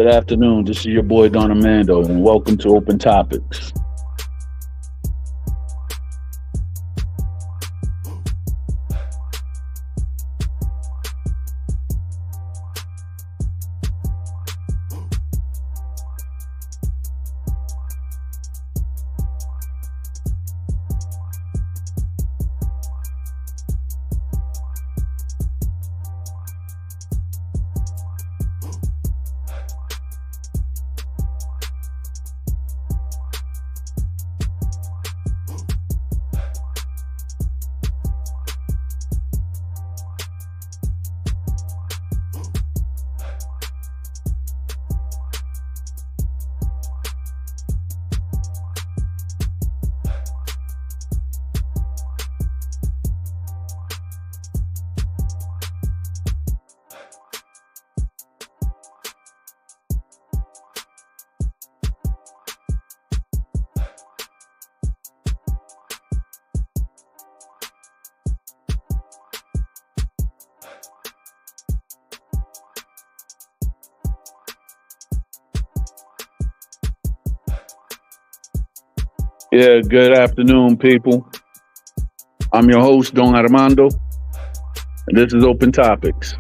Good afternoon. This is your boy Don Armando, and welcome to Open Topics. Yeah, good afternoon, people. I'm your host, Don Armando, and this is Open Topics.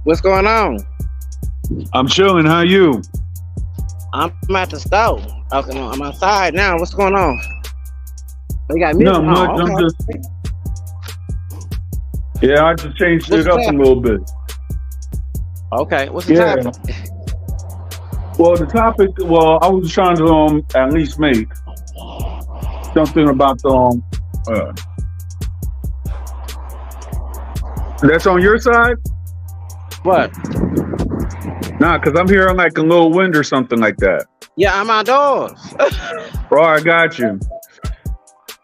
What's going on? I'm chilling. How you? I'm at the stove. Okay, no, I'm outside now. What's going on? We got music. Not much. Oh, I'm okay. just yeah. I just changed What's it the up a topic? little bit. Okay, what's the Yeah. topic? Well, the topic. Well, I was trying to at least make something about the that's on your side. What? Nah, cause I'm hearing like a little wind or something like that. Yeah, I'm outdoors. Oh, I got you.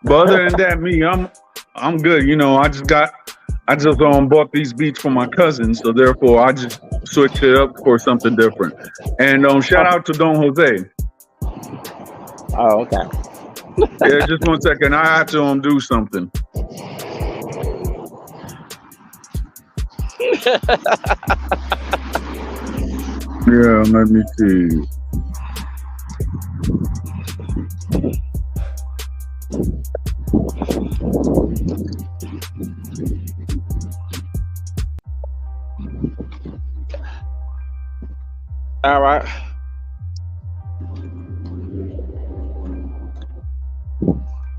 But other than that, I'm good. You know, I just bought these beats for my cousin, so therefore I just switched it up for something different. And shout out to Don Jose. Oh, okay. Yeah, just 1 second. I have to do something. Yeah, let me see. All right.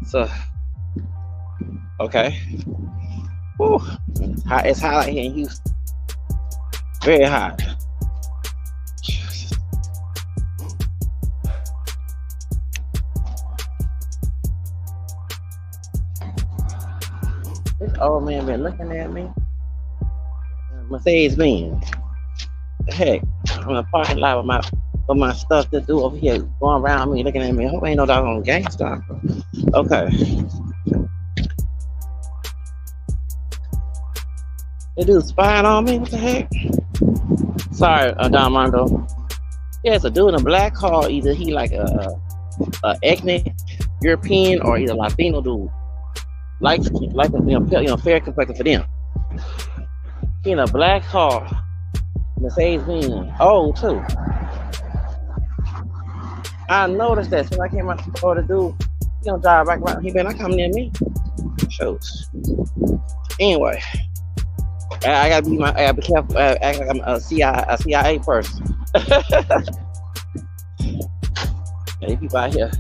So, okay. Whew. It's hot out here in Houston. Very hot. This old man been looking at me. Mercedes Benz. The heck? I'm in a parking lot with my stuff to do over here, going around me, looking at me. I hope ain't no doggone gangster. Okay. They dude spying on me? What the heck? Sorry, Armando. Yeah, it's a dude in a black car. Either he like a ethnic European or either Latino dude. Like fair complexion for them. He in a black car. Mercedes Benz. Oh, too. I noticed that since I came out the door, the dude, he gonna drive back around. He better not come near me. Shows. Anyway, I gotta be careful. Act like I'm a CIA person. Any people out here?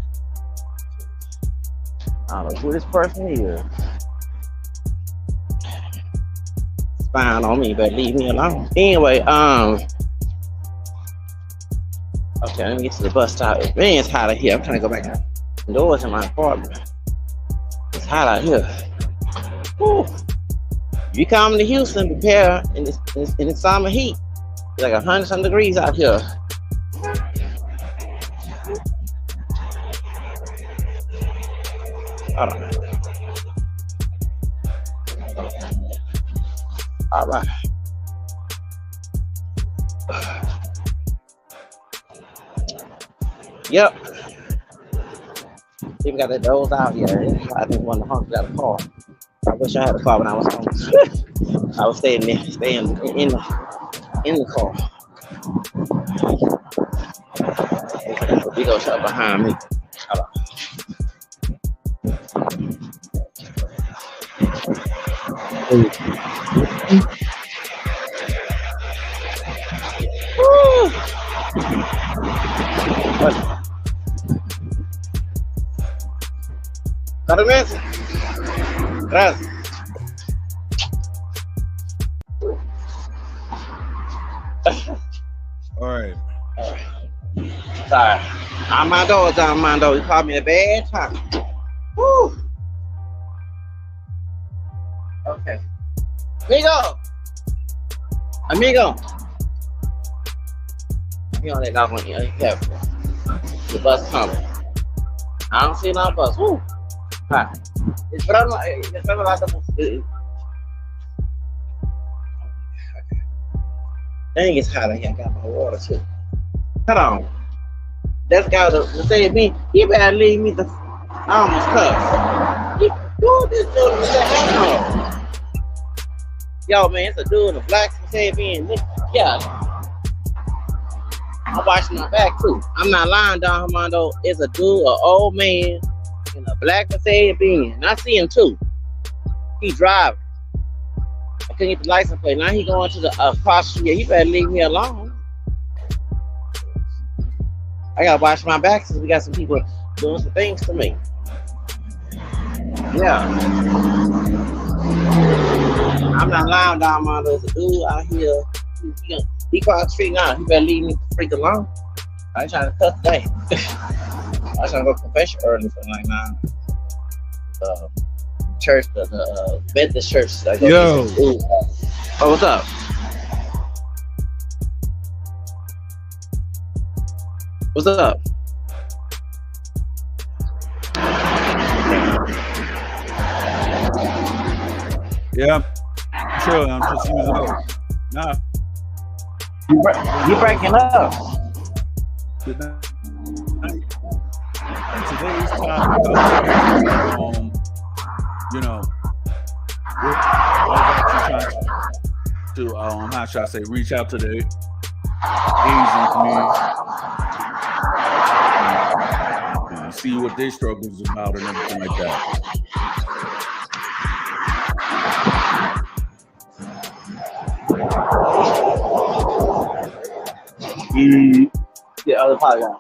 I don't know who this person is. Spying on me, but leave me alone. Anyway, okay, let me get to the bus stop. Man, it's hot out here. I'm trying to go back indoors in my apartment. It's hot out here. Whew. If you come to Houston, prepare in the summer heat. It's like 100-some degrees out here. Hold on. All right. Yep. People got their doors out here. I think one of the hunks got a car. I wish I had a car when I was home. I was staying in the car. The big old truck behind me. Hold on. Gracias. All right. Sorry. Armando. You called me a bad time. Woo. Okay. Amigo. You know that dog on here. Careful. The bus coming. I don't see no bus. Woo. Hi. It's brother like the dang, it's hot in here. I got my water too. Hold on. That guy to say me, he better leave me the. I almost cussed. Who this dude with that hat on? Yo, man, it's a dude in a black Mercedes. Yeah. I'm watching my back too. I'm not lying, Don Armando. It's a dude, an old man in a black Mercedes Benz. And I see him too. He driving. I couldn't get the license plate. Now he going to the cross street. He better leave me alone. I gotta watch my back since we got some people doing some things to me. Yeah. I'm not lying, Don Armando. There's a dude out here. He crossed the street now. He better leave me freak alone. I ain't trying to cuss today. I was trying to go to confession early for like 9. Church, the Methodist church. Like, yo. Oh, what's up? What's up? Yeah, sure. I'm just using those. Nah. You breaking up? Today's topic, you know, we're actually trying to how should I say, reach out to the Asian community, and see what their struggles about and everything like that. The other podcast.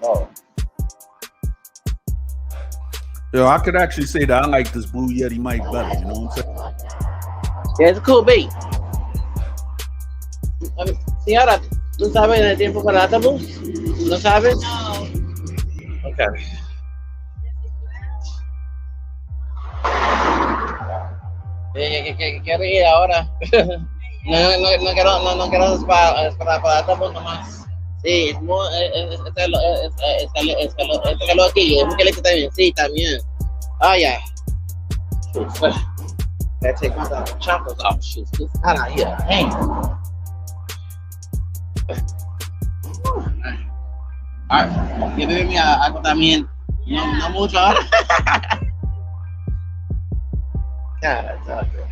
Oh. Yo, I could actually say that I like this Blue Yeti mic better. You know what I'm saying? Yeah, it's a cool beat. Señora, ¿tú sabes el tiempo para el autobús? ¿No sabes? No. Okay. ¿Qué ríe ahora? no quiero esperar para el autobús nomás. Sí, es muy, es calor aquí, es muy caliente también, sí, también. Oh, yeah. Gotta take my chocolates off, shoot, it's hot out here, dang. Alright, que bebe algo también, no mucho ahora. God, that's all good.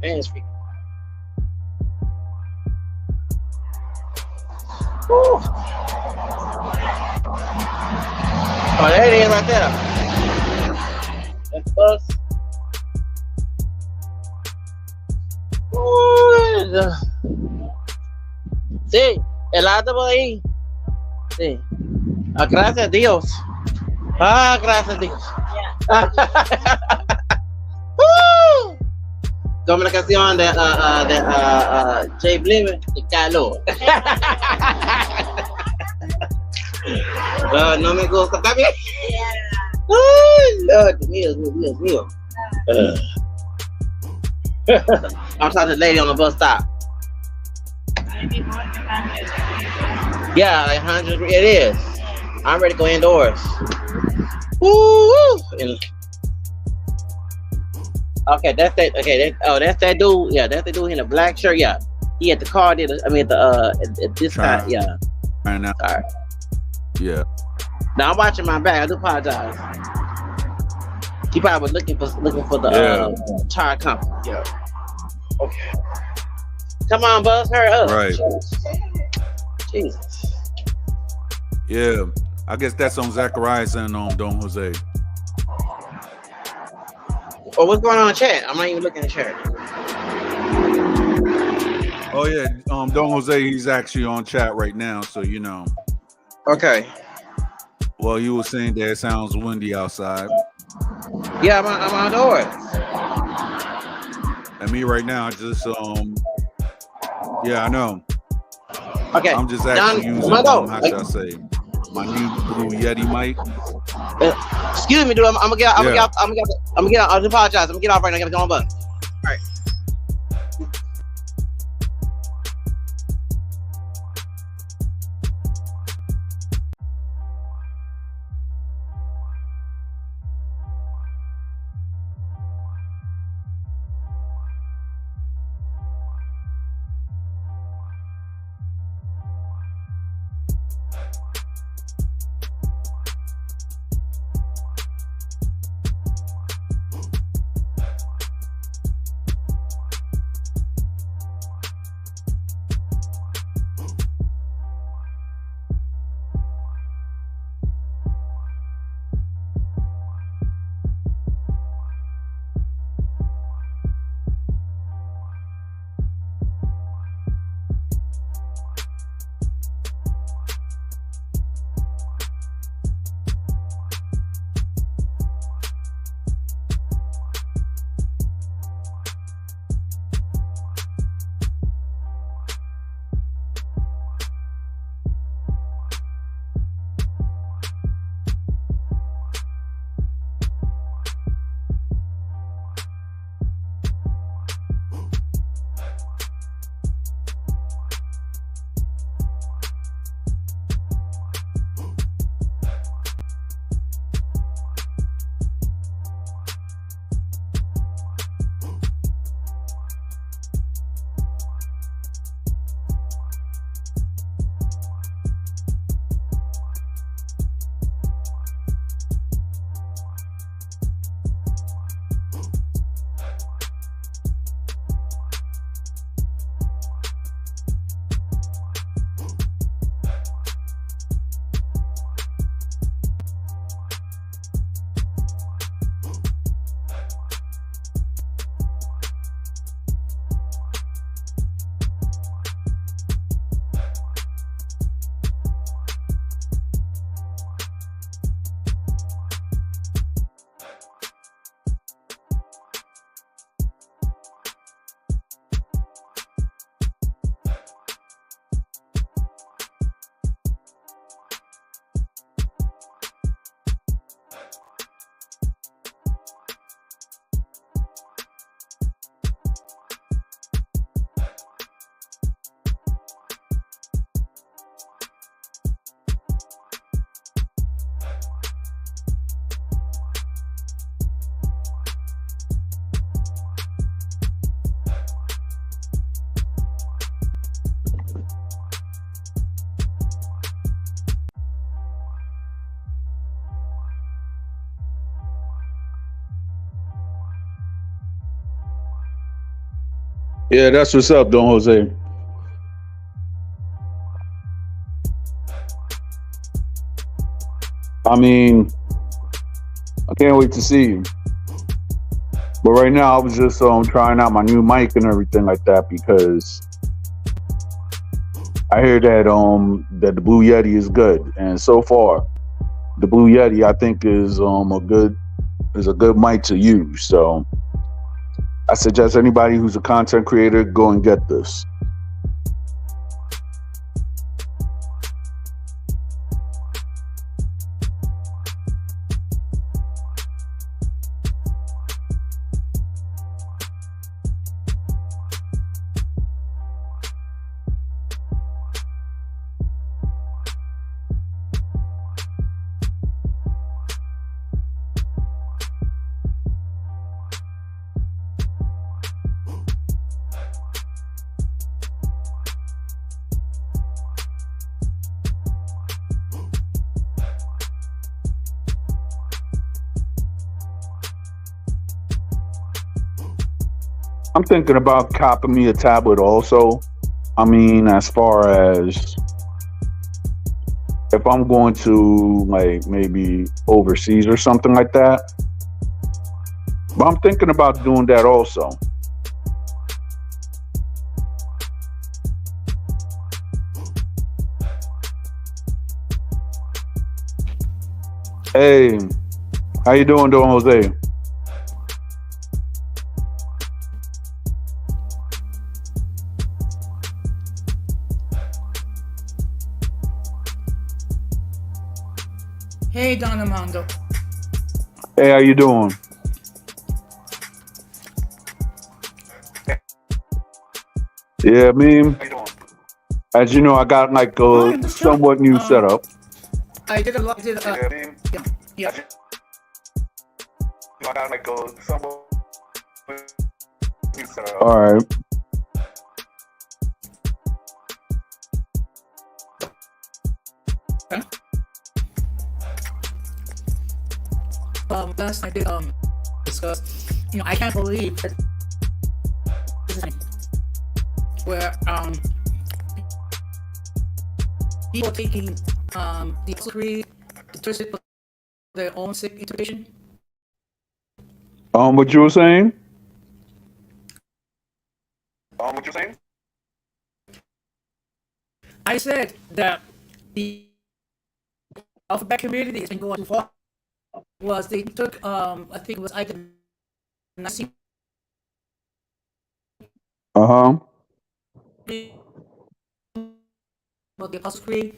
Man, speak. Oh, there it is right there. That's bus. Sí, el autobús ahí. Sí. Gracias a Dios. Gracias a Dios. Como la canción de Jay Blimer, de calor. No me gusta también. Lord, Dios mío. I'm talking to the lady on the bus stop. Yeah, like 100 degrees. It is. I'm ready to go indoors. Woo! Okay, that's that. Okay, that's that dude. Yeah, that's the dude in the black shirt. Yeah, he at the car dealer. I mean, at this time. Yeah. Right now. All right. Yeah. Now I'm watching my back. I do apologize. He probably was looking for the tire company. Yeah. Okay. Come on, Buzz, hurry up. Right. Jesus. Yeah, I guess that's on Zacharias and on Don Jose. Oh, what's going on in the chat? I'm not even looking at the chat. Oh yeah, Don Jose, he's actually on chat right now, so you know. Okay. Well, you were saying that it sounds windy outside. Yeah, I'm outdoors. And me right now, I just yeah, I know. Okay. I'm just actually using how should I say, my new Blue Yeti mic. Excuse me, dude. I'm gonna get. I apologize. I'm gonna get off right now. I gotta go on bus. All right. Yeah, that's what's up, Don Jose. I mean, I can't wait to see you. But right now, I was just trying out my new mic and everything like that because I hear that the Blue Yeti is good, and so far, the Blue Yeti I think is a good mic to use. So I suggest anybody who's a content creator go and get this. I'm thinking about copping me a tablet also. I mean, as far as if I'm going to like maybe overseas or something like that. But I'm thinking about doing that also. Hey, how you doing, Jose? Hey, Don Armando. Hey, how you doing? Yeah, I mean, as you know, I got like Hi, a I'm just chilling. somewhat new setup. I did a lot. Yeah, yeah. All right. Okay. Last night I did discuss. I can't believe that this is where people are taking the Apostle Creed to twist it for their own sick interpretation. What you were saying? I said that the alphabet community has been going too far. Was they took I think it was either 19 Uh huh. or the Apostle Creed,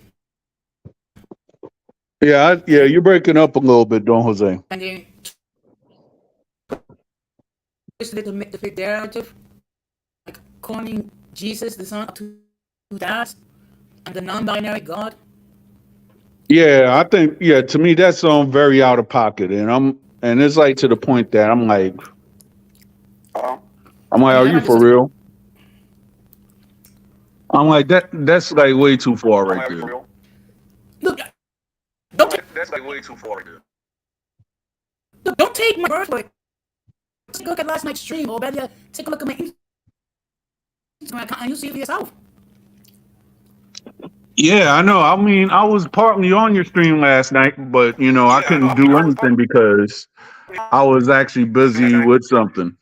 Yeah, yeah. and You're breaking up a little bit, Don Jose. then twisted it to make to fit their narrative, like calling Jesus the son of two dads and the non-binary God. Yeah, I think yeah. To me, that's very out of pocket, and it's like to the point that I'm like, I are mean, I you find for this real? I'm like that. That's like way too far right there. look. Don't take, don't take my word for it. Take a look at last night's stream, or better, take a look at my Instagram account, and you see it for yourself. Yeah, I know. I mean, I was partly on your stream last night, but I couldn't do anything because I was actually busy with something.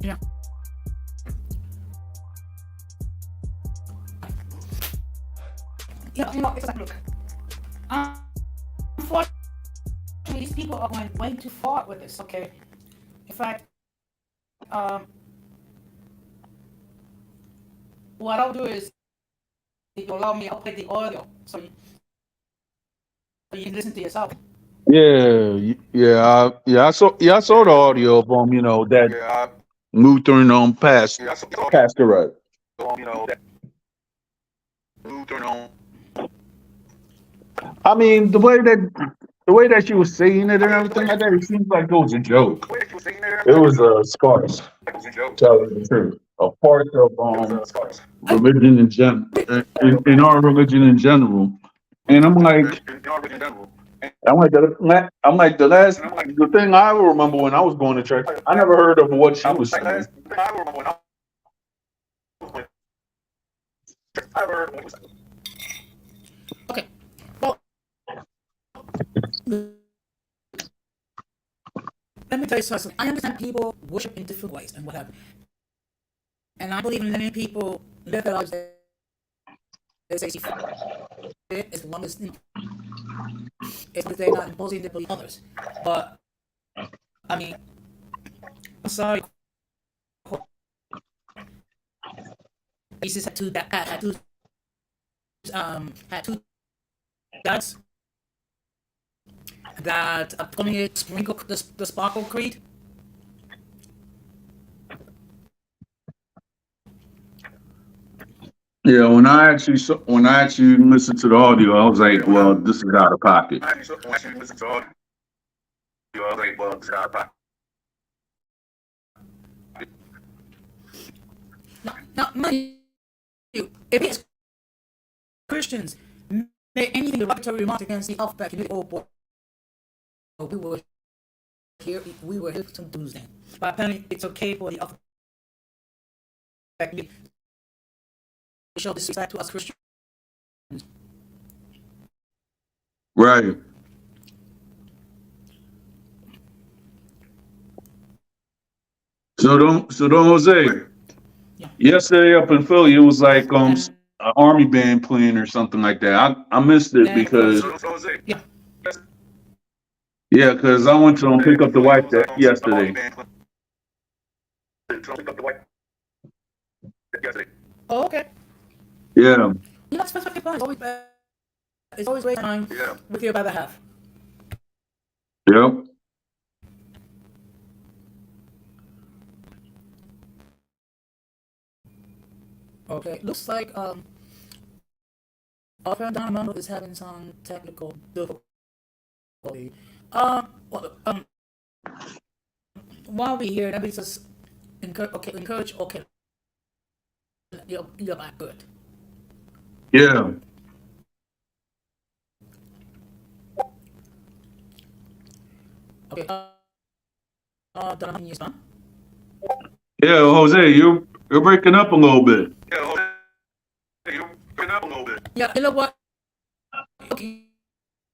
Yeah. Yeah, it's like, look. Unfortunately, these people are going way too far with this, okay? In fact, um, what I'll do is, if you allow me, I'll play the audio so you can listen to yourself. I saw the audio of that Lutheran pastorate. I mean, the way that she was saying it and everything like that, it seems like it was a joke. It was a farce. Telling the truth, a part of I, religion in our religion in general. And the thing I remember when I was going to church, I never heard of what she was saying. Okay. Well, let me tell you something. I understand people worship in different ways and what have you. And I believe in letting people live their lives as they see fit, as long as, as long as they're not imposing their belief on others. But, I mean, I'm sorry. Jesus had two dads that calling sprinkle the sparkle creed. Yeah, when I actually listened to the audio, I was like, well, this is out of pocket. Now, mind you, if it's Christians make anything derogatory remarks against the alphabet community, oh boy, we were here to do that. But apparently, it's okay for the alphabet community to show disrespect to us Christians. Right. So don't Jose. Yeah. Yesterday up in Philly, it was like And an army band playing or something like that. I missed it then, because yeah. yeah, because I went to pick up the wife yesterday. Oh, okay. Yeah. You know, it's perfectly fine. It's always great time with your better half. Yep. Okay, looks like our friend Armando is having some technical difficulty. Well, while we're here, let me just encourage. Okay, you're back good. Yeah. Okay, Donovan, you done? Yeah, Jose, you're breaking up a little bit. Yeah, you know what? Okay,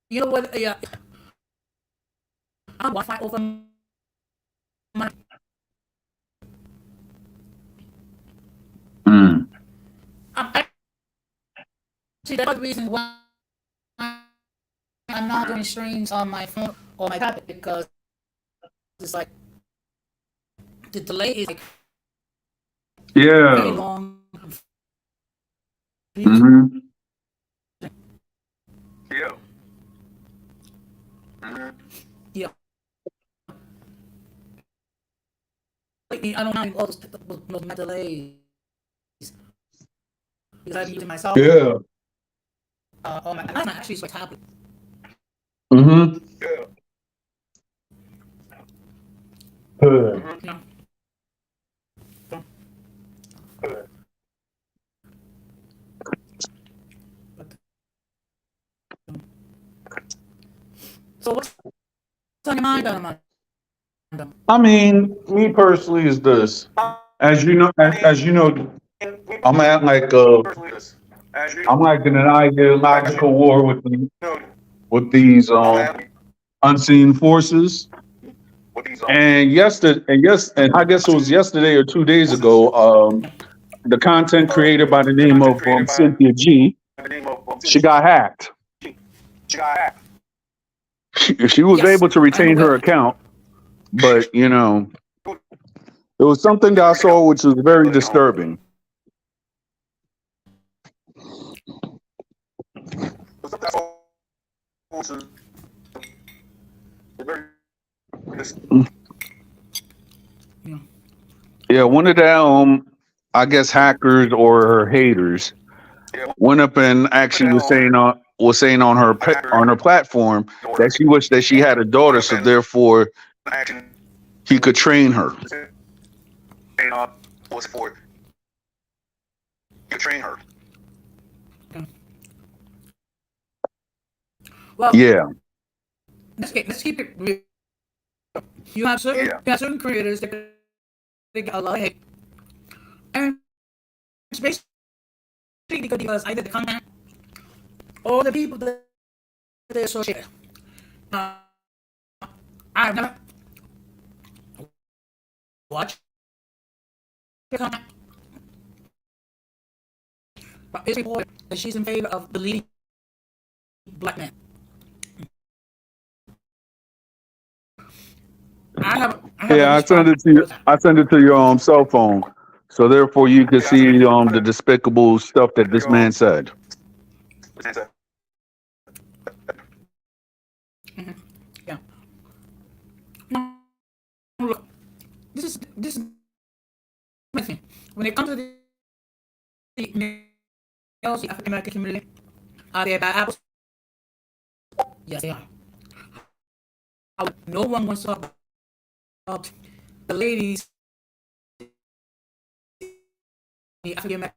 you know what? Yeah, I'm Wi-Fi over my. Mm. See, that's the reason why I'm not doing streams on my phone or my tablet because it's like the delay is like very Yeah. long. Mm-hmm. Yeah. Lately, I don't mind all those delays because I've been using my cell phone. Yeah. Or my, I actually use my tablet. Mm-hmm. You know. So what's on your mind, Armando? I mean, me personally is this. As you know, I'm at like I'm like in an ideological war with these unseen forces. And I guess it was yesterday or 2 days ago. The content creator by the name of Cynthia G. She got hacked. She was Yes, able to I'm retain aware her of it. account, but it was something that I saw which was very disturbing. Yeah. Yeah, one of the I guess hackers or her haters went up and actually was saying on on her platform that she wished that she had a daughter, so therefore he could train her. Well, Yeah. let's keep it real. You have certain creators that they get a lot of hate, and it's basically because either the content or the people that they associate. Uh, I've never watched the content, but it's reported that she's in favor of deleting black men. I have a Yeah, I send response it to all you. the time. I send it to your cell phone, so therefore you can see the despicable stuff that this man said. Yeah. Now, look, this is my thing. When it comes to the males, the African American community, are they bad apples? Yes, they are. No one wants to talk about the ladies in the African American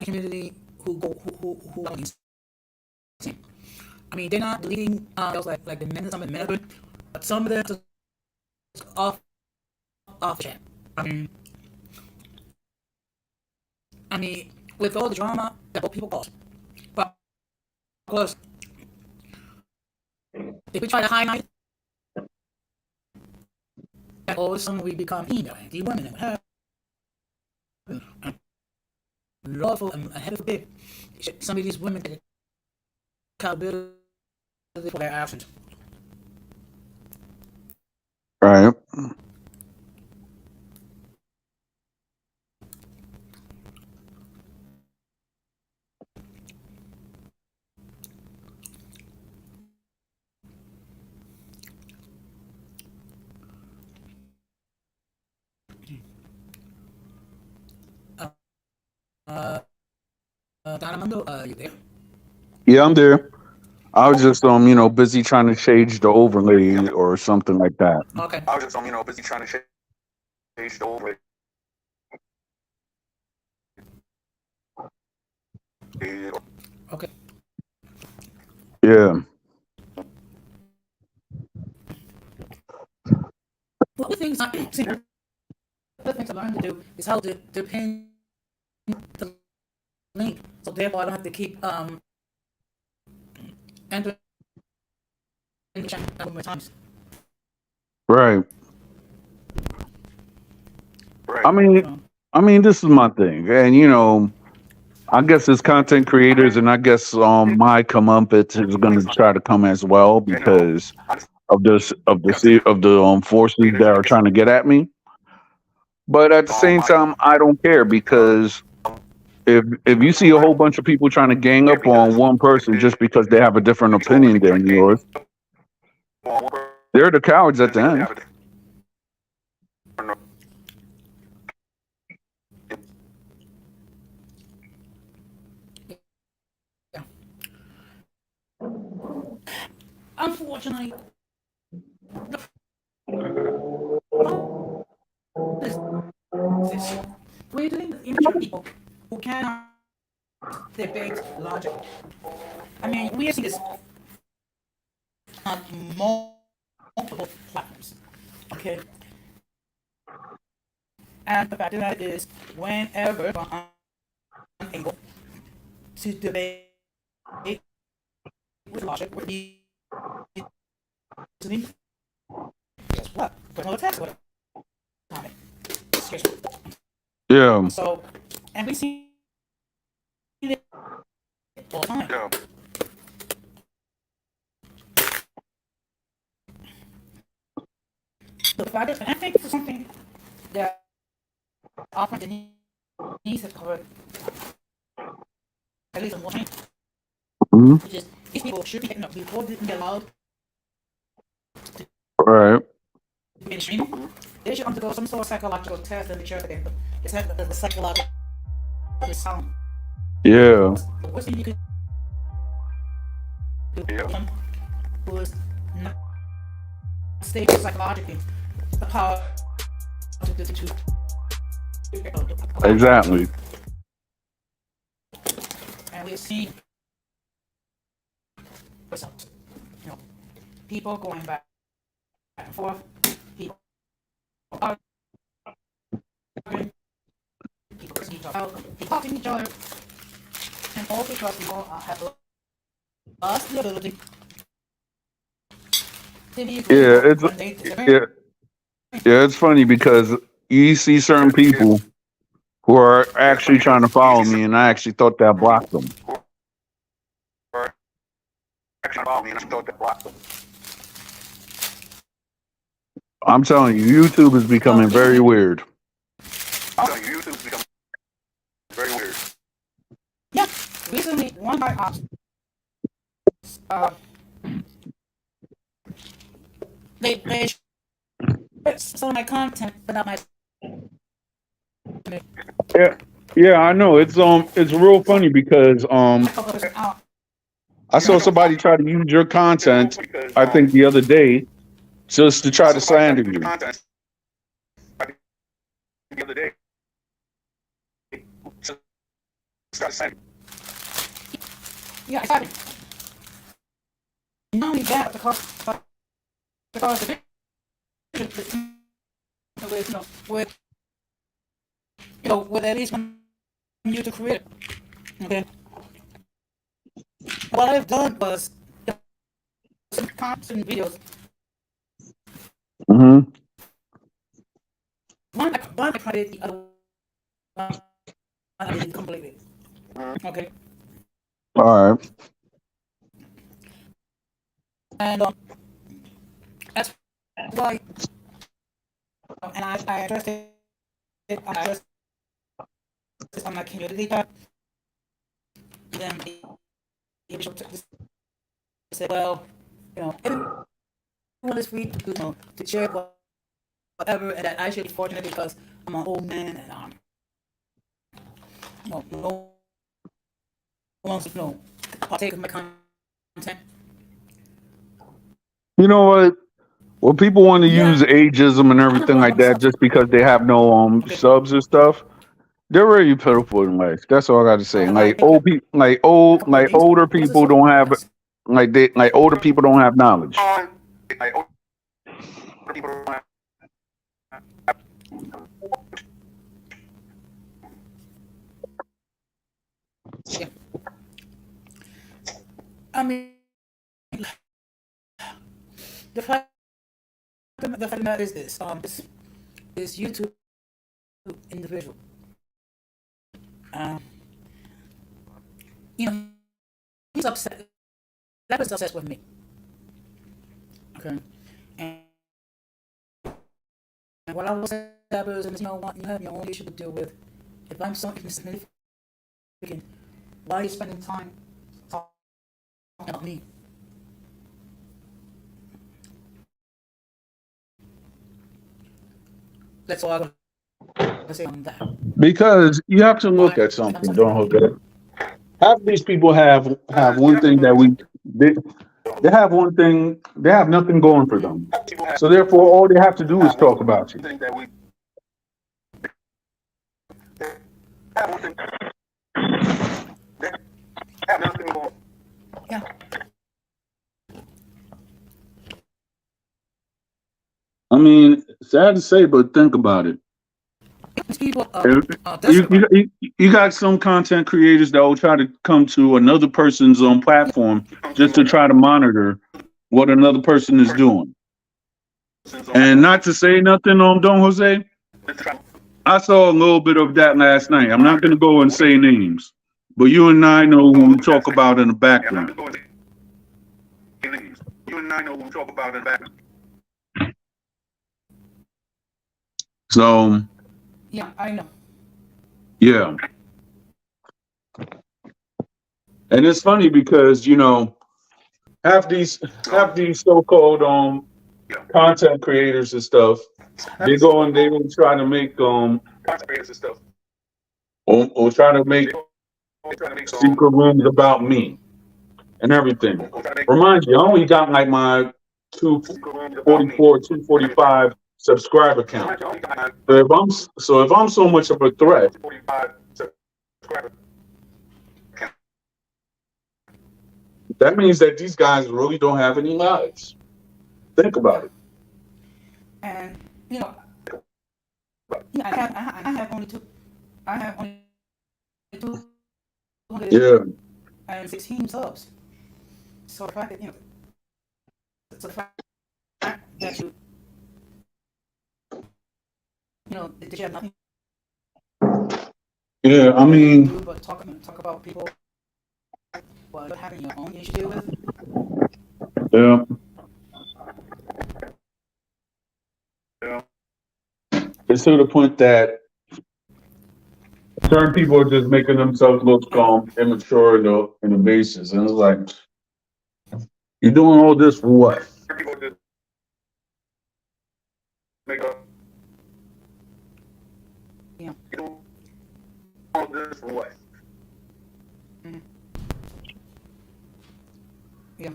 community who are insane. I mean, they're not deleting girls like the men. Some of the men are good, but some of them just off chat. I mean, I mean, with all the drama that both people cause, but of course, if we try to highlight that all of a sudden we become female and the women and what happened, and lawful and heaven forbid, some of these women get accountability for their actions. Right. Uh, uh, Armando, you there? Yeah, I'm there. I was just busy trying to change the overlay or something like that. Okay. Okay. Yeah. Well, the things the things I learned to do is how to pin the link, so therefore I don't have to keep entering the chat a number of times. Right. I mean, So, this is my thing, and I guess as content creators, and I guess my comeuppance is going to try to come as well because of the forces that are trying to get at me. But at the same time, I don't care because if you see a whole bunch of people trying to gang up on one person just because they have a different opinion than yours, they're the cowards at the end. yeah. Unfortunately, this, this we're dealing with immature people who cannot debate logic. I mean, we have seen this on multiple platforms. Okay, and the fact of that is, whenever we're unable to debate with logic, we're easily, guess what? Put another tax with it. Excuse me. Yeah. So, and we see it all the time. The fact is, and I think this is something that often Denise has covered, at least in one thing, Mhm. which is these people should be taken up before they can be allowed to Right. be in streaming. They should undergo some sort of psychological test and make sure that it's not the psychological sound. Yeah. The worst thing you could do to them was not stay psychologically the power to Exactly. and we've seen results. people going back and forth, people arguing, people cursing each other out, people talking to each other, and all because people have lost the ability to be Yeah, agreeable it's when they disagree. yeah, yeah, it's funny because you see certain people who are actually trying to follow me, and I actually thought that blocked them. I'm telling you, YouTube is becoming very Recently, weird. yeah, recently, one of my ops, uh, they shared some of my content, but not my. Yeah, yeah, I know. It's real funny because Out. I saw somebody try to use your content. I think the other day just to try to slander you. Yeah, exactly. Not only that, because the with with at least one user creator. Okay. What I've done was some content videos. Mm-hmm. One I created, the other one I didn't complete it. Okay. All right. And that's why, and I addressed it. I addressed this on my community tab. Then the official said, well, everyone is free to to share whatever, and that I should be fortunate because I'm an old man and no one's partake of my content. You know what? Well, people want to use Yeah, ageism and I'm everything gonna like work on that myself. just because they have no Okay, subs and stuff. They're very pitiful in life. That's all I got to say. however, I Like take old people, a couple of days older just to people sort don't through have this. older people don't have knowledge. Yeah, I mean, the fact the fact of the matter is this YouTube individual. Um, you know, he's upset. That was obsessed with me. Okay, and what I was saying is, what you have your own issue to deal with. If I'm so insignificant, why are you spending time talking about me? That's all I gotta say on that. Because you have to look Why? at Like I'm something, something don't unique. Jose? Half of these people have one thing that they have one thing, they have nothing going for Mm-hmm. them. So therefore, all they have to do is talk about you. Yeah, I mean, sad to say, but think about it. these people If- desperate right you got some content creators that will try to come to another person's platform just to try to monitor what another person is doing. And not to say nothing on Don Jose, I saw a little bit of that last night. I'm not going to go and say names, but you and I know who we talk about in the background. So, Yeah, I know. yeah. And it's funny because, half these so-called content creators and stuff, they will try to make or try to make secret rooms about me and everything. Remind you, I only got like my 244, 245 subscriber count. So if I'm so much of a threat, that means that these guys really don't have any lives. Think about Yeah. it. And you know, yeah, I have only two. I have only 216 Yeah, subs. So the fact that so the fact that that you have nothing yeah. I better to mean, do but talk about people while you're having your own issue with. yeah. It's to the point that certain people are just making themselves look Yeah. immature in the basis, and it's like you're doing all this for what? Yeah. Mm, yeah.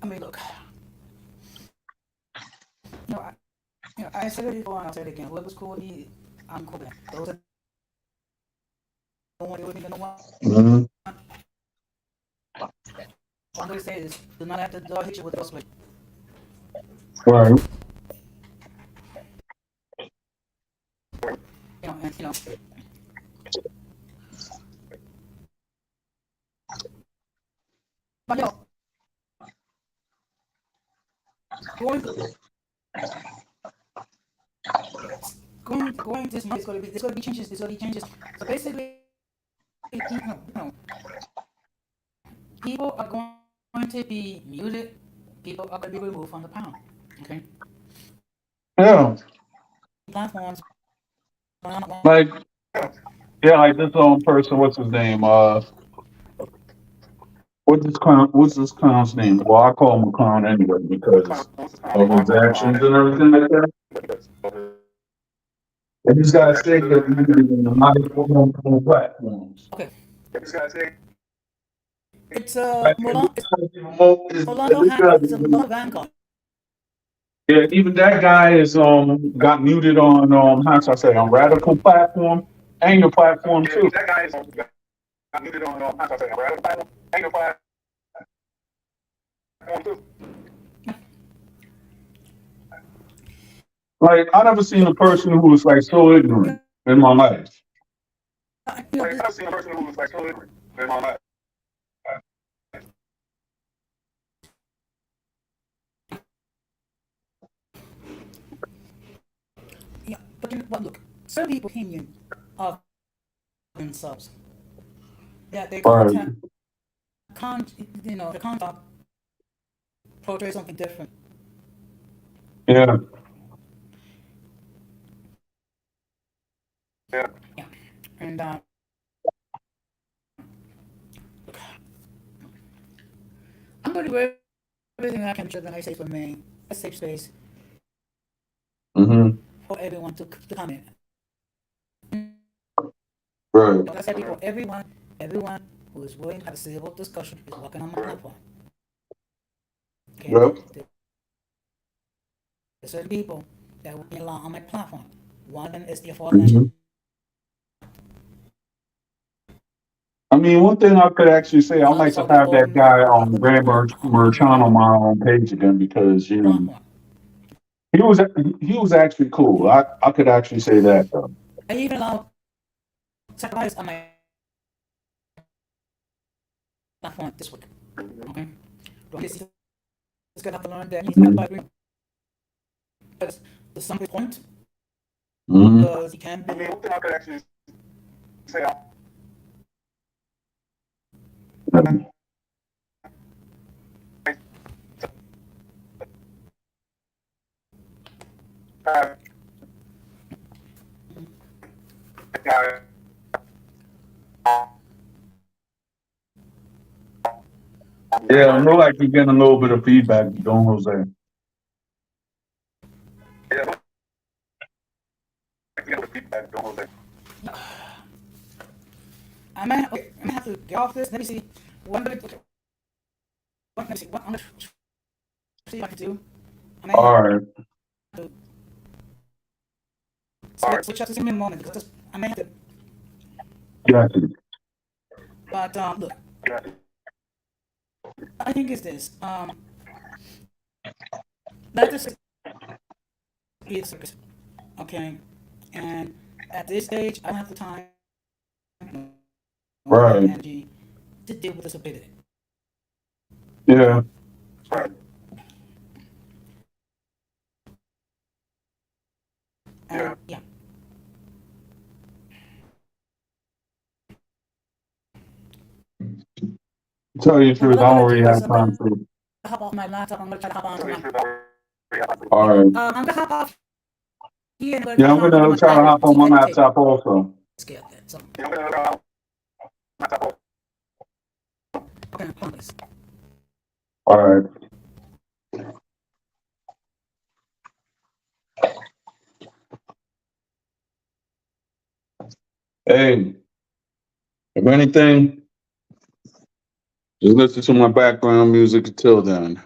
I mean, look. You know, I, I said it before and I'll say it again. Whoever's cool with me, I'm cool with them. Those that don't want to deal with me, they don't want. Mhm. All I'm going to say is, do not have to dog hit you with a switch. Right. And but going going this month is going to be there's going to be changes. There's going to be changes. So basically, people are going to be muted. People are going to be removed from the panel. Okay, Yeah. platforms. Like yeah, like this person. What's his name? What's this clown's name? Well, I call him a clown anyway because of his actions and everything like that. And he's got to stay that in the multiple platforms. Okay, it's Like, It's a Malone Vanguard. yeah, even that guy is got muted on how should I say on radical platform and your platform too. Like I never seen a person who was like so ignorant in my life. This, but look, certain people opinion of themselves that they Right. con the content portrays something different. Yeah. Yeah, and I'm going to do everything I can to the United States remain a safe space Mm-hmm. for everyone to come in. Right. Like I said before, everyone who is willing to have a civil discussion is welcome on my platform. Okay, Yep. there's certain people that will be allowed on my platform. One of them is the Hmm. aforementioned. I mean, one thing I could actually say, I'd The like others to are have that guy Grand on Merchant my on my own page again because platform. he was he was actually cool. I could actually say that though. I even allow sacrifice on my platform this week. Okay, don't get he's gonna have to learn that he's not by agreement. That's the simple point Hmm. because he can be. Yeah, I know like you're getting a little bit of feedback, Don Jose. I might have to get off this. Let me see. Okay, let me see. What I'm gonna see if I can do. I may have All right. to switch up. Just give me a moment because I may have to. Got you. But look, I think it's this. Let this be a circus, okay? And at this stage, I don't have the time or the Right. energy to deal with the stupidity. Yeah. Yeah. Tell you the Now, what truth, I'm I don't gonna do really is have I'm gonna time to. hop off my laptop. I'm gonna try to hop onto my. All Yeah. right. I'm gonna hop off here and I'm gonna Yeah, try to I'm hop onto gonna my try to tablet hop and on see if my that takes laptop also. care of that. So, okay, promise. All right. Hey, if anything, just listen to my background music until then.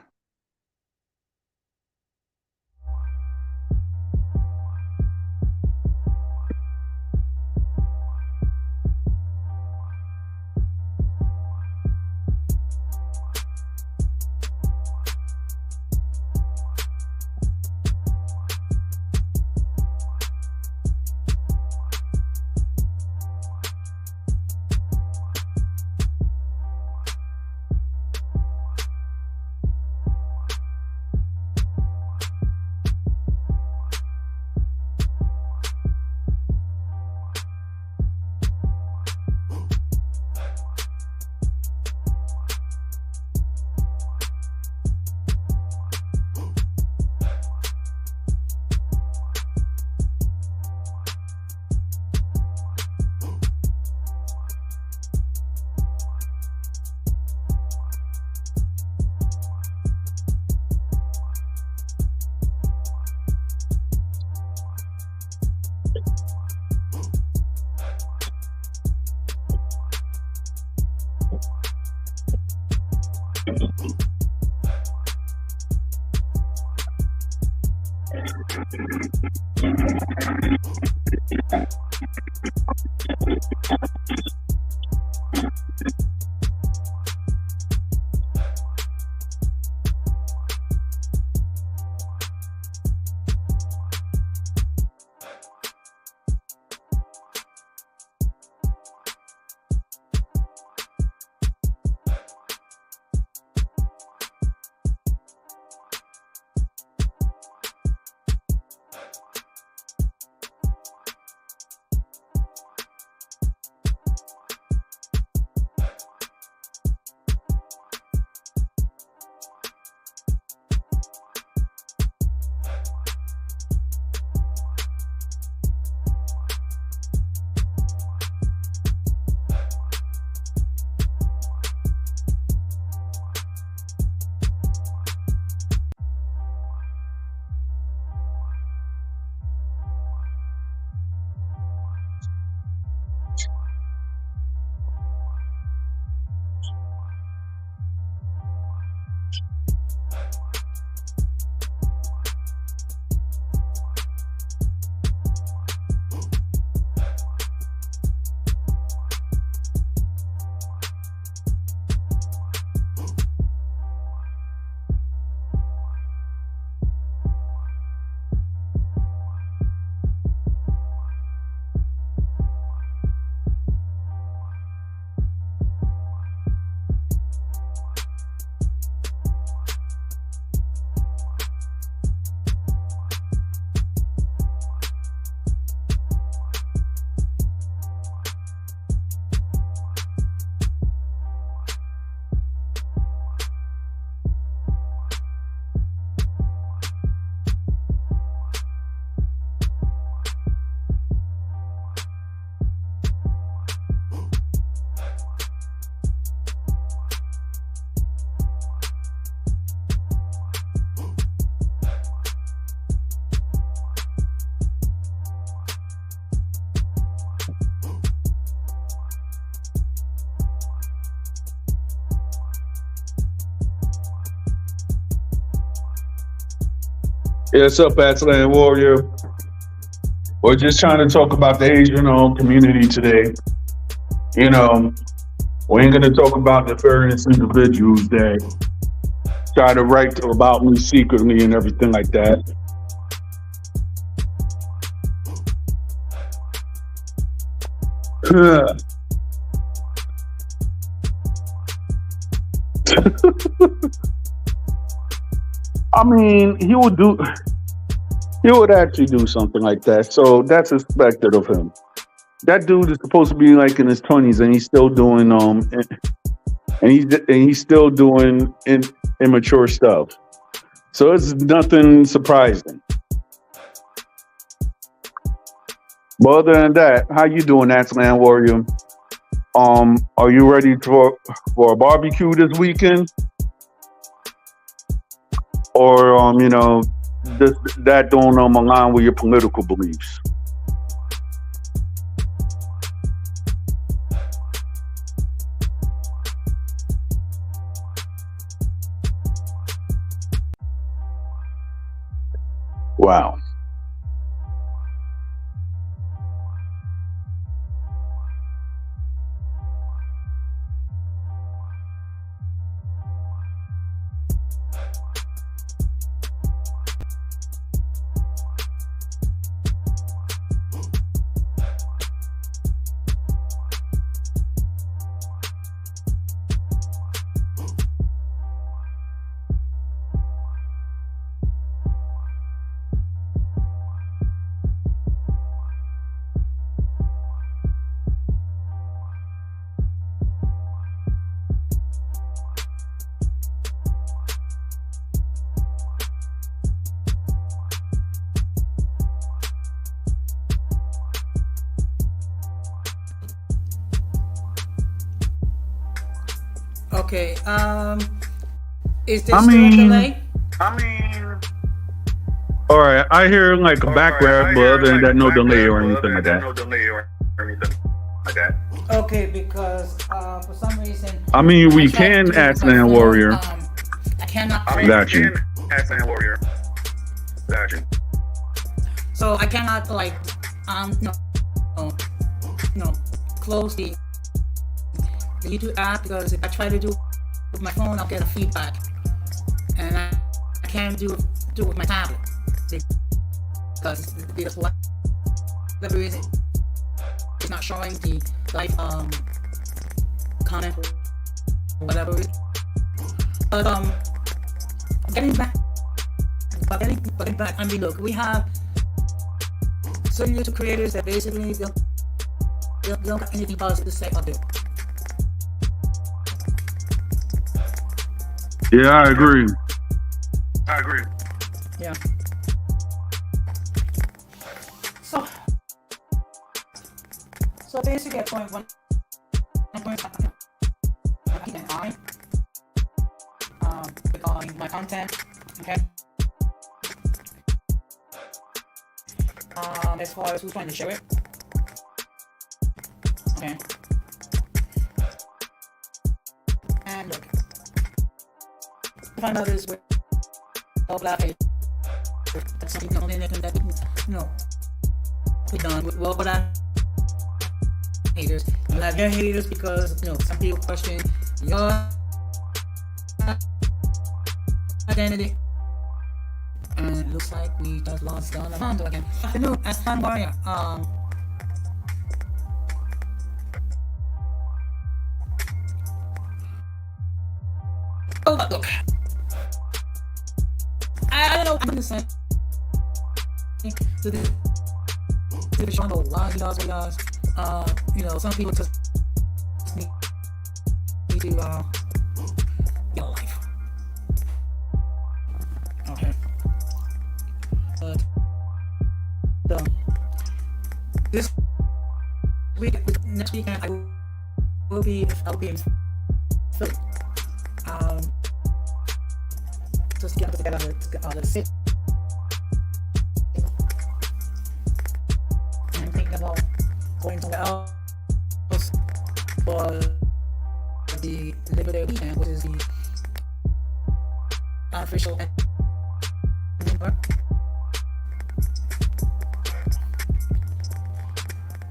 Yeah, what's up, Batsland Warrior? We're just trying to talk about the Asian community today. You know, We ain't gonna talk about nefarious individuals that try to write about me secretly and everything like that. I mean, he would actually do something like that. So that's expected of him. That dude is supposed to be like in his 20s, and he's still doing and he's still doing immature stuff. So it's nothing surprising. But other than that, how you doing, Axeman Warrior? Are you ready for a barbecue this weekend, or that don't align with your political beliefs? Wow. Okay. Is there I still a mean, delay? all right. I hear like a background, but other than that, no delay or anything like that. Okay, because for some reason I mean, I we tried to can do it with ask my Man phone. Warrior. I cannot. Got you. So I cannot no, no, no, close the YouTube app, because if I try to do it with my phone, I'll get a feedback, and I can't do it with my tablet because for whatever reason it's not showing the live comment or whatever reason. But getting back, I mean, look, we have certain YouTube creators that basically they don't got anything positive to say about it. Yeah, I agree. Yeah. So basically, at point one, I keep an eye regarding my content. Okay. As far as who's trying to share it. Okay. And look, if I notice with all black hate, that's something on the internet that we can, we done with what I haters. You have your haters because some people question your identity. And it looks like we just lost Armando again. Afternoon, as fan warrior. Look. I don't know. I'm gonna say to the show why he does what he does. Some people just need to get a life. Okay. But this next weekend I will be in Philly. Just to get together the city. I'm thinking about going somewhere else for the Labor Day weekend, which is the unofficial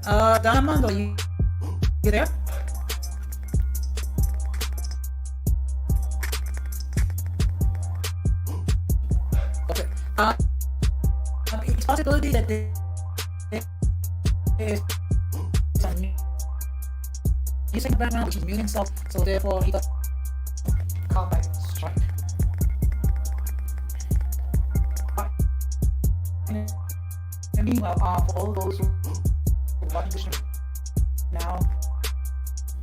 Armando, you there? Uh, it's a possibility that there is some music in the background which is muting himself, so therefore he doesn't copyright strike. And meanwhile, for all those who are watching the stream now,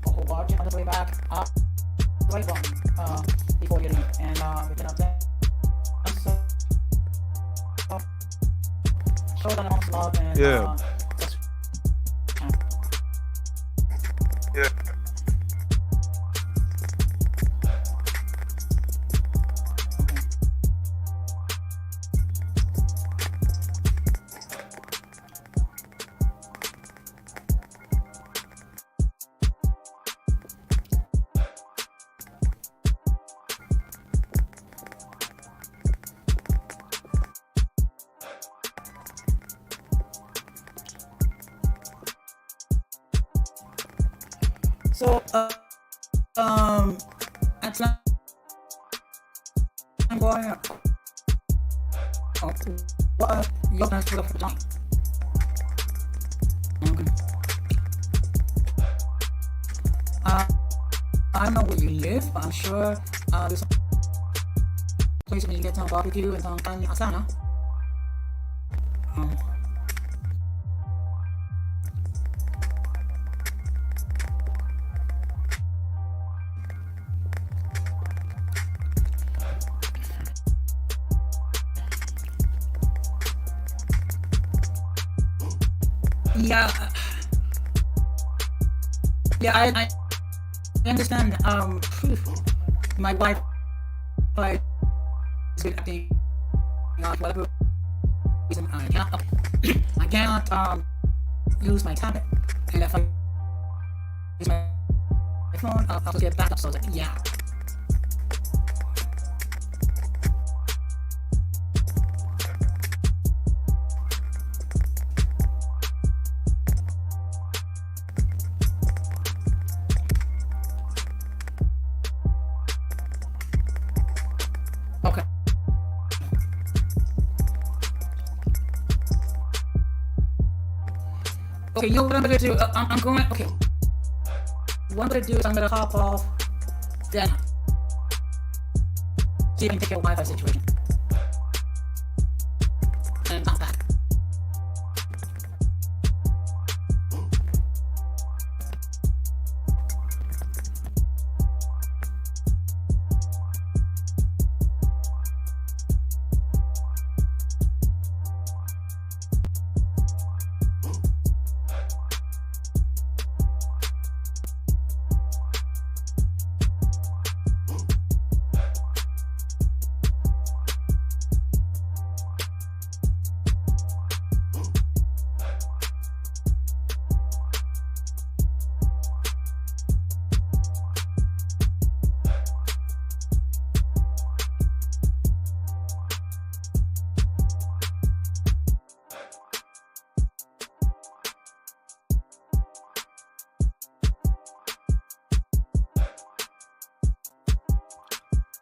or who are watching on the way back, right button before you leave, and we can update. So, show them amongst love and Yeah. Yeah. So, at some point, what are your plans for the time? Okay. I don't know where you live, but I'm sure there's some place where you get some barbecue and some carne asada. Yeah, I understand. My wife, like, is acting for whatever reason. I cannot use my tablet, and if I use my phone, I'll just get back up. So I was like, yeah. Okay. Okay, you know what I'm gonna do? I'm going. Okay. What I'm gonna do is I'm gonna hop off. Then see if I can take care of the Wi-Fi situation. And I'm back.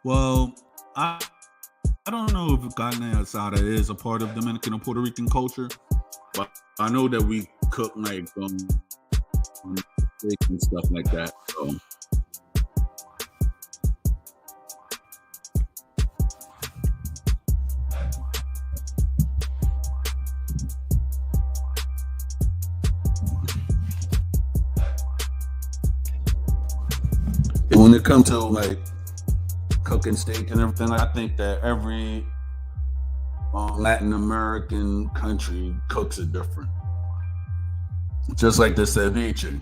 Well, I don't know if carne asada is a part of Dominican or Puerto Rican culture, but I know that we cook like steak and stuff like that. So. When it comes to like cooking steak and everything, I think that every Latin American country cooks it different. Just like the ceviche.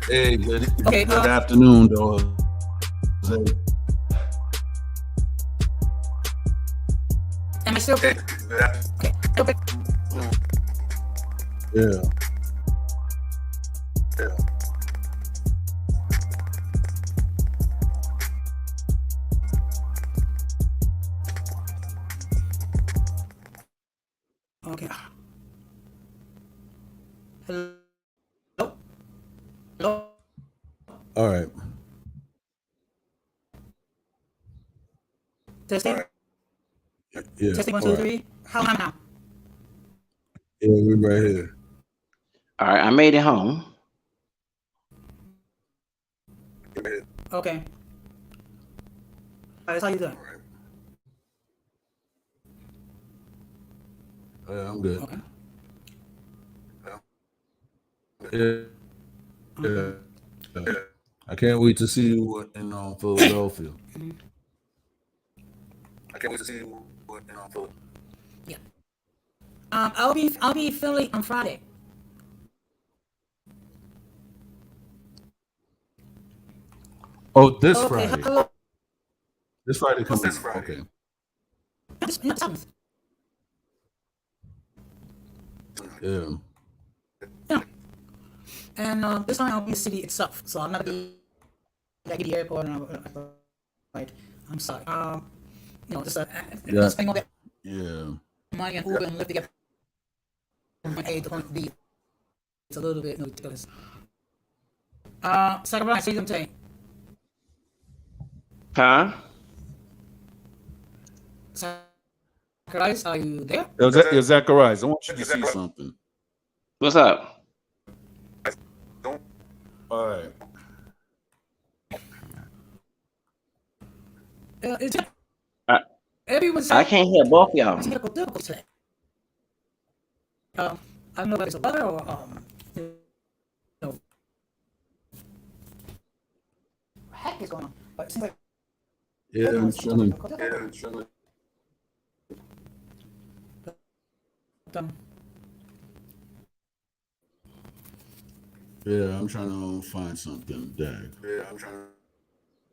Hey, good, Okay, good afternoon, though. Jose. am I still good? Okay. Okay. Yeah. Okay. Hello? Hello? All right. Testing? Yeah. Testing one, All two, right. three. How am I now? Yeah, we right here. All right, I made it home. Okay. That's how you doing? Yeah, I'm good. Okay. Yeah. Okay. Yeah. I can't wait to see you in Philadelphia. Yeah. I'll be in Philly on Friday. Oh, this Okay. Friday. Hello. This Friday coming up. Okay. This month. Yeah. Yeah. And this time I'll be in the city itself, so I'm not gonna be at the airport. Right. I'm sorry. Just Yeah. spending all that Yeah. money and Uber and Lyft to get from point A to point B. It's a little bit ridiculous. Sakurai, see you today. Huh? Sakurai, are you there? Yo, Zacharias, I want you to see something. What's up? All right. It's I, everyone's I can't hear both of y'all. technical difficulties today. I don't know if it's the weather or you know, what the heck is going on? But it seems like Yeah, I'm everyone's chilling. technical difficulties. Um, Yeah, I'm trying to find something. Dag.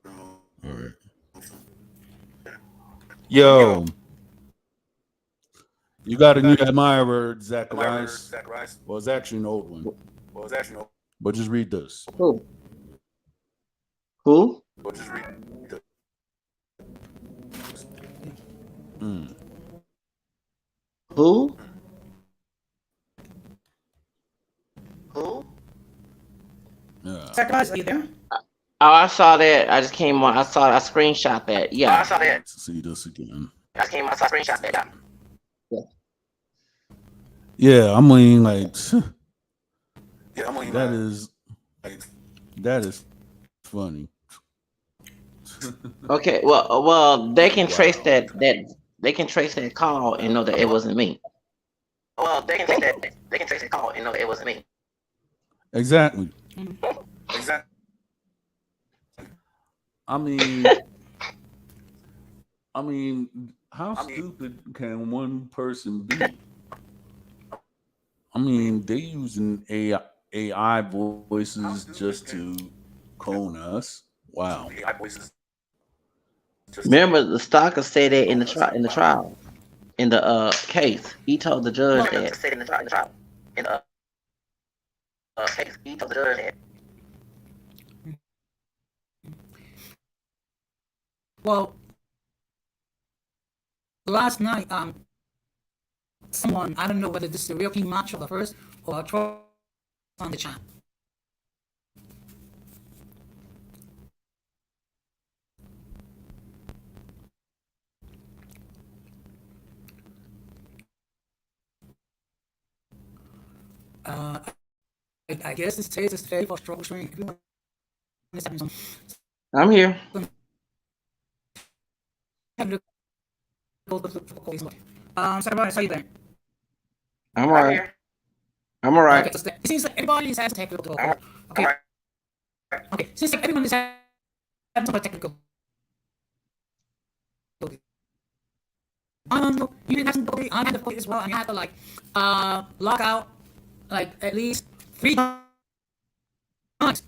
All right. Yo, you got a new admirer, Zacharias. Well, it's actually an old one. But just read this. Who? Who? Mm. Who? Yeah. Sakurai, are you there? Oh, I saw that. I just came on. I screenshot that. Yeah. Let's see this again. Yeah, I mean, like, that is funny. Okay. Well, they can trace Wow. that they can trace that call and know that it wasn't me. Exactly. Mm. I mean, how stupid can one person be? I mean, they using AI voices just to clone us. Wow. Remember, the stalker said that in the trial, in the case. He told the judge that. Well, last night, someone, I don't know whether this is the real King Macho the first or a troll on the chat. Uh, I guess this today's is today for struggle stream. Everyone is having some I'm here. having difficulties. Sakurai, how you doing? I'm all right. I'm all Okay, right. so it seems like everybody is having technical difficulties. Okay. Okay, seems like everyone is having some technical difficulties. You didn't have some difficulty. I had difficulty as well, and I had to log out like at least 3 times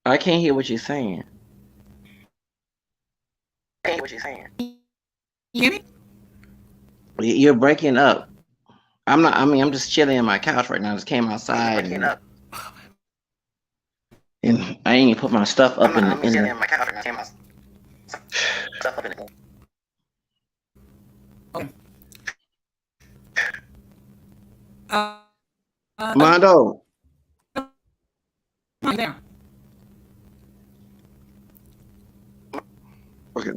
I can't hear what you're saying. You hear me? You're breaking up. I'm not. I mean, I'm just chilling in my couch right now. I just came outside and I ain't even put my stuff up in the. Okay. Uh, Mondo. down. Okay,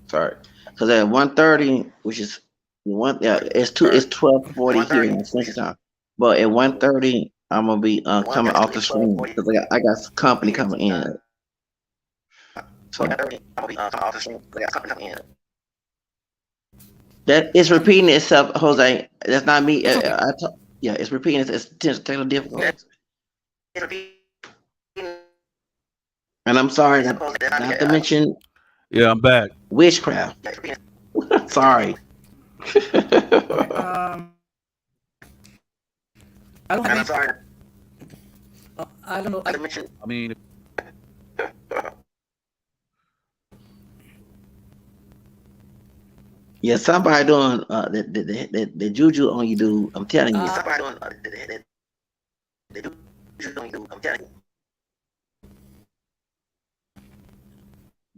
sorry. Because at 1:30, which is it's 12:40 here in Central Time. But at 1:30, I'm gonna be coming off the screen because I got some company coming in. So that it's repeating itself, Jose. That's not me. Yeah, it's repeating. It's technical difficulties. And I'm sorry, not to mention Yeah, I'm back. witchcraft. Sorry. Okay. I don't have any. I don't know. I mean, Yeah, somebody doing the juju on you, dude. I'm telling you.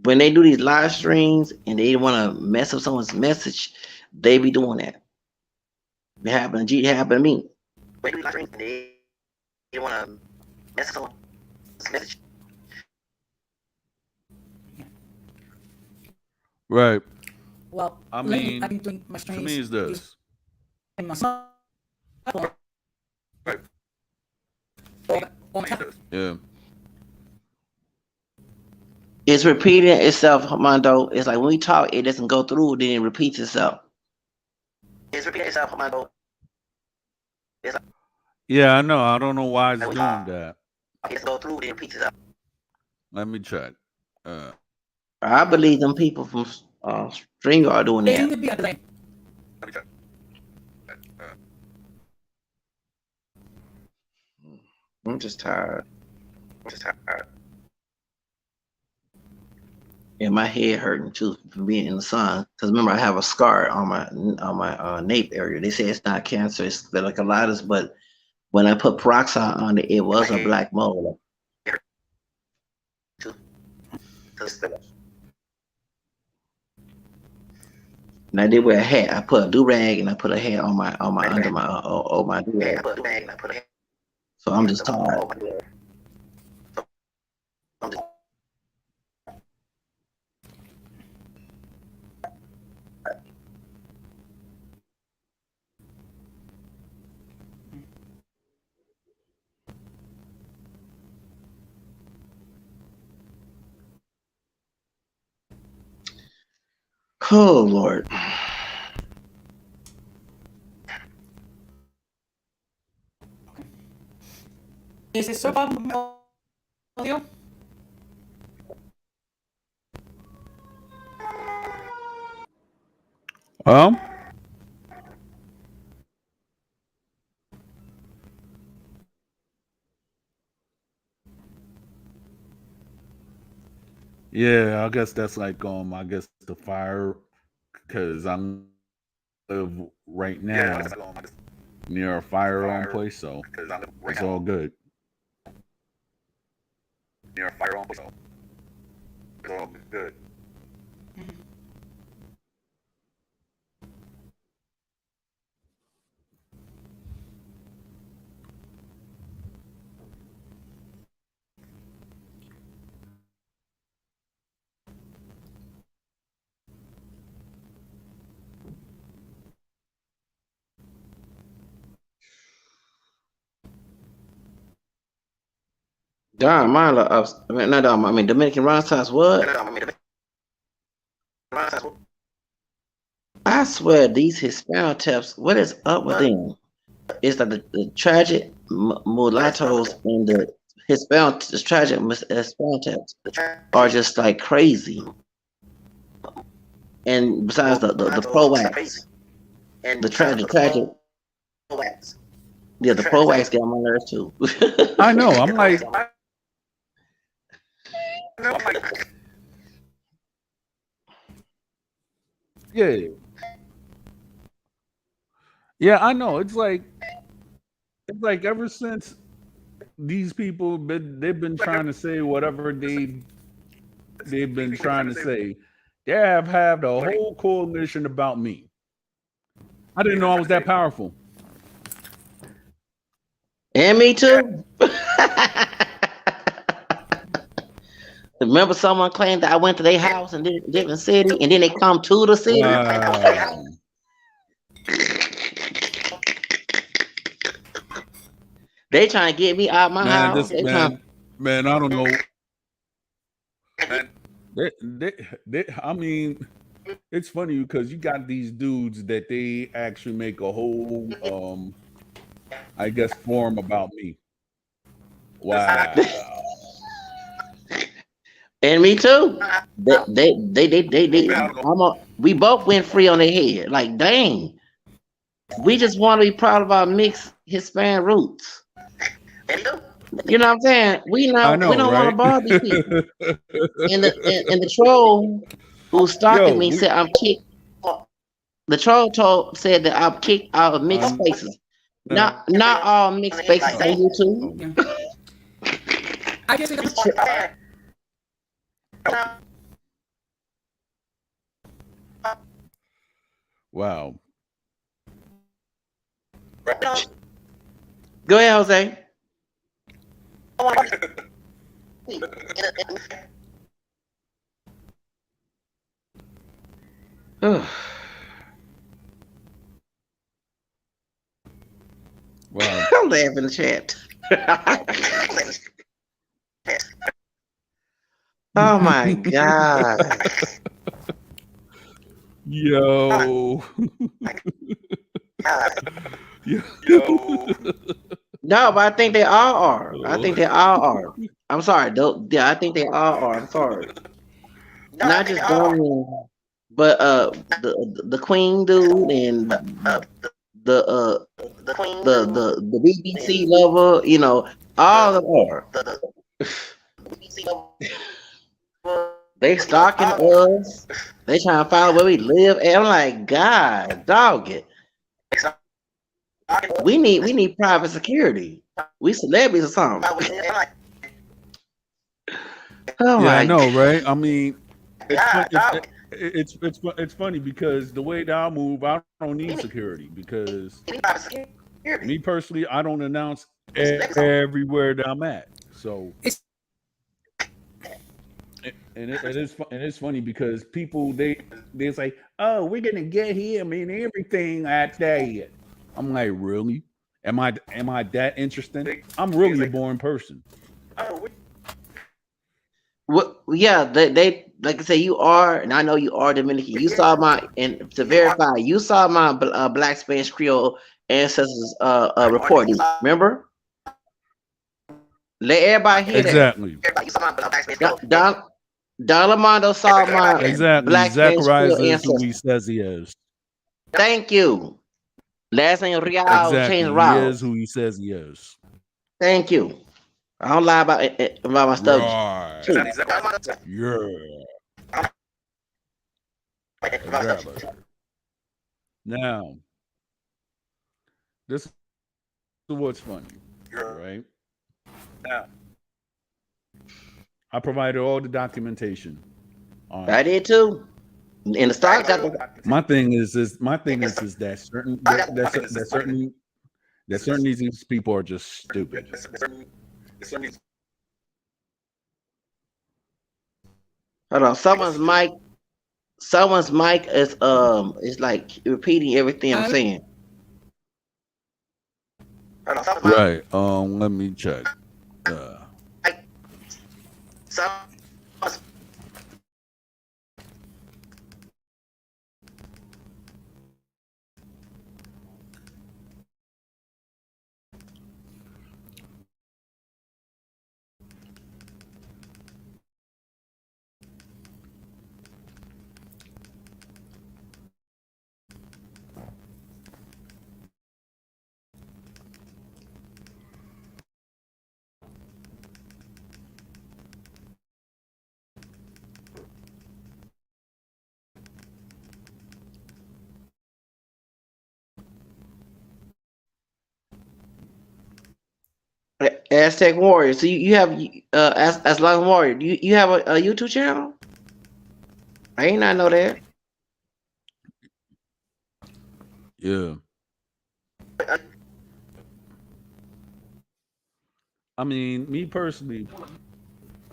When they do these live streams and they want to mess up someone's message, they be doing that. It happened. It happened to me. right. Well, I lately I've mean, been doing my to me, streams is this. using my cell phone Right. on my tablet. Yeah. It's repeating itself, Mondo. It's like when we talk, it doesn't go through, then it repeats itself. Yeah, I know. I don't know why it's doing that. Let me check. I believe them people from Stringer are doing They seem that. to be a delay. I'm just tired. And my head hurting too from being in the sun. Because remember, I have a scar on my nape area. They say it's not cancer, it's folliculitis, but when I put peroxide on it, it was a black mole. And I did wear a hat. I put a do rag and I put a hat on my under my on my do rag. So I'm just tired. Oh Lord. Is it so problem audio? Well, yeah, I guess that's like I guess the fire, because I'm live right now near a fire on place, so it's all good. Don Marla I mean not Don, I mean Dominican Renaissance what? I swear these Hispanic taps, what is up with them? It's like the tragic mulattoes and the Hispanic taps are just like crazy. And besides the pro wax, the tragic, yeah, the pro wax get on my nerves too. I know. I'm like, Yeah, yeah, I know. It's like ever since these people they've been trying to say whatever they've been trying to say. They have had a whole coalition about me. I didn't know I was that powerful. And me too. Remember someone claimed that I went to their house in a different city and then they come to the city? Wow, They trying to get me out my man, house. this They trying. man, I don't know. I mean, it's funny because you got these dudes that they actually make a whole, I guess, forum about me. Wow. And me too. We both went free on their head. Like, dang, we just want to be proud of our mixed Hispanic roots. You know what I'm saying? I We know, don't want to right? bother these people. And the troll who stalking Yo, me said I'm kicked. The troll said that I'm kicked out of mixed I'm spaces. uh, Not all mixed spaces on YouTube. oh, Yeah. I guess it's wow. Go ahead, Jose. Wow. I'm laughing in the chat. Oh my god. Yo. Yo. No, but I think they all are. I Oh. think they all are. I'm sorry. Yeah, I think they all are. I'm sorry. Not just Damian, but the Queen dude and the the BBC lover. You know, all of them are. They stalking us. They trying to find out where we live. And I'm like, God, dog it. We need private security. We celebrities or something. Oh Yeah, I my know, right? I mean, it's funny because the way that I move, I don't need security because me personally, I don't announce everywhere that I'm at. So it's and it's funny because people they say, "Oh, we're gonna get him and everything at that." I'm like, really? Am I that interesting? I'm really a boring person. What? Yeah, they like I say you are, and I know you are Dominican. You saw my and to verify, you saw my Black Spanish Creole ancestors recording. Remember? Let everybody hear that. Exactly. Don Don Armando saw my Exactly. Black Spanish Zacharias Creole is who he ancestors. says he is. Thank you. Last name Real, change Exactly. He is Rouse. who he says he is. Thank you. I don't lie about my stuff Right. too. Yeah. Exactly. Now, this is what's funny, right? I provided all the documentation on I it. did too. And the stock got the My thing is that certain these people are just stupid. hold on. Someone's mic is like repeating everything I'm saying. Right. Let me check. Uh, Aztec Warrior. So you have as Long Warrior. You have a YouTube channel? I ain't not know that. Yeah. I mean, me personally,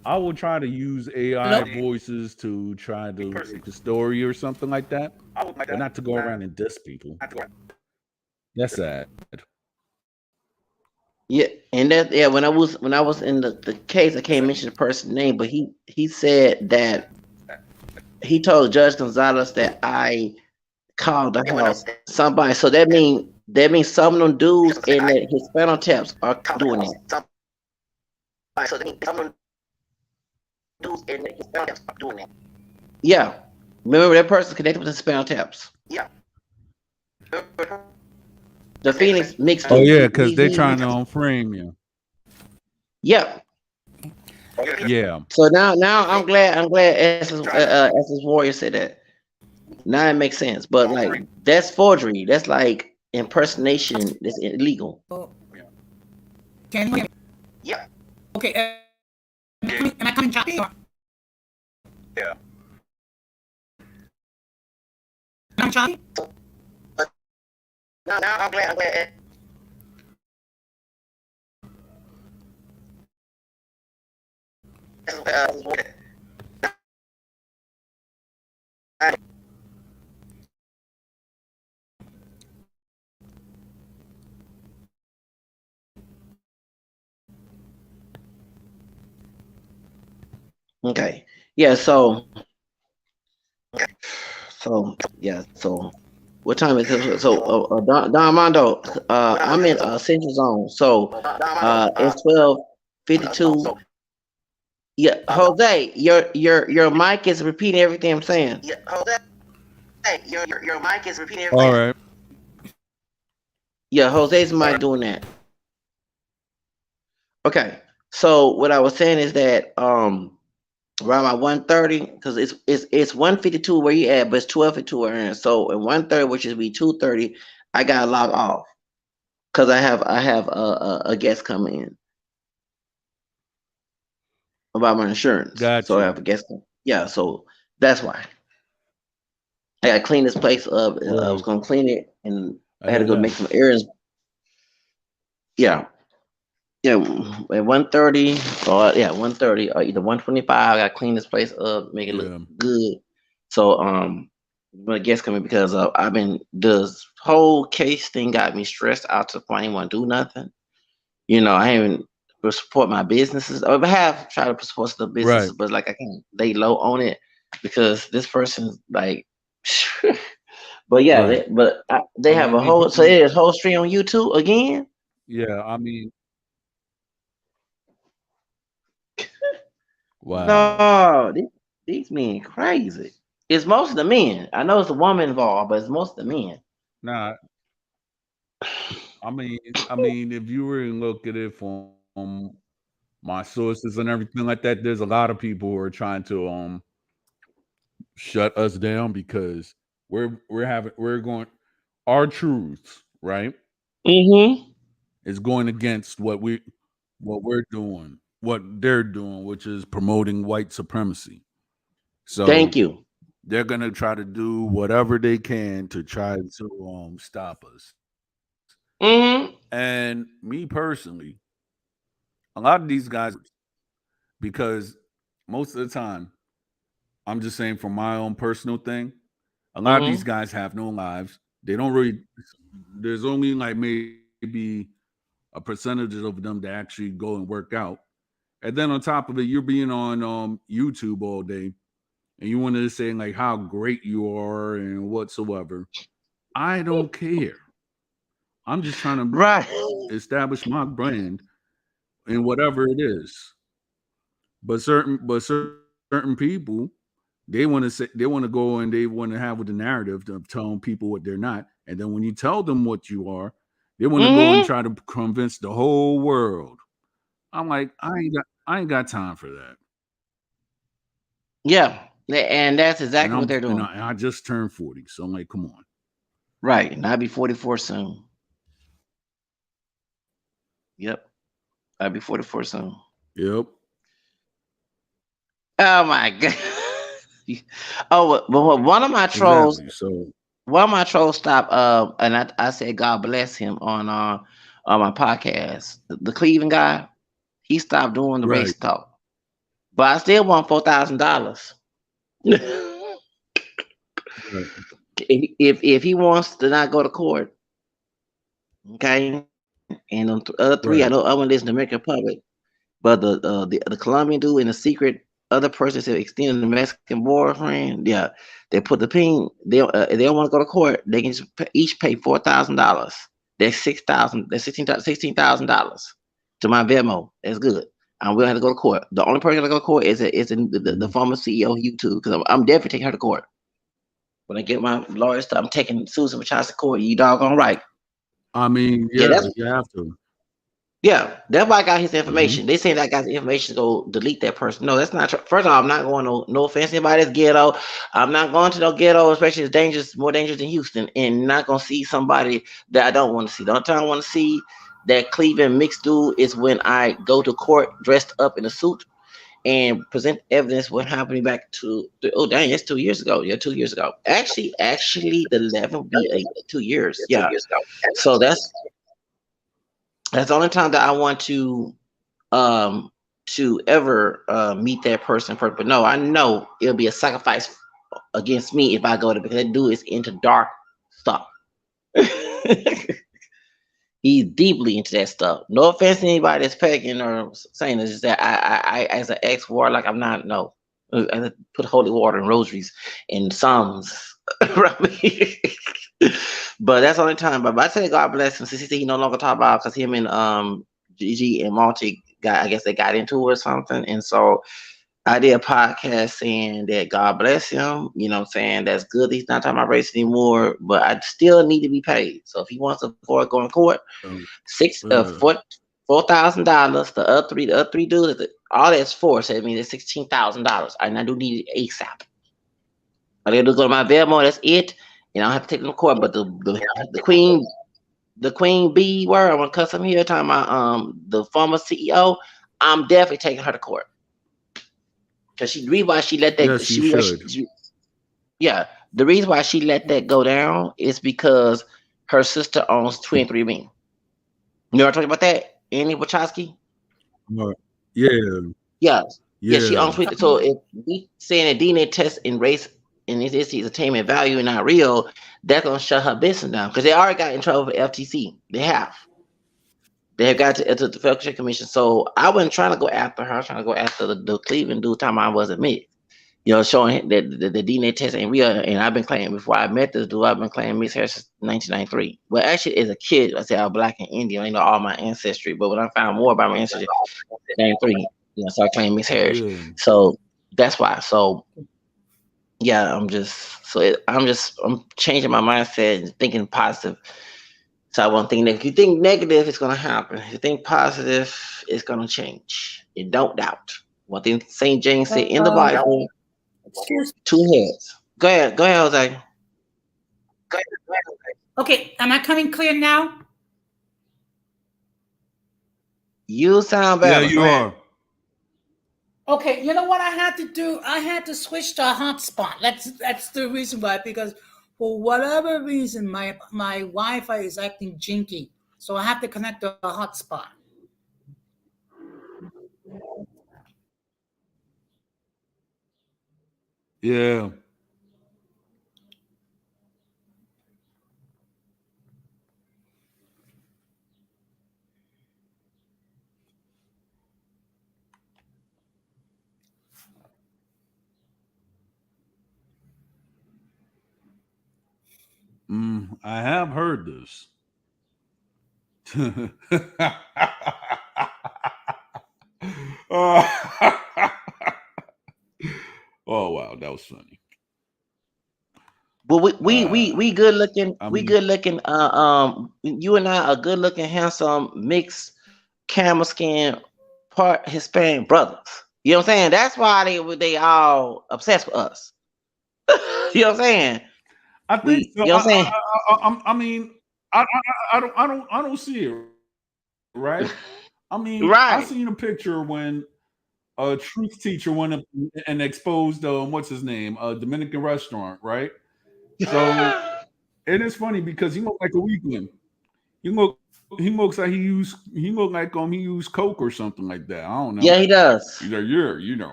I will try to use AI Hello? voices to try to make a story or something like that, but not to go around and diss people. That's sad. Yeah, and that yeah. When I was in the case, I can't mention the person's name, but he said that he told Judge Gonzalez that I called the house somebody. So that means some of them dudes in that Hispano taps are doing that. Yeah. Remember that person connected with the Hispano taps. The Phoenix mixed Oh dude. yeah, because they're He trying to frame you. yeah. Yeah. So now I'm glad as his warrior said that. Now it makes sense. But like that's forgery. That's like impersonation. That's illegal. Oh, can you hear me? Okay. Am I coming choppy or am I choppy? Okay. Yeah. So what time is it? So Don Armando, I'm in Central Zone. So it's 12:52. Yeah, Jose, your mic is repeating everything I'm saying. All right. Yeah, Jose's mic doing that. Okay. So what I was saying is that around my 1:30, because it's 1:52 where you at, but it's 12:52 where I am. So at 1:30, which is be 2:30, I gotta log off because I have a guest coming in about my insurance. Got So I you. have a guest. Yeah, so that's why I gotta clean this place up. I was Right. gonna clean it, and I I had to hear go that. make some errands. Yeah, yeah. At 1:30 or yeah 1:30 or either 1:25, I gotta clean this place up, make it look Yeah. good. So my guest coming because I've been this whole case thing got me stressed out to the point I didn't want to do nothing. I haven't support my businesses. I have tried to support the Right. businesses, but like I can't lay low on it because this person like. But yeah, Right. they I have mean, a me whole so personally, there's a whole stream on YouTube again. yeah. I mean, wow. No, these men crazy. It's most of the men. I know it's a woman involved, but it's most of the men. Nah. I mean, if you were to look at it from my sources and everything like that, there's a lot of people who are trying to shut us down because we're going our truths, right? Mm-hmm. Is going against what we're doing, what they're doing, which is promoting white supremacy. So Thank you. they're gonna try to do whatever they can to try to stop us. Mm-hmm. And me personally, a lot of these guys, because most of the time, I'm just saying from my own personal thing, a lot of these Mm-hmm. guys have no lives. They don't really. There's only like maybe a percentage of them that actually go and work out. And then on top of it, you're being on YouTube all day, and you want to say like how great you are and whatsoever. I don't care. I'm just trying to Right. establish my brand in whatever it is. But certain people, they want to go and they want to have with the narrative of telling people what they're not. And then when you tell them what you are, they want to go and Mm-hmm. try to convince the whole world. I'm like, I ain't got time for that. Yeah. And that's And exactly what I'm they're and doing. I, and I just turned 40, so I'm like, come on. Right. And I'll be 44 soon. Yep. I'll be 44 soon. Yep. Oh my god. But one of my trolls, Exactly. So stopped. And I said God bless him on my podcast. The Cleveland guy, he stopped doing the right. race talk, but I still want $4,000. if Right. if he wants to not go to court, okay, and the other three, I know I Right. want to listen to American Public, but the Colombian dude and the secret other person said extending the Mexican boyfriend, yeah, they put the ping. If they don't want to go to court, they can just each pay $4,000. That's 6,000. That's $16,000 to my Venmo. That's good. And we don't have to go to court. The only person that go to court is the Mhm. former CEO of YouTube, because I'm definitely taking her to court. When I get my lawyers, I'm taking Susan Wachowski to court. You doggone right. I mean, Yeah, yeah, you have to. yeah, that's why I got his Hmm. information. They saying that I got the information to go delete that person. No, that's not true. First of all, I'm not going no offense to anybody that's ghetto. I'm not going to no ghetto, especially it's dangerous, more dangerous than Houston, and not gonna see somebody that I don't want to see. The only time I want to see that Cleveland mixed dude is when I go to court dressed up in a suit and present evidence what happened back oh dang, it's 2 years ago. Yeah, 2 years ago. Actually the 11 will be 2 years. Yeah. So that's the only time that I want um to ever meet that person first. But no, I know it'll be a sacrifice against me if I go there, because that dude is into dark stuff. He's deeply into that stuff. No offense to anybody that's pegging or saying this, is that I as an ex warlock, I'm not, no. I put holy water and rosaries and psalms around me. But that's the only time. But I say God bless him. Since he no longer talk about, because him and Gigi and Monty got, I guess they got into it or something, and so I did a podcast saying that God bless him. You know what I'm saying? That's good. He's not talking about race anymore, but I still need to be paid. So if he wants to avoid going to court, Um, six uh, $4,000. The other three dudes, all that's four. So I mean, it's $16,000, and I do need it ASAP. All they do is go to my Venmo. That's it, and I don't have to take them to court. But the queen bee word, I want to cuss him here. Talking about the former CEO. I'm definitely taking her to court, because she, the reason why she let that, yes, you should. yeah, the reason why she let that go down is because her sister owns 23andMe. You know what I'm talking about, that Annie Wachowski? Right. Yeah, Yeah, yeah, she yeah. owns 20. So if we saying that DNA test and race and this is attainment value and not real, that's gonna shut her business down, because they already got in trouble with FTC. They have got to the Federal Trade Commission. So I wasn't trying to go after her. I was trying to go after the Cleveland dude. Time I wasn't me. You know, showing that the DNA test ain't real. And I've been claiming, before I met this dude, I've been claiming Miss Harris since 1993. Well, actually, as a kid, I said I was black and Indian. I know all my ancestry. But when I found more about my ancestry, 93, you know, so I claimed Miss Harris. Yeah. So that's why. So yeah, I'm changing my mindset and thinking positive. So I won't think negative. If you think negative, it's gonna happen. If you think positive, it's gonna change. And don't doubt. One thing Saint James said in the Bible, Excuse. two heads. Go ahead, Jose. Okay, am I coming clear now? You sound Yeah, better. Go you ahead. are. Okay, you know what I had to do? I had to switch to a hotspot. That's the reason why. Because for whatever reason, my Wi-Fi is acting jinky, so I have to connect to a hotspot. Yeah. I have heard this. Oh, oh wow, that was funny. But we good looking. I We mean, good looking. You and I are good looking, handsome, mixed, camel skin, part Hispanic brothers. You know what I'm saying? That's why they all obsessed with us. You know what I'm saying? I think We, so. you know what I'm saying? I mean, I don't see it right. I mean, I Right. seen a picture when a truth teacher went up and exposed what's his name, a Dominican restaurant, right? So it is funny because he looked like a weakling. He look he looks like he looked like he used coke or something like that. I don't Yeah, know. he does. He's like, yeah,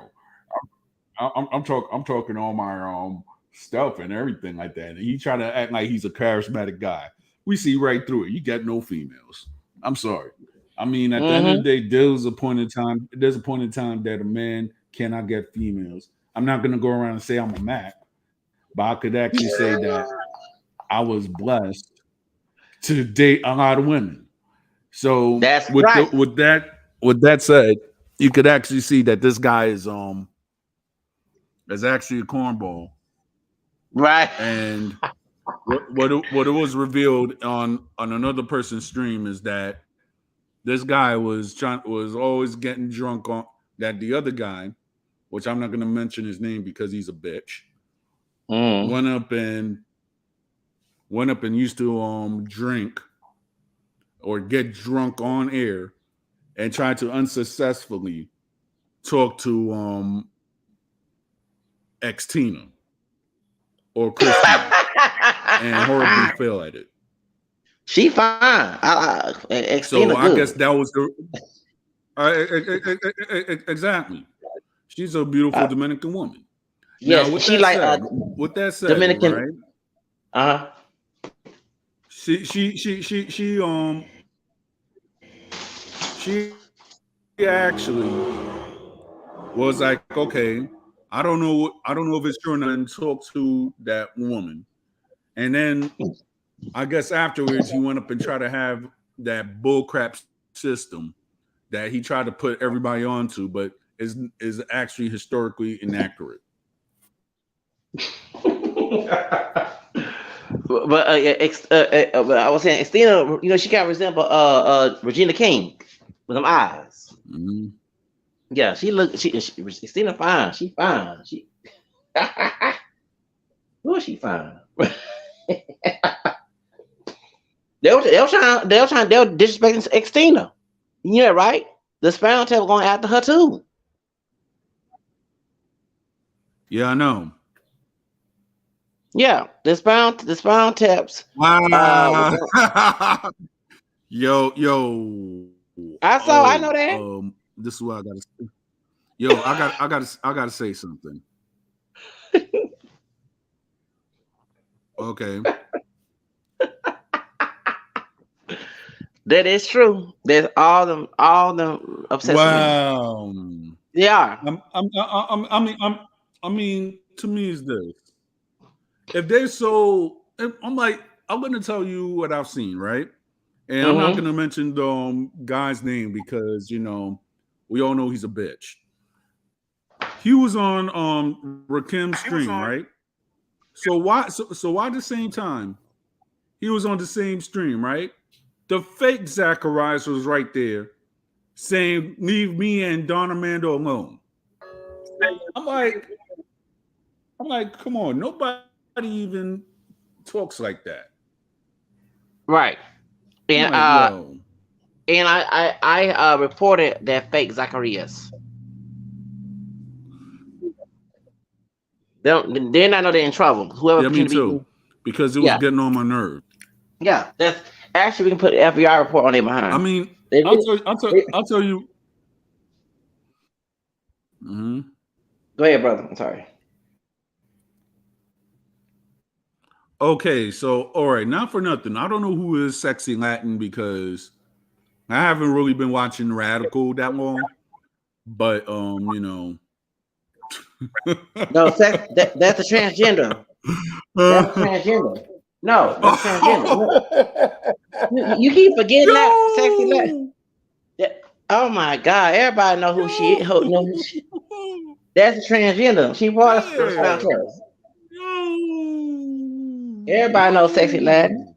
I'm talking all my stuff and everything like that. And he try to act like he's a charismatic guy. We see right through it. You got no females. I'm sorry. I mean, at the end of the Mm-hmm. day, there's a point in time. There's a point in time that a man cannot get females. I'm not gonna go around and say I'm a Mac, but I could actually say that I was blessed to date a lot of women. So That's right. with that said, you could actually see that this guy is actually a cornball. Right. And what it was revealed on another person's stream is that this guy was always getting drunk on that the other guy, which I'm not going to mention his name because he's a bitch, Mm. went up and used to drink or get drunk on air and tried to unsuccessfully talk to ex Tina or Christina and horribly fail at it. She fine. So Xtina I guess good. that was the exactly. She's a beautiful Uh, Dominican woman. Now, yes, she like with that said, Dominican. right? Uh She she actually was like, okay, I don't know if it's true or not, and talk to that woman. And then I guess afterwards he went up and tried to have that bullcrap system that he tried to put everybody onto, but is actually historically inaccurate. but I was saying Xtina, she kind of resemble Regina King with them eyes. Mm-hmm. Yeah, she Xtina fine. She fine. She who is she fine? they were disrespecting Xtina. Yeah, right. The Spound Table going after her too. Yeah, I know. Yeah, the Spound Taps. Wow. was yo. I know that. This is what I gotta say. Yo, I gotta say something. Okay. That is true. There's all them obsessed with me. Wow. They are. I mean, to me, is this. If they're so, I'm like, I'm gonna tell you what I've seen, right? And I'm not gonna mention the guy's name because we all know he's a bitch. He was on Rakim's stream, right? So why at the same time he was on the same stream, right? The fake Zacharias was right there saying, "Leave me and Don Armando alone." I'm like, come on, nobody even talks like that. Right. And I reported that fake Zacharias. Then I know they're in trouble. Whoever me too, because it was getting on my nerve. Yeah, that's actually we can put an FBI report on their behind. I mean, I'll tell you. Mm-hmm. Go ahead, brother. I'm sorry. Okay, so all right, not for nothing. I don't know who is Sexy Latin because I haven't really been watching Radical that long. But No, that's a transgender. That's transgender. No, that's transgender. You keep forgetting that Sexy Latin. Oh my God! Everybody know who she is. That's a transgender. She part of the Spound Tales. Everybody knows Sexy Latin.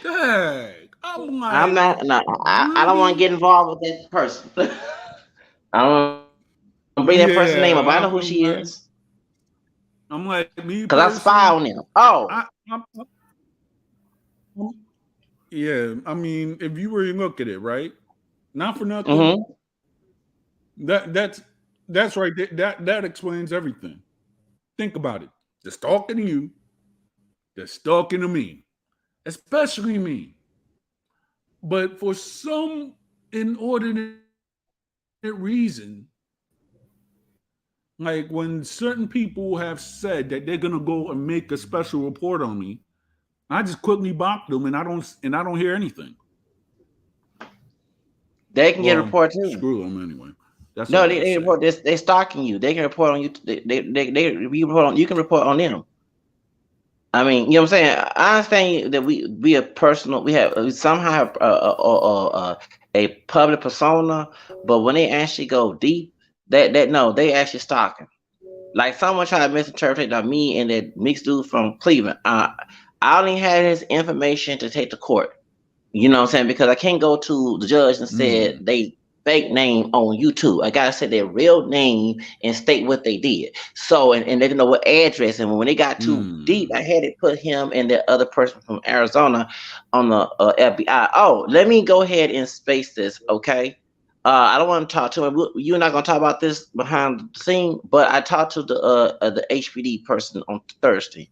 Dang, I'm not. No, I don't want to get involved with that person. I don't bring that person's name up. I know who she is. I'm like me because I spy on them. Oh, yeah. I mean, if you really look at it, right? Not for nothing. Mm-hmm. That's right. That explains everything. Think about it. They're stalking you. They're stalking to me, especially me. But for some inordinate reason, like when certain people have said that they're gonna go and make a special report on me, I just quickly block them, and I don't hear anything. They can get a Well, report too. screw them anyway. That's all No, I they, gotta they say. report this. They stalking you. They can report on you. You report on. You can report on them. I mean, you know what I'm saying. I understand that we are personal. We somehow have a public persona, but when they actually go deep, that no, they actually stalking. Like someone tried to misinterpret me and that mixed dude from Cleveland. I only had his information to take to court. You know what I'm saying? Because I can't go to the judge and said Mm. they fake name on YouTube. I gotta say their real name and state what they did. So and they know what address. And when they got too deep, Mm. I had to put him and the other person from Arizona on the FBI. Oh, let me go ahead and space this, okay? I don't want to talk to him. You're not gonna talk about this behind the scene, but I talked to the HPD person on Thursday.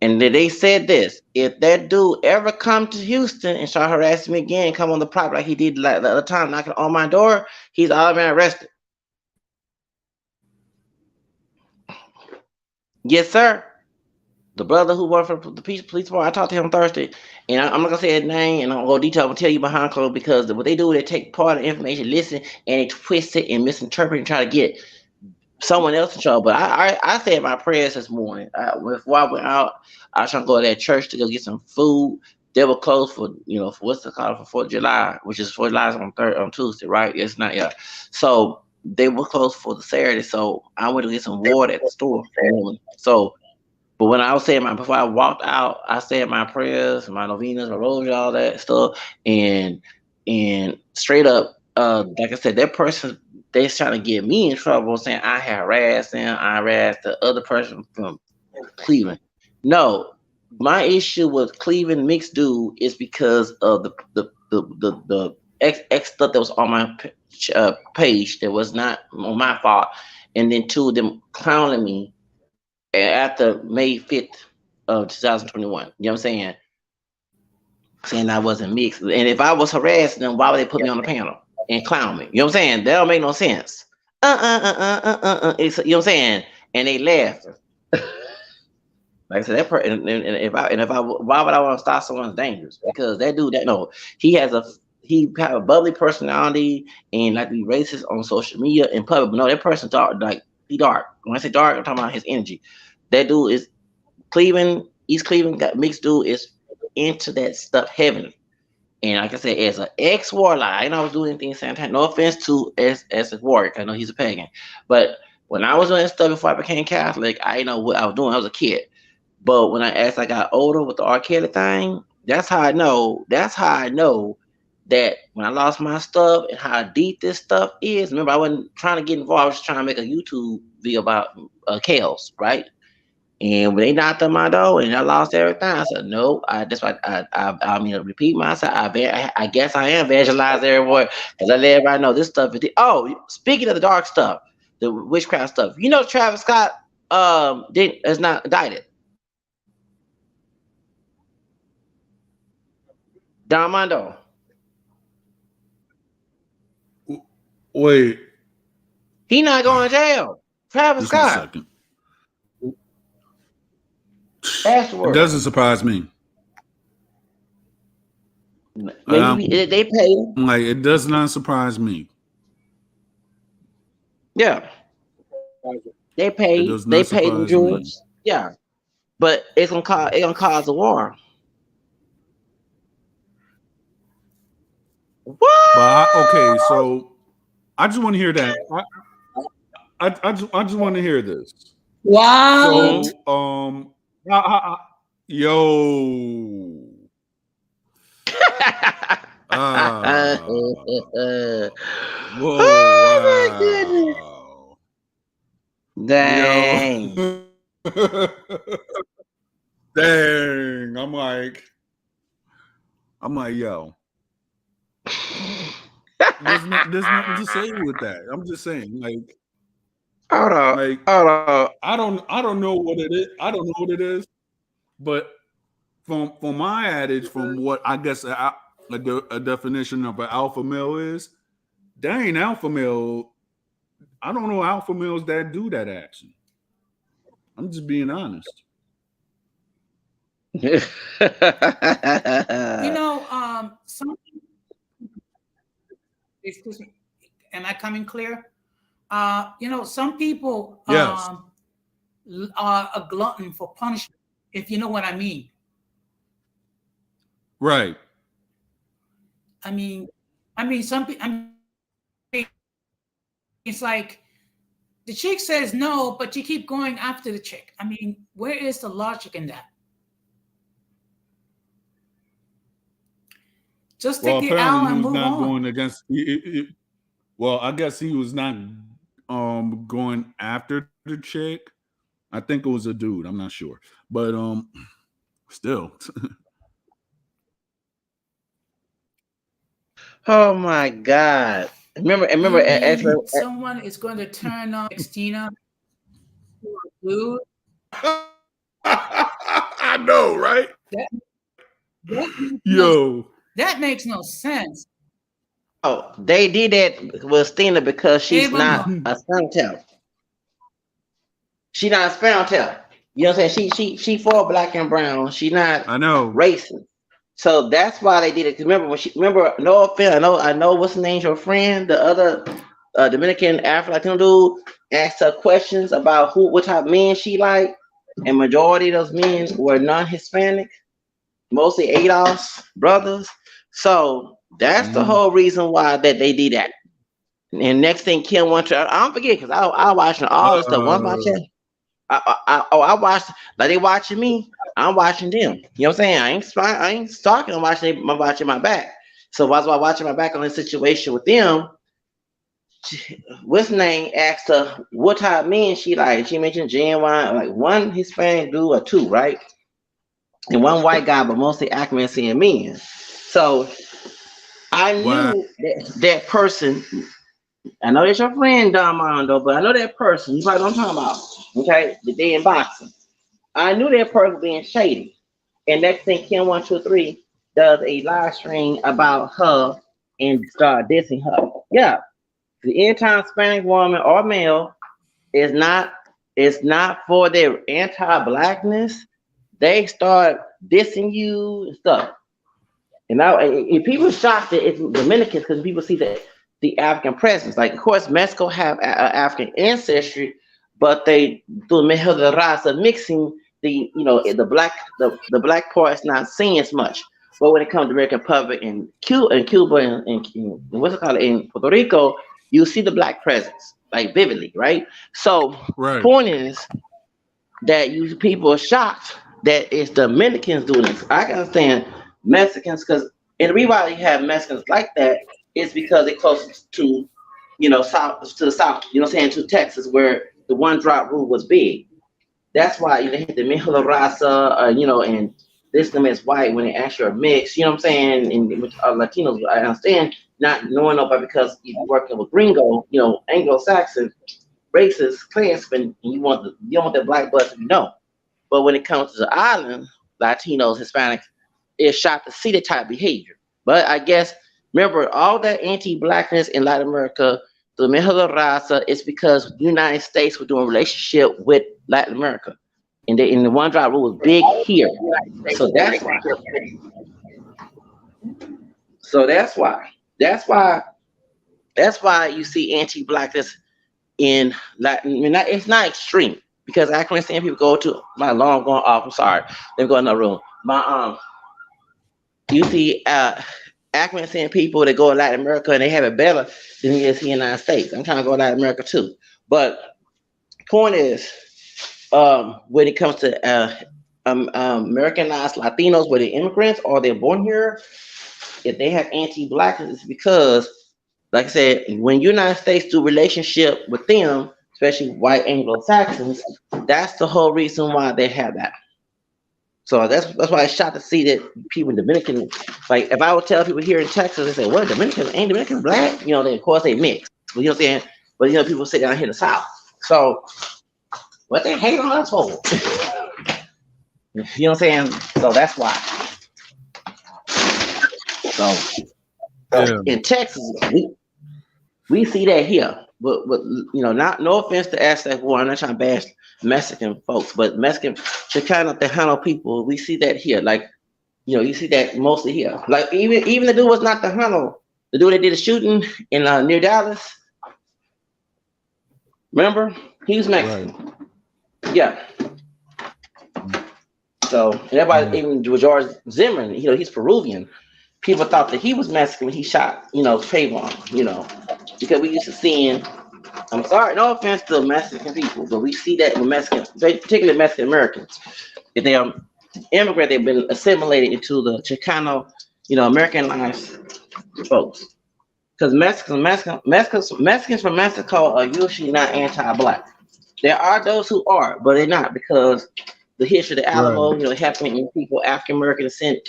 And they said this: if that dude ever come to Houston and start harassing me again, come on the property like he did like the other time, knocking on my door, he's automatically arrested. Yes, sir. The brother who worked for the police department, I talked to him Thursday, and I'm not gonna say his name, and I'm gonna go detail. I'm gonna tell you behind closed because what they do, they take part of the information, listen, and they twist it and misinterpret and try to get someone else in trouble. But I said my prayers this morning. Before I went out, I was trying to go to that church to go get some food. They were closed for for what's the call for 4th of July, which is 4th of July on Tuesday, right? It's not yet. So they were closed for the Saturday. So I went to get some water at the store. So but when I was saying before I walked out, I said my prayers, my novenas, my rosary, all that stuff, and straight up, like I said, that person they's trying to get me in trouble, saying I harassed them, I harassed the other person from Cleveland. No, my issue with Cleveland mixed dude is because of the X stuff that was on my page that was not on my fault, and then two of them clowning me after May 5th of 2021. You know what I'm saying? Saying I wasn't mixed. And if I was harassing them, why would they put me on the panel and clown me? You know what I'm saying? That don't make no sense. You know what I'm saying? And they laughed. Like I said, and if I why would I want to stop someone's dangerous? Because that dude, that no, he has a he have a bubbly personality and like be racist on social media in public. But no, that person dark, like he dark. When I say dark, I'm talking about his energy. That dude is Cleveland, East Cleveland got mixed dude is into that stuff heavily. And like I said, as an ex warlock, I know I was doing anything same time. No offense to as a warrior, I know he's a pagan. But when I was doing stuff before I became Catholic, I know what I was doing. I was a kid. But when as I got older with the R. Kelly thing, that's how I know. That's how I know that when I lost my stuff and how deep this stuff is. Remember, I wasn't trying to get involved. I was just trying to make a YouTube video about Kales, right? And when they knocked on my door and I lost everything, I said, no, that's why I mean, to repeat myself. I guess I am evangelized everywhere because I let everybody know this stuff is. Oh, speaking of the dark stuff, the witchcraft stuff, Travis Scott is not indicted. Don Armando, Wait, he not going to jail. Travis just one Scott, second. It afterward. doesn't surprise me. Maybe they pay him. Like it does not surprise me. Yeah, It does they not paid them surprise me. jewels. Yeah, but it's gonna cause a war. Okay, What? so I just want to hear that. I just want to hear this. Wow. Mhm. So, yo, ah, whoa, Oh my goodness. wow, yo, Dang. dang. I'm like, yo, there's nothing to say with that. I'm just saying, Hold on, like hold on. I don't know what it is. I don't know what it is, but from my adage, from what I guess a definition of an alpha male is, there ain't alpha male. I don't know alpha males that do that action. I'm just being honest. You know, some excuse me, am I coming clear? You know, some people Yes, are a glutton for punishment, if you know what I mean. right. I mean, some people. I mean, it's like the chick says no, but you keep going after the chick. I mean, where is the logic in that? Just Well, take the apparently L he and was move not on. going against. Well, I guess he was not going after the chick. I think it was a dude. I'm not sure, but still. Oh my God! Remember, You actually, mean someone is going to turn on Christina to a dude? I know, right? That, that, makes no, Yo, that makes no sense. oh, they did that with Stina because she's Even not a sperm tell. She not a sperm tell. You know what I'm saying? She for black and brown. She not I know. racist. So that's why they did it. 'Cause remember when she remember no offense. I know what's the name your friend, the other Dominican Afro Latino dude asked her questions about what type of men she like, and majority of those men were non-Hispanic, mostly ADOS brothers. So that's the Mhm. whole reason why that they did that. And next thing Kim went to, I don't forget because I watching all this stuff one by Uh, one. I watched like they watching me. I'm watching them. You know what I'm saying? I ain't stalking. I'm watching my back. So while I watching my back on this situation with them, what's name asked her what type of men she like. She mentioned genuine, like one Hispanic dude or two, right? And one white guy, but mostly accuracy and men. So I wow. knew that person. I know that's your friend, Armando, but I know that person. You probably know what I'm talking about. Okay, the day in boxing. I knew that person being shady. And next thing, Kim 123 does a live stream about her and start dissing her. Yeah, the anytime Hispanic woman or male is not for their anti-blackness, they start dissing you and stuff. And now, if people shocked that it's Dominicans because people see the African presence. Like, of course, Mexico have African ancestry, but they do the raza mixing the black part is not seen as much. But when it comes to American Republic and Cuba and what's it called in Puerto Rico, you see the black presence like vividly, right? So, Right. point is that you people are shocked that it's Dominicans doing this. I can understand Mexicans because and the reason why you have Mexicans like that is because they're close to south to the south. You know what I'm saying, to Texas where the one drop rule was big. That's why you hit the Mejula Raza, and this them as white when they actually are mixed. You know what I'm saying? And with Latinos, I understand not knowing nobody because you're working with gringo, Anglo-Saxon racist clansmen, and you don't want that black blood to be known. But when it comes to the island, Latinos, Hispanics, it's shocked to see the type of behavior. But I guess remember all that anti-blackness in Latin America, the Mejía Raza, is because the United States were doing relationship with Latin America, and the one drop rule was big here. So that's why. So that's why. That's why. That's why you see anti-blackness in Latin. I mean, it's not extreme because I can understand people go to my alarm going off. I'm sorry. Let me go in another room. My you see African saying people that go to Latin America and they have it better than you see in the United States. I'm trying to go to Latin America too. But point is, when it comes to Americanized Latinos, whether they're immigrants or they're born here, if they have anti-blackness, it's because, like I said, when United States do relationship with them, especially white Anglo Saxons, that's the whole reason why they have that. So that's why it's shocked to see that people in Dominican, like if I would tell people here in Texas, they say, "What Dominicans ain't Dominicans black?" They of course they mix. But you know what I'm saying? But people sit down here in the South. So what they hate on us for? You know what I'm saying? So that's why. So Yeah. in Texas, we see that here. But not no offense to Aztec War. I'm not trying to bash Mexican folks, but Mexican Chicano Tejano people, we see that here. Like, you see that mostly here. Like even the dude was not Tejano. The dude that did the shooting in near Dallas. Remember? He was Mexican. Right. Yeah. So everybody, even George Zimmerman, he's Peruvian. People thought that he was Mexican when he shot, Trayvon, because we used to seeing. I'm sorry, no offense to Mexican people, but we see that with Mexican, particularly Mexican Americans, if they are immigrant, they've been assimilated into the Chicano, Americanized folks. Because Mexicans from Mexico are usually not anti-black. There are those who are, but they're not, because the history of the Alamo, right. Happening in people, African American descent,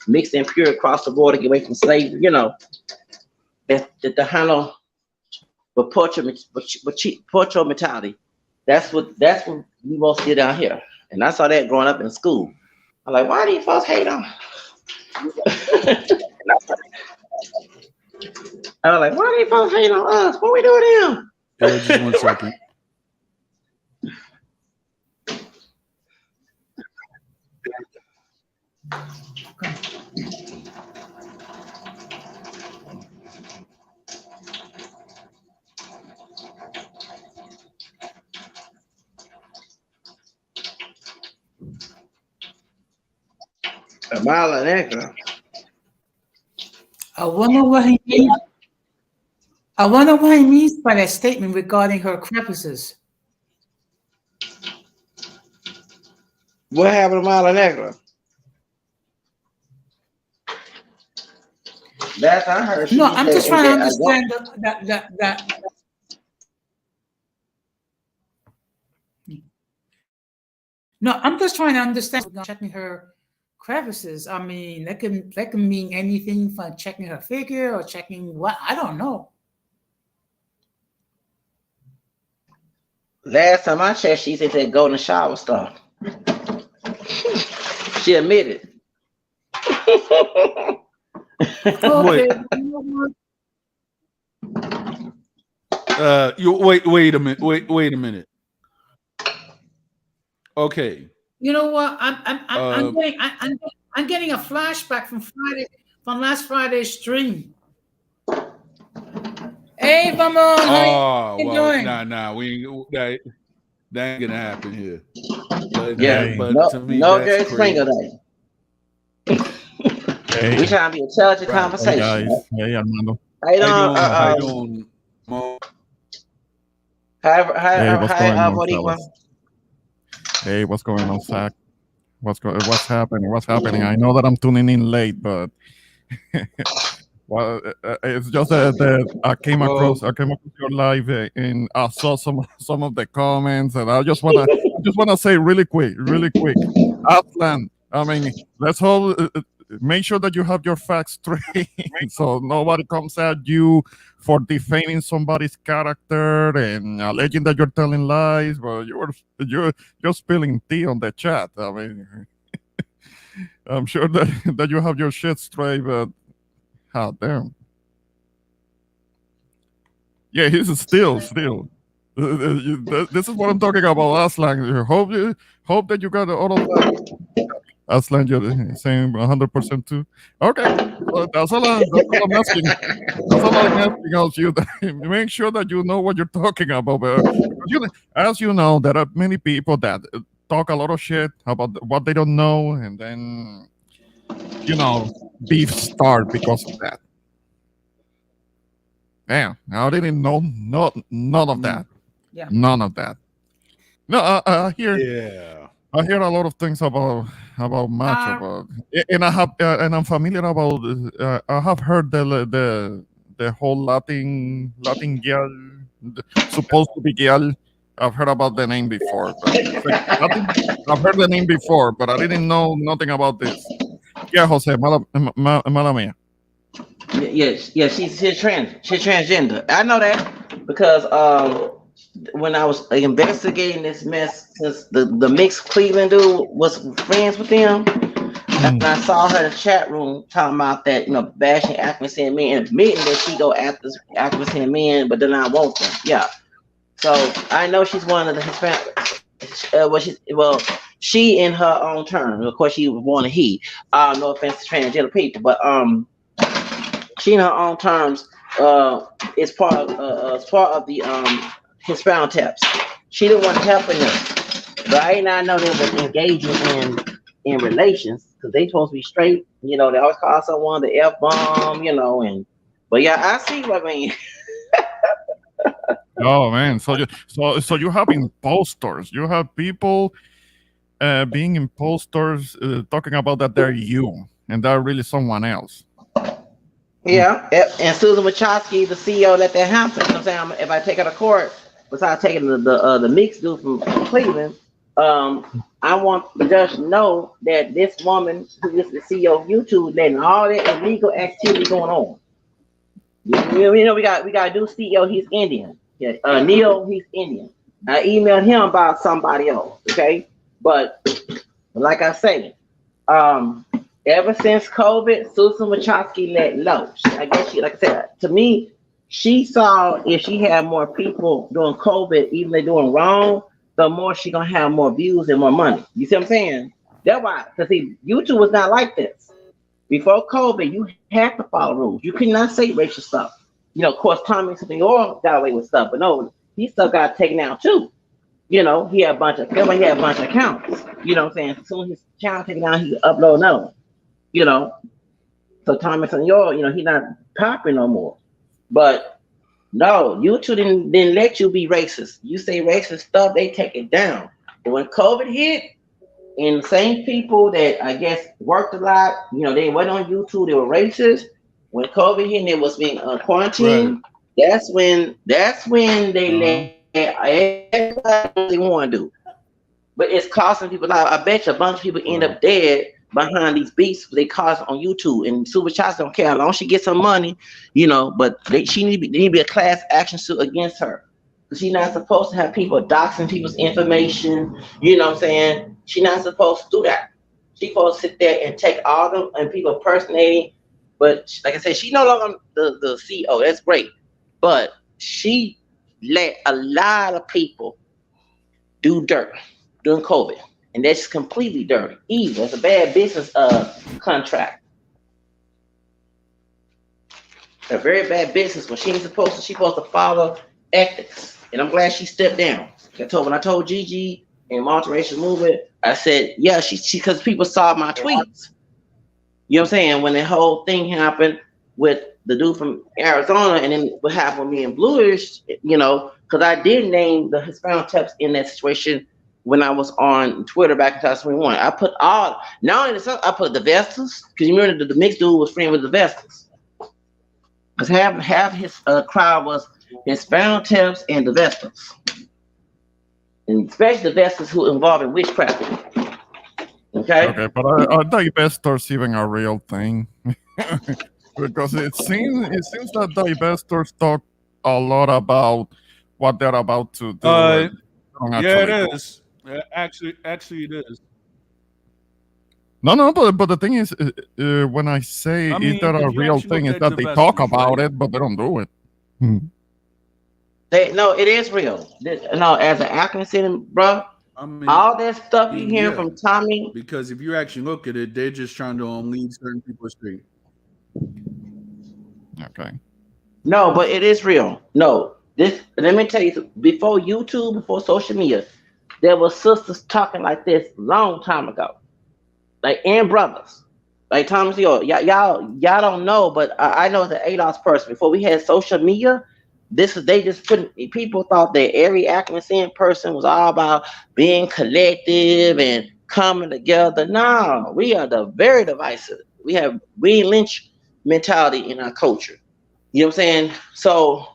mixed and pure across the border, get away from slavery, the Tejano, but Pocho mentality. That's what we most see down here, and I saw that growing up in school. I'm like, why do you folks hate on? I was like, why do you folks hate on us? What we doing to them? Yeah, just 1 second. A mile an acre. I wonder what he means. I wonder what he means by that statement regarding her crevices. What happened to Mile Negra? That's I heard. No, I'm just trying to understand that. No, I'm just trying to understand. Checking her crevices. I mean, that can mean anything from checking her figure or checking what, I don't know. Last time I checked, she said that golden shower stuff. She admitted. Okay. Wait a minute. Okay. You know what? I'm getting a flashback from last Friday's stream. Hey, Vamon, how you doing? Nah, that ain't gonna happen here. But to me, no Jerry Springer Day. Hey. We trying to be intelligent conversation. Hey guys, hey Armando. How you doing? Hey, what's going on, Zach? What's happening? I know that I'm tuning in late, but well, it's just that I came across your live and I saw some of the comments, and I just wanna say really quick, Atlan. I mean, let's all make sure that you have your facts straight, so nobody comes at you for defaming somebody's character and alleging that you're telling lies. But you're spilling tea on the chat. I mean, I'm sure that you have your shit straight, but how damn. Yeah, he's still. This is what I'm talking about, Aslan. Hope that you got all of that. Aslan, you're saying 100% too. Okay, well, that's all I'm asking. That's all I'm asking of you. Make sure that you know what you're talking about. As you know, there are many people that talk a lot of shit about what they don't know, and then beef start because of that. Damn, I didn't know none of that. Yeah. None of that. No, I hear. Yeah. I hear a lot of things about Macho, and I'm familiar about. I have heard the whole Latin girl, supposed to be girl, I've heard about the name before, but I've heard the name before, but I didn't know nothing about this. Yeah, Jose, mala mía. Yes, she's transgender. I know that because when I was investigating this mess, since the mixed Cleveland dude was friends with them, and I saw her in the chat room talking about that, bashing African men, admitting that she go after African men, but then I want them. Yeah, so I know she's one of the Hispanic. She in her own terms. Of course, she was born a he. No offense to transgender people, but she in her own terms is part of the Hispanic taps. She the one helping them, but I did not know they was engaging in relations because they supposed to be straight. They always call someone the F bomb, but yeah, I see what I mean. Oh man, so you have imposters. You have people being imposters, talking about that they're you and they're really someone else. Yeah, and Susan Wachowski, the CEO, let that happen. You know what I'm saying? If I take her to court, besides taking the mixed dude from Cleveland, I want the judge to know that this woman, who is the CEO of YouTube, letting all that illegal activity going on. We got a new CEO. He's Indian. Yeah, Neil, he's Indian. I emailed him about somebody else. Okay, but like I say, ever since COVID, Susan Wachowski let low. I guess like I said, to me, she saw if she had more people doing COVID, even they doing wrong, the more she gonna have more views and more money. You see what I'm saying? That's why, because YouTube was not like this. Before COVID, you had to follow rules. You could not say racial stuff. Of course, Tommy Sotomayor got away with stuff, but no, he still got taken out too. He had a bunch of accounts. You know what I'm saying? As soon as his channel taken down, he could upload another one. So Tommy Sotomayor, he's not popular no more. But no, YouTube didn't let you be racist. You say racist stuff, they take it down. And when COVID hit, and the same people that I guess worked a lot, they went on YouTube, they were racist. When COVID hit and it was being quarantined, right. That's when they let everybody they want to do. But it's costing people lives. I bet you a bunch of people end up dead behind these beats they cause on YouTube. And Super Shots don't care. As long as she gets some money, but she need to be a class action suit against her. She's not supposed to have people doxing people's information. You know what I'm saying? She's not supposed to do that. She's supposed to sit there and take all them and people impersonating. But like I said, she no longer the CEO. That's great. But she let a lot of people do dirt during COVID. And that's completely dirty. Evil. It's a bad business contract. A very bad business when she's supposed to follow ethics. And I'm glad she stepped down. When I told Gigi and multiracial movement, I said, yeah, she because people saw my tweets. You know what I'm saying? When the whole thing happened with the dude from Arizona, and then what happened with me and Bluish, because I did name the Hispanic Taps in that situation when I was on Twitter back in 2021. I put I put the Vestas, because you remember the mixed dude was friend with the Vestas. Because half his crowd was Hispanic Taps and the Vestas. And especially the Vestas who involved in witchcraft. Okay, but are divestors even a real thing? Because it seems that divestors talk a lot about what they're about to do. Yeah, it is. Actually, it is. No, but the thing is, when I say is that a real thing, is that they talk about it, but they don't do it. No, it is real. As an African citizen, bro. All that stuff you hear from Tommy. Because if you actually look at it, they're just trying to lead certain people astray. Okay. No, but it is real. No, let me tell you, before YouTube, before social media, there were sisters talking like this long time ago. And brothers. Like Thomas, y'all don't know, but I know as an ADOS person, before we had social media, they just couldn't. People thought that every African person was all about being collective and coming together. No, we are very divisive. We have Lynch mentality in our culture. You know what I'm saying? So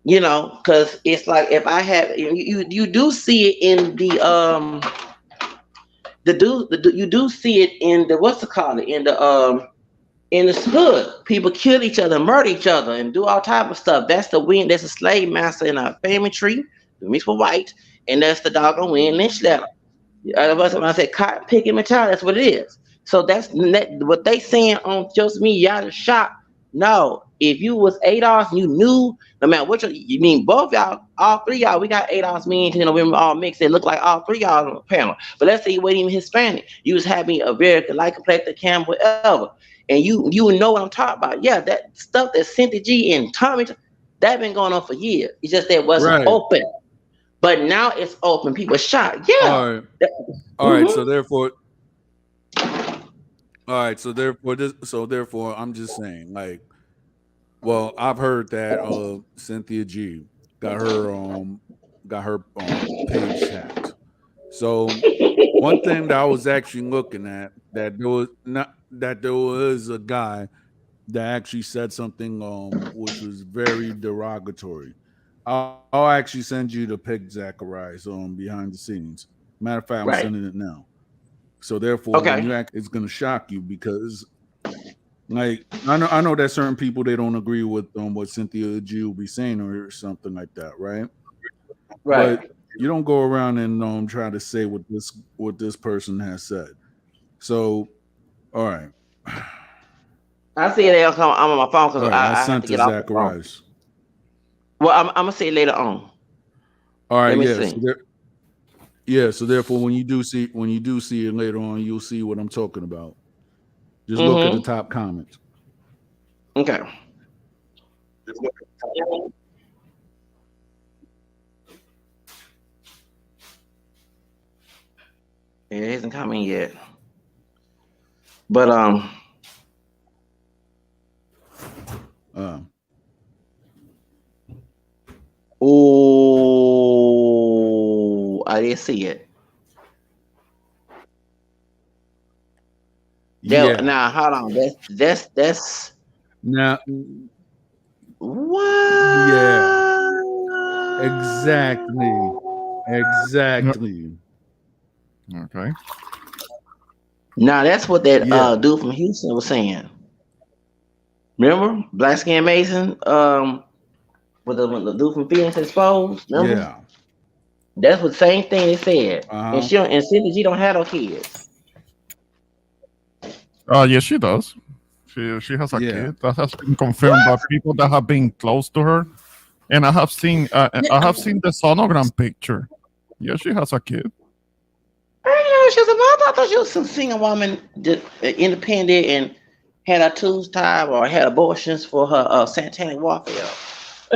Because it's like if I have you do see it in you do see it in the what's it called in the hood. People kill each other, murder each other, and do all type of stuff. That's a slave master in a family tree mixed with white, and that's the doggone Win Lynch letter. When I say cotton picking mentality, that's what it is. So what they saying on social media. Y'all just shocked. No, if you was ADOS and you knew, no matter what you mean, both y'all, all three y'all, we got ADOS, me and women all mixed. It look like all three y'all on the panel. But let's say you weren't even Hispanic. You was having a very light complected cam, whatever, and you know what I'm talking about. Yeah, that stuff that Cynthia G and Tommy, that been going on for years. It's just that it wasn't Right. open. But now it's open. People shocked. Yeah. All right. All right. So therefore, I'm just saying, like, well, I've heard that Cynthia G got her page hacked. So one thing that I was actually looking at, that there was a guy that actually said something which was very derogatory. I'll actually send you the pic, Zacharias, behind the scenes. Matter of fact, I'm Right. sending it now. So therefore, when Okay. it's gonna shock you because, like, I know that certain people, they don't agree with what Cynthia G will be saying or something like that, right? Right. But you don't go around and try to say what this person has said. So, all right, I see it. I'm on my phone because all right, I I have sent to to get off the phone. Zacharias. Well, I'm gonna see it later on. All right, Let me yeah. see. So therefore, when you do see it later on, you'll see what I'm talking about. Just look at the Mm-hmm. top comments. Okay. It hasn't come in yet. But Uh, oh, I didn't see it. yeah. Now hold on. That's Now, yeah. Exactly. what? Exactly. Okay. Now that's what that Yeah. dude from Houston was saying. Remember, Black Skin Mason, with the dude from Phoenix exposed. Remember, Yeah. that's what same thing they said. And Uh-huh. Cindy G don't have no kids. Yes, she does. She has a Yeah. kid that has been confirmed by people that have been close to her, and I have seen the sonogram picture. Yeah, she has a kid. I didn't know she was a mother. I thought she was some single woman, independent, and had her tubes tied or had abortions for her satanic warfare.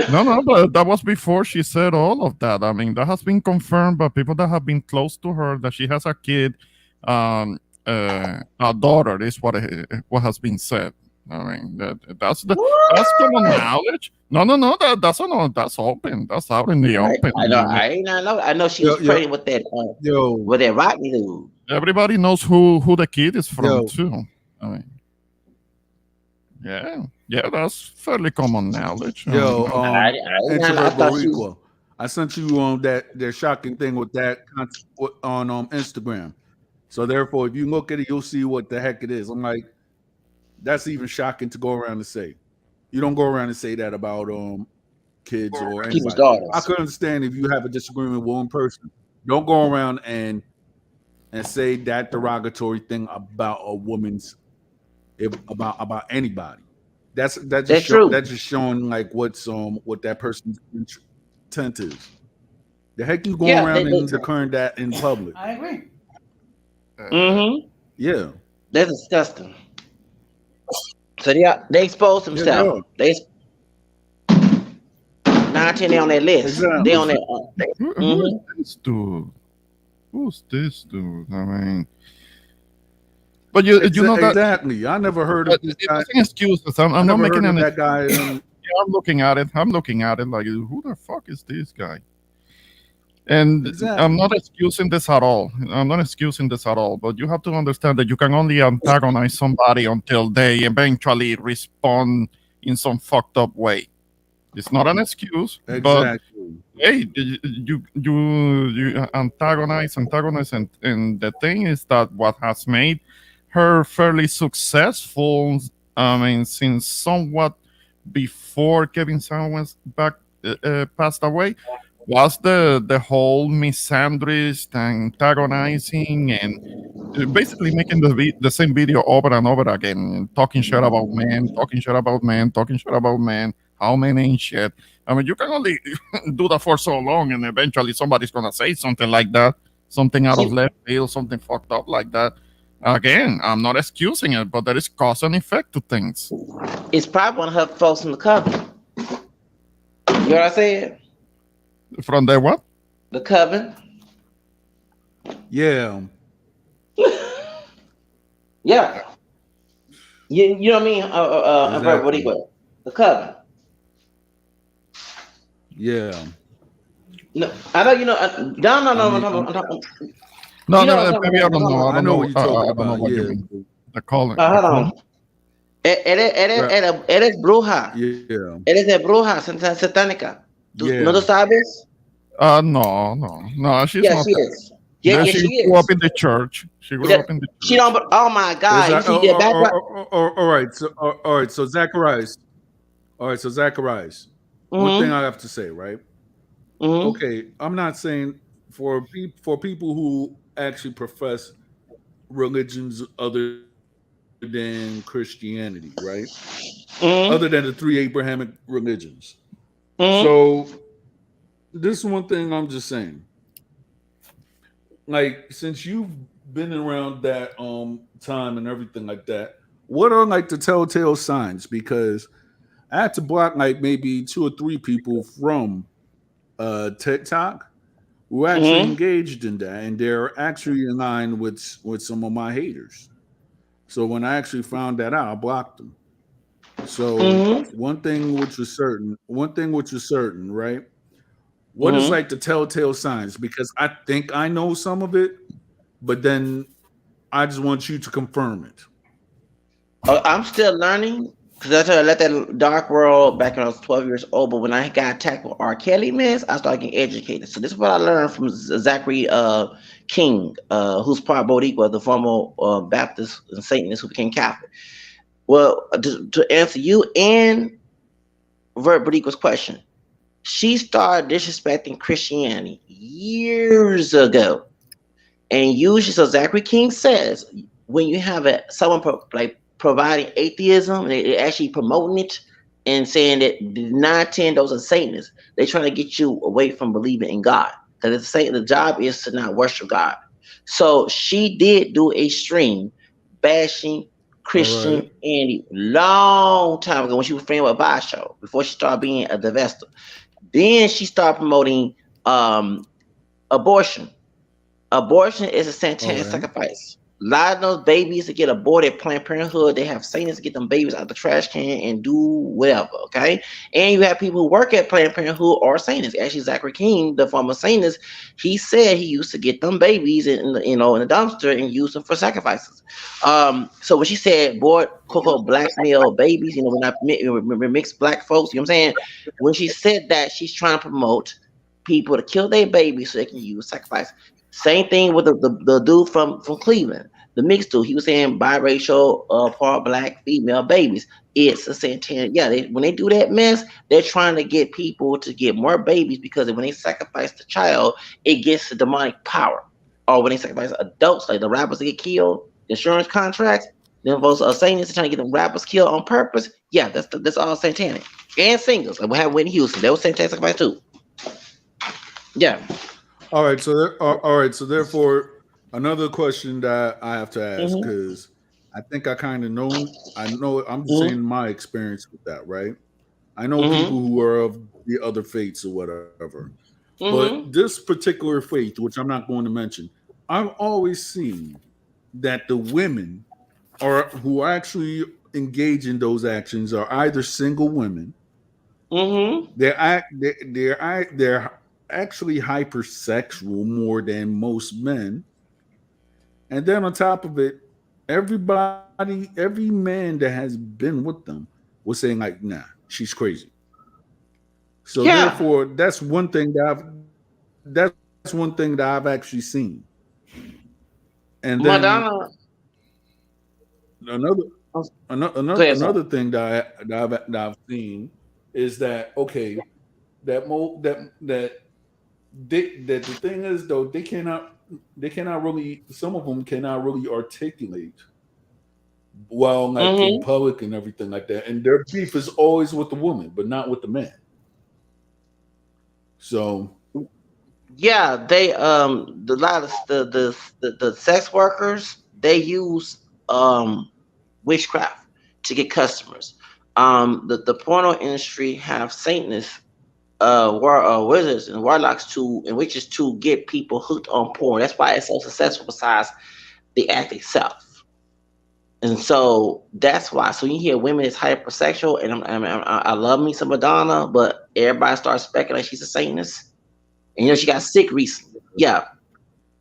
No, but that was before she said all of that. I mean, that has been confirmed by people that have been close to her that she has a kid, a daughter. Is what has been said. I mean, that's common What? knowledge. No, that's open. That's out in the open. I know. I ain't not know. I know she Yo, was yo, pregnant yo, with that Rodney dude. Everybody knows who the kid is from yo, too. I mean, yeah, that's fairly common knowledge. yo, I introvert thought she was. Boricua. I sent you on that shocking thing with that on Instagram. So therefore, if you look at it, you'll see what the heck it is. I'm like, that's even shocking to go around and say. You don't go around and say that about kids or People's anybody. I daughters. could understand if you have a disagreement with one person. Don't go around and say that derogatory thing about a woman's about anybody. That's true. That's just showing like what that person's intent is. The heck you going Yeah. around and declaring that in public? I agree. Mm-hmm. Yeah. That's disgusting. So they exposed Yeah, themselves. They 19 they on that list. They exactly. on that. Who is this dude? Who's this dude? I mean, but you know that Exactly. I never heard of this it guy. doesn't excuse this. I'm I not never making heard of any. that guy. I'm looking at it. I'm looking at it like, who the fuck is this guy? And I'm Exactly. not excusing this at all. I'm not excusing this at all. But you have to understand that you can only antagonize somebody until they eventually respond in some fucked up way. It's not an excuse, but Exactly. hey, you antagonize, and the thing is that what has made her fairly successful. I mean, since somewhat before Kevin Samuels back passed away, was the whole misandrist antagonizing and basically making the same video over and over again, talking shit about men, talking shit about men, talking shit about men, how men ain't shit. I mean, you can only do that for so long, and eventually somebody's gonna say something like that, something out of She left field, something fucked up like that. Again, I'm not excusing it, but there is cause and effect to things. it's probably one of her folks from the coven. You know what I said? From the what? The coven. Yeah. Yeah. You know what I mean? What do you Exactly. call it? The coven. Yeah. No, I know you know. No, no, I no, no, mean, no, no, no. No, You know no, what I'm maybe I talking don't know. about? I I don't know know. what you're talking I don't know about. what you Yeah. mean. The calling, the Hold calling. on. Eres bruja. Yeah. Eres de bruja satánica. ¿Tú no Yeah. lo sabes? No, no, no. She's Yeah, not. she is. Yeah, Then yeah, she she grew up is. in the church. She grew That- up in the She don't. church. Oh my Is God! You that see that background? all right? So all right. So Zacharias. All right. So Zacharias. One thing Mm-hmm. I have to say, right? Mm-hmm. Okay, I'm not saying for people who actually profess religions other than Christianity, right? Other than the Mm-hmm. three Abrahamic religions. Mm-hmm. So this is one thing I'm just saying. Like since you've been around that time and everything like that, what are like the telltale signs? Because I had to block like maybe two or three people from TikTok who actually Mm-hmm. engaged in that, and they're actually in line with some of my haters. So when I actually found that out, I blocked them. So Mm-hmm. one thing which was certain, right? What is Mm-hmm. like the telltale signs? Because I think I know some of it, but then I just want you to confirm it. I'm still learning because I left that dark world back when I was 12 years old. But when I got attacked with R. Kelly mess, I started getting educated. So this is what I learned from Zachary King, who's part Boricua, the former Baptist and Satanist who became Catholic. Well, to answer you and Vert Boricua's question, she started disrespecting Christianity years ago. And usually, so Zachary King says, when you have someone like providing atheism, they actually promoting it and saying that the 9, 10, those are Satanists. They're trying to get you away from believing in God. Because it's saying the job is to not worship God. So she did do a stream bashing All right. Christianity long time ago when she was friends with Basho, before she started being a divester. Then she started promoting abortion. Abortion is a All satanic right. sacrifice. A lot of those babies that get aborted at Planned Parenthood, they have Satanists get them babies out the trash can and do whatever, okay? And you have people who work at Planned Parenthood or Satanists. Actually, Zachary King, the former Satanist, he said he used to get them babies in the dumpster and use them for sacrifices. So when she said, boy, Coco blacks male babies, when I mix black folks, you know what I'm saying? When she said that, she's trying to promote people to kill their babies so they can use sacrifice. Same thing with the dude from Cleveland, the mixed dude. He was saying biracial, part black, female babies. It's a satanic. Yeah, when they do that mess, they're trying to get people to get more babies because when they sacrifice the child, it gets the demonic power. Or when they sacrifice adults, like the rappers that get killed, insurance contracts, then those Satanists are trying to get them rappers killed on purpose. Yeah, that's all satanic. And singers, like we have Whitney Houston, they was satanic sacrifice too. Yeah. All right. So all right. So therefore, another question that I have to ask Mhm. because I think I kind of know. I know. I'm just saying Mhm. my experience with that, right? I know people Mhm. who are of the other faiths or whatever, but Mhm. this particular faith, which I'm not going to mention, I've always seen that the women are who actually engage in those actions are either single women. Mhm. They're actually hypersexual more than most men, and then on top of it, every man that has been with them was saying like, "Nah, she's crazy." So Yeah, therefore, that's one thing that I've actually seen. And then Madonna. another Oh, go another ahead, sir. another thing that I've seen is that okay, that the thing is though they cannot really, some of them cannot really articulate well, like in Hmm. public and everything like that, and their beef is always with the woman but not with the man. So Yeah, they the lot of the sex workers, they use witchcraft to get customers. The porno industry have Satanists, wizards and warlocks to and witches to get people hooked on porn. That's why it's so successful. Besides the act itself, and so that's why. So you hear women is hypersexual, and I love me some Madonna, but everybody starts speculating she's a Satanist. And she got sick recently. Yeah,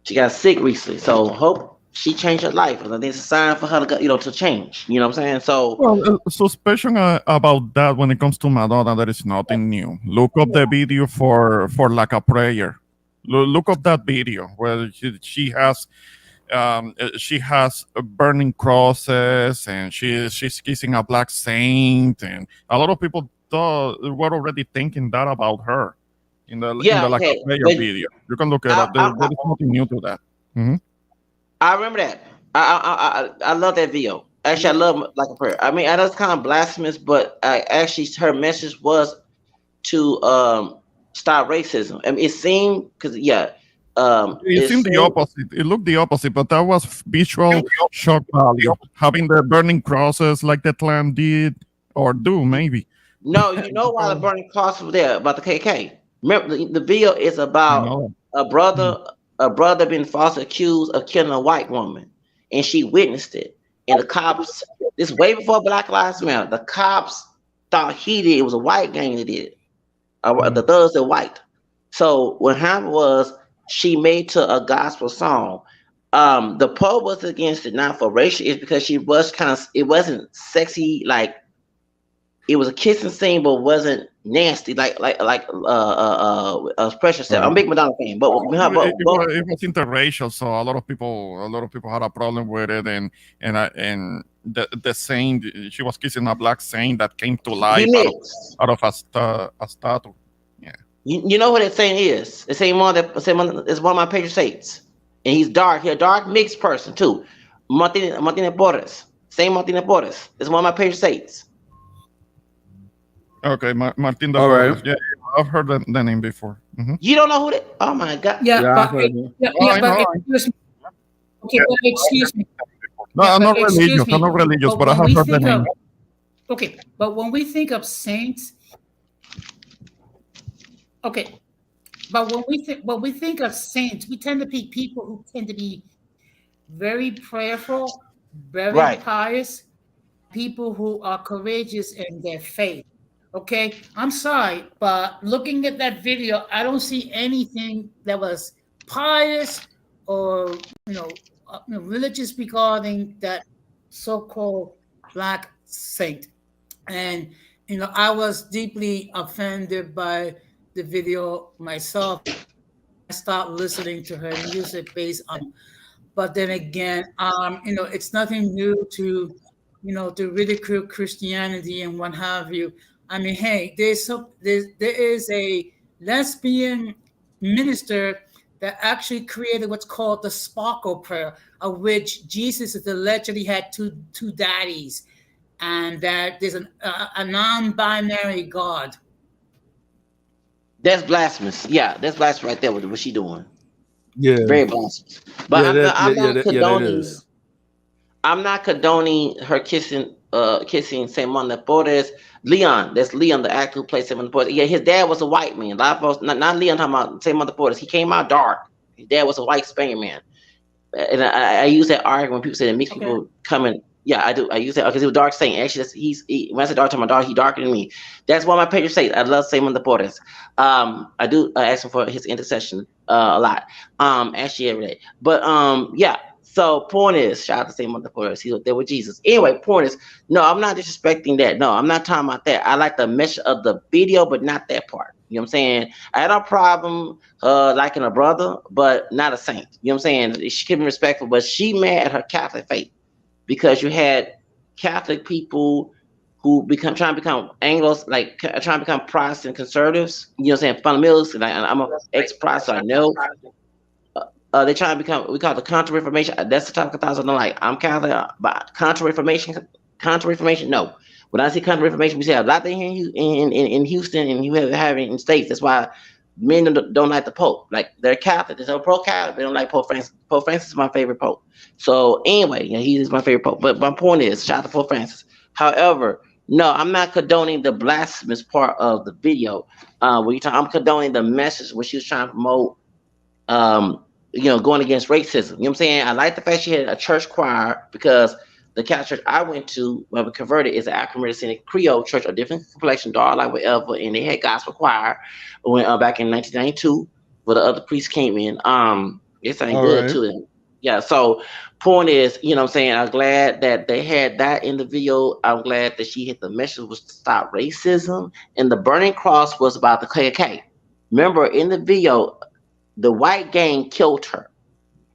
she got sick recently. So hope she changed her life. I think it's a sign for her to to change. You know what I'm saying? So Well, suspicion about that when it comes to Madonna, there is nothing new. Look up the video for like a prayer. Look up that video where she has burning crosses and she's kissing a black saint, and a lot of people thought were already thinking that about her in yeah, the like a okay. prayer But video. You can look it I up. I, There is nothing new to that. Mhm. I remember that. I love that video. Actually, I love like a prayer. I mean, I know it's kind of blasphemous, but actually her message was to stop racism. I mean, it seemed because It it seemed the seemed opposite. It looked the opposite, but that was visual shock value. Having the burning crosses like the clan did or do, maybe. no. You know why the So, burning cross was there about the KK? Remember, the video is I about know. a Mm. brother a brother being falsely accused of killing a white woman, and she witnessed it. And the cops, this way before Black Lives Matter, the cops thought he did. It was a white gang that did it. The Mm. thugs are white. So what happened was she made to a gospel song. The Pope was against it, not for racial. It's because she was kind of. It wasn't sexy like it was a kissing scene, but wasn't nasty pressure set. I'm a right. big Madonna fan, It was interracial, so a lot of people had a problem with it, and the saint, she was kissing a black saint that came to he life mixed. out of a statue. Yeah. You know what that saying is? The same one that same one is one of my favorite states, and he's dark. He's a dark mixed person too. Martin Porres, same Martin Porres. It's one of my favorite states. Okay, Martin de All right. Porres. Yeah, I've heard the name before. Hmm. You don't know who that? Oh my god! Yeah, Yeah, I've but heard that. yeah, Oh, yeah, I but know. excuse me. Okay, but excuse me. No, Yeah, I'm but not religious. excuse I'm me. not religious, But but I when have we heard the think name. of okay, but when we think of saints, okay, but when we think of saints, we tend to be people who tend to be very prayerful, very Right. pious, people who are courageous in their faith. Okay, I'm sorry, but looking at that video, I don't see anything that was pious or religious regarding that so-called black saint. And I was deeply offended by the video myself. I stopped listening to her music based on. But then again, it's nothing new to ridicule Christianity and what have you. I mean, hey, there is a lesbian minister that actually created what's called the sparkle prayer, of which Jesus is allegedly had two daddies, and that there's a non-binary God. That's blasphemous. Yeah, that's blasphemous right there. What she doing? Yeah, Very blasphemous. But yeah, I'm not that condoning. is. I'm not condoning her kissing Simon Portes. Leon, that's Leon, the actor who plays Simon Portes. Yeah, his dad was a white man. A lot of folks, not Leon talking about Simon Portes. He came out dark. His dad was a white Spaniard man. And I use that argument when people say that mixed Okay. people come in. Yeah, I do. I use that because he was dark saying. Actually, when I say dark, to my dark, he darker than me. That's one of my pages say. I love Simon Portes. I do ask him for his intercession a lot. Actually every day. But yeah, So point is, shout out to same mother for us. He was there with Jesus. Anyway, point is, no, I'm not disrespecting that. No, I'm not talking about that. I like the message of the video, but not that part. You know what I'm saying? I had no problem liking a brother, but not a saint. You know what I'm saying? She can be respectful, but she mad at her Catholic faith because you had Catholic people who trying to become Anglos, like trying to become Protestant conservatives. You know what I'm saying? Fundamentalists. Like I'm an ex-Protestant. I know. They try to become, we call it the Counter Reformation. That's the type of Catholicism I like. I'm Catholic, but Counter Reformation, no. When I say Counter Reformation, we say a lot of things in Houston and you have it in states. That's why men don't like the Pope. Like they're Catholic, they're pro-Catholic. They don't like Pope Francis. Pope Francis is my favorite Pope. So anyway, yeah, he is my favorite Pope. But my point is, shout out to Pope Francis. However, no, I'm not condoning the blasphemous part of the video. I'm condoning the message where she was trying to promote. Going against racism. You know what I'm saying? I like the fact she had a church choir because the Catholic church I went to, when we converted, is an African American Creole church, a different complexion, dark like whatever, and they had gospel choir when back in 1992, where the other priests came in. It sang good too. Yeah. So point is, you know what I'm saying? I'm glad that they had that in the video. I'm glad that she hit the message was to stop racism, and the burning cross was about the KKK. Remember in the video, the white gang killed her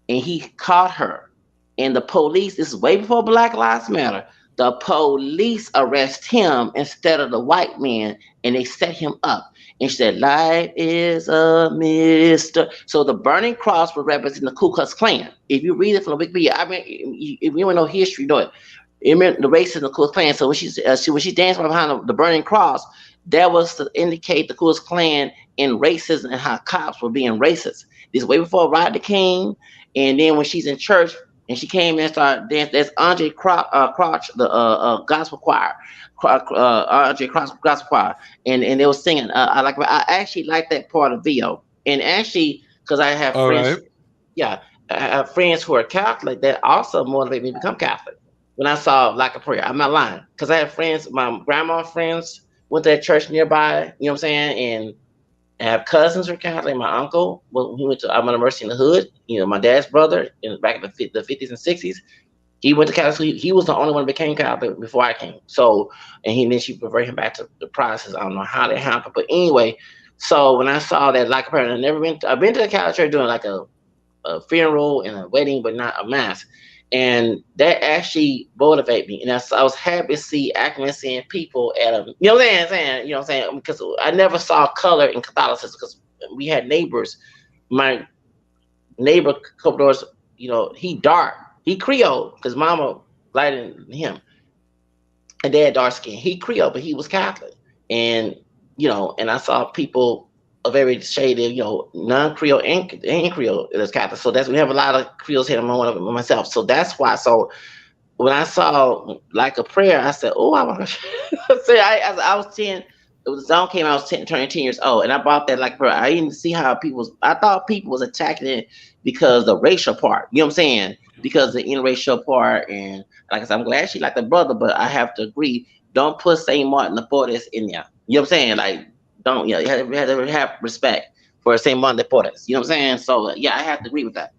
and he caught her, and the police, this is way before Black Lives Matter, the police arrest him instead of the white man, and they set him up, and she said, life is a mister. So the burning cross would represent the Ku Klux Klan. If you read it from the Wikipedia, I mean, if you don't know history, you know it. It meant the racism of the Ku Klux Klan. So when she danced behind the burning cross, that was to indicate the Ku Klux Klan in racism and how cops were being racist. This way before Rodney King, and then when she's in church and she came and started dancing, that's Andre Crouch, the gospel choir, Andre Crouch gospel choir, and they were singing. I actually like that part of the video, and actually because I have friends, I have friends who are Catholic that also motivate me to become Catholic. When I saw Like a Prayer, I'm not lying, because I have friends, my grandma friends went to that church nearby, you know what I'm saying? And I have cousins who are Catholic. My uncle, he went to Armando Mercy in the Hood, my dad's brother, back in the 50s and 60s. He went to Catholic school. He was the only one that became Catholic before I came. So, and then she converted him back to the Protestants. I don't know how that happened. But anyway, so when I saw that Like a Prayer, I've been to the Catholic church doing like a funeral and a wedding, but not a mass. And that actually motivated me. And I was happy to see seeing people at a, you know what I'm saying? Because I never saw color in Catholicism, because we had neighbors. My neighbor, couple doors, he dark. He Creole, because mama lighter than him. And dad dark skin. He Creole, but he was Catholic. And, and I saw people a very shaded, non-Creole and Creole as Catholic. So we have a lot of Creoles here. I'm one of them myself. So that's why. So when I saw Like a Prayer, I said, "Oh, I want to." I was 10. The song came out. I was turning 10 years old, and I bought that Like a Prayer. I didn't see how I thought people was attacking it because the racial part. You know what I'm saying? Because the interracial part, and like I said, I'm glad she liked the brother, but I have to agree. Don't put Saint Martin the Portis in there. You know what I'm saying? Like, don't, you have to have respect for Saint Martin de Porres. You know what I'm saying? So I have to agree with that.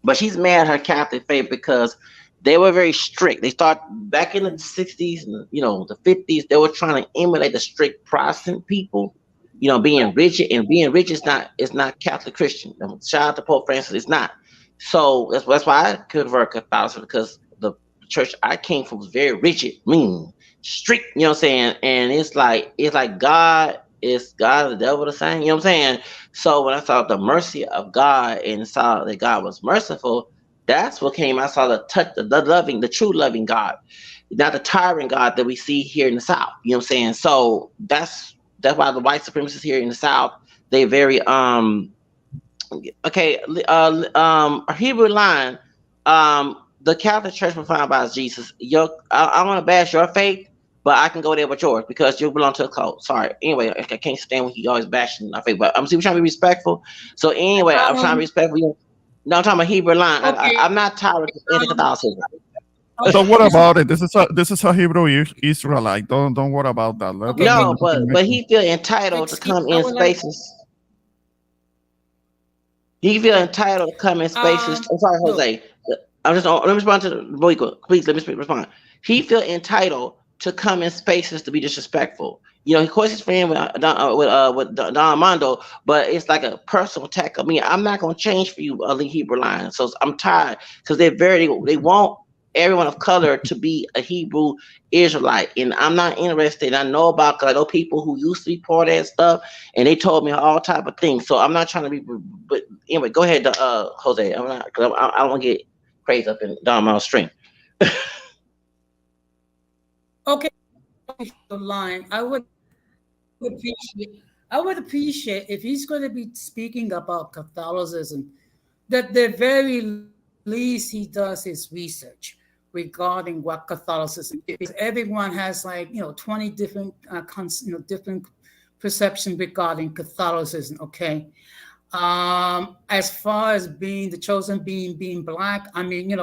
But she's mad at her Catholic faith because they were very strict. They start back in the 60s and the 50s. They were trying to emulate the strict Protestant people. Being rigid, and being rigid is not Catholic Christian. Shout out to Pope Francis. It's not. So that's why I converted Catholicism, because the church I came from was very rigid, strict. You know what I'm saying? And it's like God is the devil the same. You know what I'm saying? So when I saw the mercy of God and saw that God was merciful, that's what came. I saw the true loving God, not the tyrant God that we see here in the South. You know what I'm saying? So that's why the white supremacists here in the South, they very Hebrew line, the Catholic Church was founded by Jesus. I want to bash your faith, but I can go there with yours because you belong to a cult. Sorry. Anyway, I can't stand when you always bashing my faith, but I'm trying to be respectful. So anyway, I'm trying to be respectful. No, I'm talking about Hebrew line. Okay. I'm not tired of Catholicism. Don't worry about it. This is a Hebrew Israelite. Don't worry about that. No, but he feel entitled to come in spaces. He feel entitled to come in spaces. I'm sorry, Look, Jose. I'm just let me respond to the Boyko. Please let me respond. He feel entitled to come in spaces to be disrespectful. You know, of course, he's friend with Don Armando, but it's like a personal attack of me. I'm not gonna change for you, the Hebrew line. So I'm tired because they want everyone of color to be a Hebrew Israelite, and I'm not interested. I know about because I know people who used to be part of that stuff, and they told me all type of things. So I'm not trying to be, but anyway, go ahead, Jose. I'm not because I don't want to get crazy up in Don Armando's stream. okay, the line. I would appreciate if he's going to be speaking about Catholicism, that the very least he does his research regarding what Catholicism is. Because everyone has like 20 different different perceptions regarding Catholicism. Okay, as far as being the chosen being black, I mean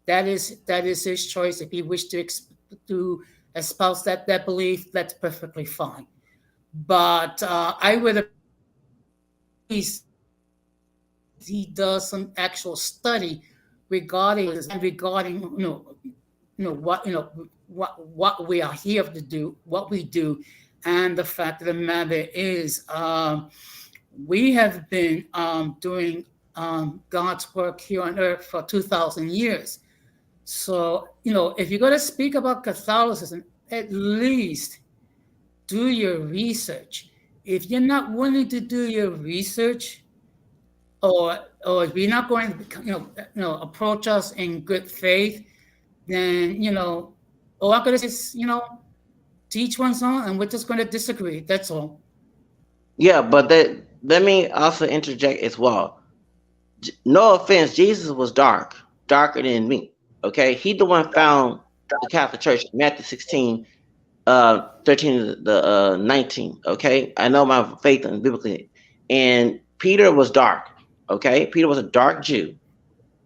that is his choice. If he wished to espouse that belief, that's perfectly fine. But I would he does some actual study regarding what we are here to do, what we do, and the fact of the matter is we have been doing God's work here on earth for 2,000 years. So if you're going to speak about Catholicism, at least do your research. If you're not willing to do your research, or if you're not going to approach us in good faith, then all I'm going to say is to each one's own, and we're just going to disagree. That's all. Yeah, but let me also interject as well. No offense, Jesus was darker than me. Okay, he the one found the Catholic Church, Matthew 16, 13 to the 19. Okay, I know my faith in biblically, and Peter was dark. Okay, Peter was a dark Jew.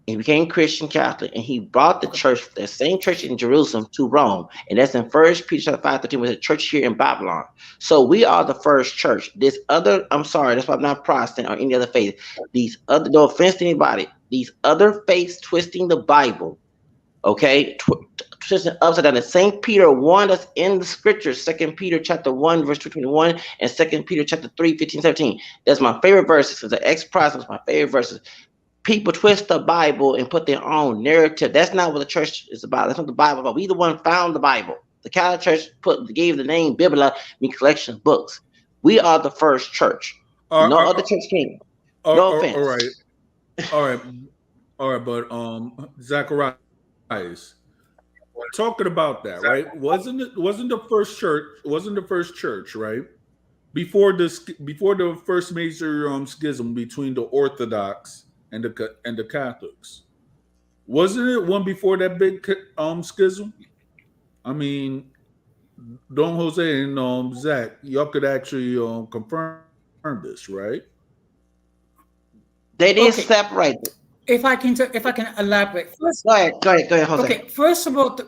He became Christian Catholic, and he brought the church, the same church in Jerusalem, to Rome, and that's in First Peter 5:13, was a church here in Babylon. So we are the first church. This other, I'm sorry, that's why I'm not Protestant or any other faith. These other, no offense to anybody, these other faiths twisting the Bible, okay, twisting upside down. And Saint Peter warned us in the scriptures, 2 Peter chapter 1, verse 21, and 2 Peter chapter 3, 15, 17. That's my favorite verses, because the ex-Protestant was my favorite verses. People twist the Bible and put their own narrative. That's not what the church is about. That's not the Bible about. We the one found the Bible. The Catholic Church gave the name Biblia, mean collection of books. We are the first church. No other church came. No offense. All right. But Zacharias, talking about that, right? Wasn't the first church, right? Before the first major schism between the Orthodox and the Catholics, wasn't it one before that big schism? I mean, Don Jose and Zach, y'all could actually confirm this, right? They didn't separate it. If I can elaborate. First, go ahead, Jose. Okay, first of all, the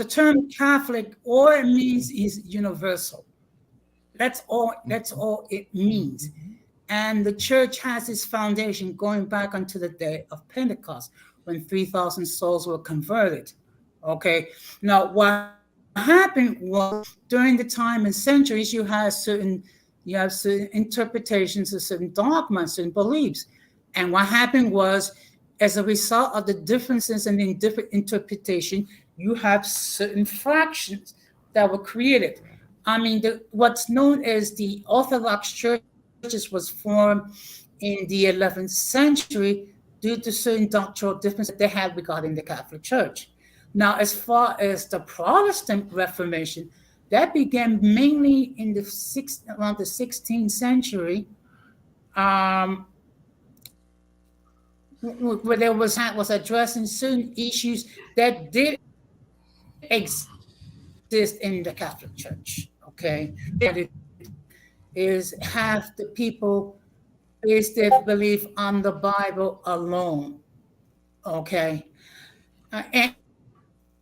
term Catholic, all it means is universal. That's all it means. And the church has its foundation going back unto the day of Pentecost, when 3,000 souls were converted. Okay. Now, what happened was during the time and centuries, you have certain interpretations of certain dogmas and beliefs. And what happened was, as a result of the differences and in different interpretation, you have certain fractions that were created. I mean, what's known as the Orthodox Church was formed in the 11th century due to certain doctrinal differences that they had regarding the Catholic Church. Now, as far as the Protestant Reformation, that began mainly in around the 16th century, where there was addressing certain issues that did exist in the Catholic Church. Okay, but it is half the people base their belief on the Bible alone. Okay, and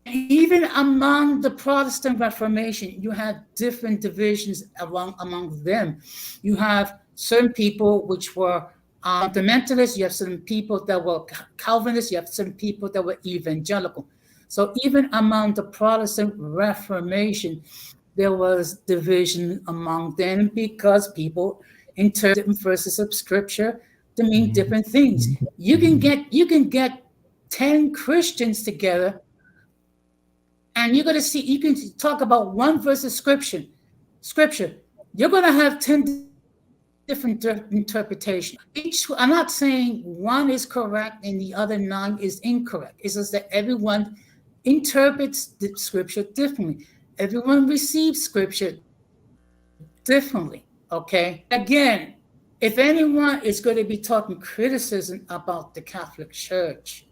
even among the Protestant Reformation, you have different divisions among them. You have certain people which were fundamentalists, you have certain people that were Calvinists, you have certain people that were evangelical. So even among the Protestant Reformation, there was division among them because people interpret different verses of scripture to mean different things. You can get 10 Christians together, and you're gonna see you can talk about one verse of scripture. You're gonna have 10 different interpretations. I'm not saying one is correct and the other 9 is incorrect. It's just that everyone interprets the scripture differently. Everyone receives scripture differently. Okay. Again, if anyone is going to be talking criticism about the Catholic Church,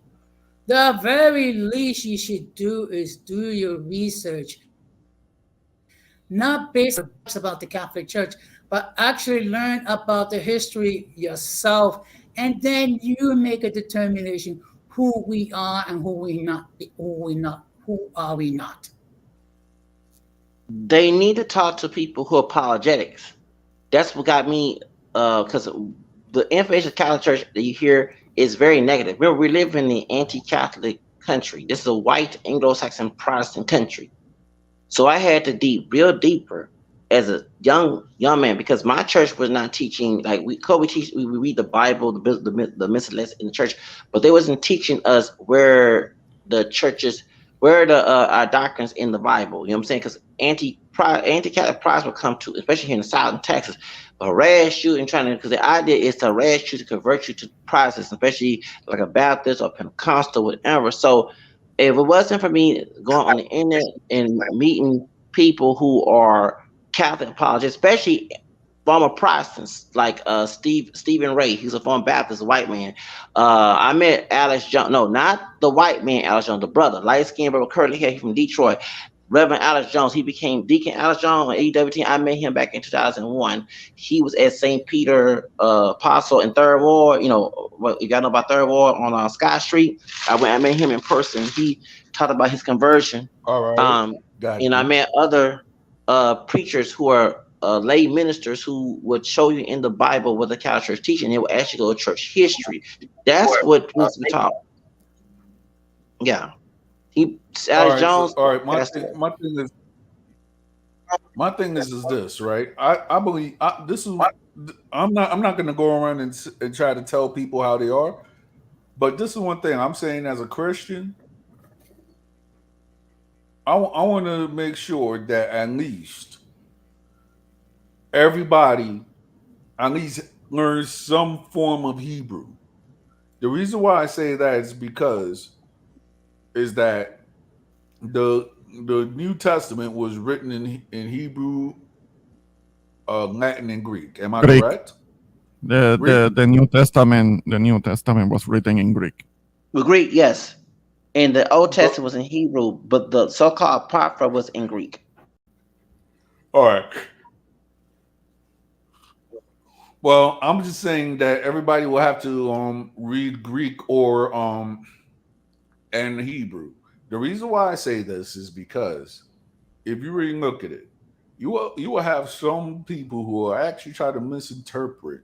the very least you should do is do your research, not based on about the Catholic Church, but actually learn about the history yourself, and then you make a determination who we are and who are we not. They need to talk to people who are apologetics. That's what got me, because the information of the Catholic Church that you hear is very negative. We live in the anti-Catholic country. This is a white Anglo-Saxon Protestant country. So I had to dig real deeper as a young man, because my church was not teaching like we read the Bible, the missal in the church, but they wasn't teaching us where the our doctrines in the Bible. You know what I'm saying? Because anti-Catholic Protestants will come to, especially here in the South in Texas, harass you and because the idea is to harass you, to convert you to Protestants, especially like a Baptist or Pentecostal, whatever. So if it wasn't for me going on the internet and meeting people who are Catholic apologists, especially former Protestants like Stephen Ray, he's a former Baptist, a white man. I met Alex Jones, no, not the white man Alex Jones, the brother, light skinned brother, curly hair, from Detroit. Reverend Alex Jones, he became Deacon Alex Jones on AWT. I met him back in 2001. He was at St. Peter Apostle in Third Ward. You know, you got to know about Third Ward on Scott Street. I met him in person. He talked about his conversion. All right. And I met other preachers who are lay ministers who would show you in the Bible what the Catholic Church teaching. They would actually go to church history. That's what needs to be taught. Yeah. Alex Jones. All right. My thing is this, right? I believe this is. I'm not going to go around and try to tell people how they are, but this is one thing I'm saying as a Christian. I want to make sure that at least everybody at least learns some form of Hebrew. The reason why I say that is that the New Testament was written in Hebrew, Latin, and Greek. Am I correct? The New Testament was written in Greek. Greek, yes. And the Old Testament was in Hebrew, but the so-called Apocrypha was in Greek. All right. Well, I'm just saying that everybody will have to read Greek or and Hebrew. The reason why I say this is because if you really look at it, you will have some people who will actually try to misinterpret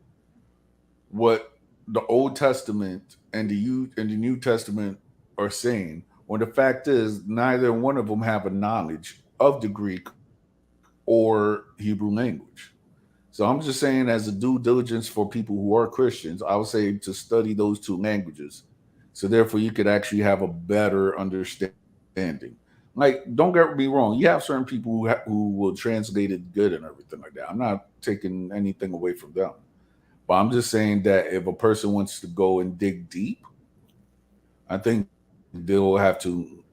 what the Old Testament and the New Testament are saying, when the fact is neither one of them have a knowledge of the Greek or Hebrew language. So I'm just saying, as a due diligence for people who are Christians, I would say to study those two languages. So therefore you could actually have a better understanding. Like, don't get me wrong, you have certain people who will translate it good and everything like that. I'm not taking anything away from them. But I'm just saying that if a person wants to go and dig deep, I think they'll have to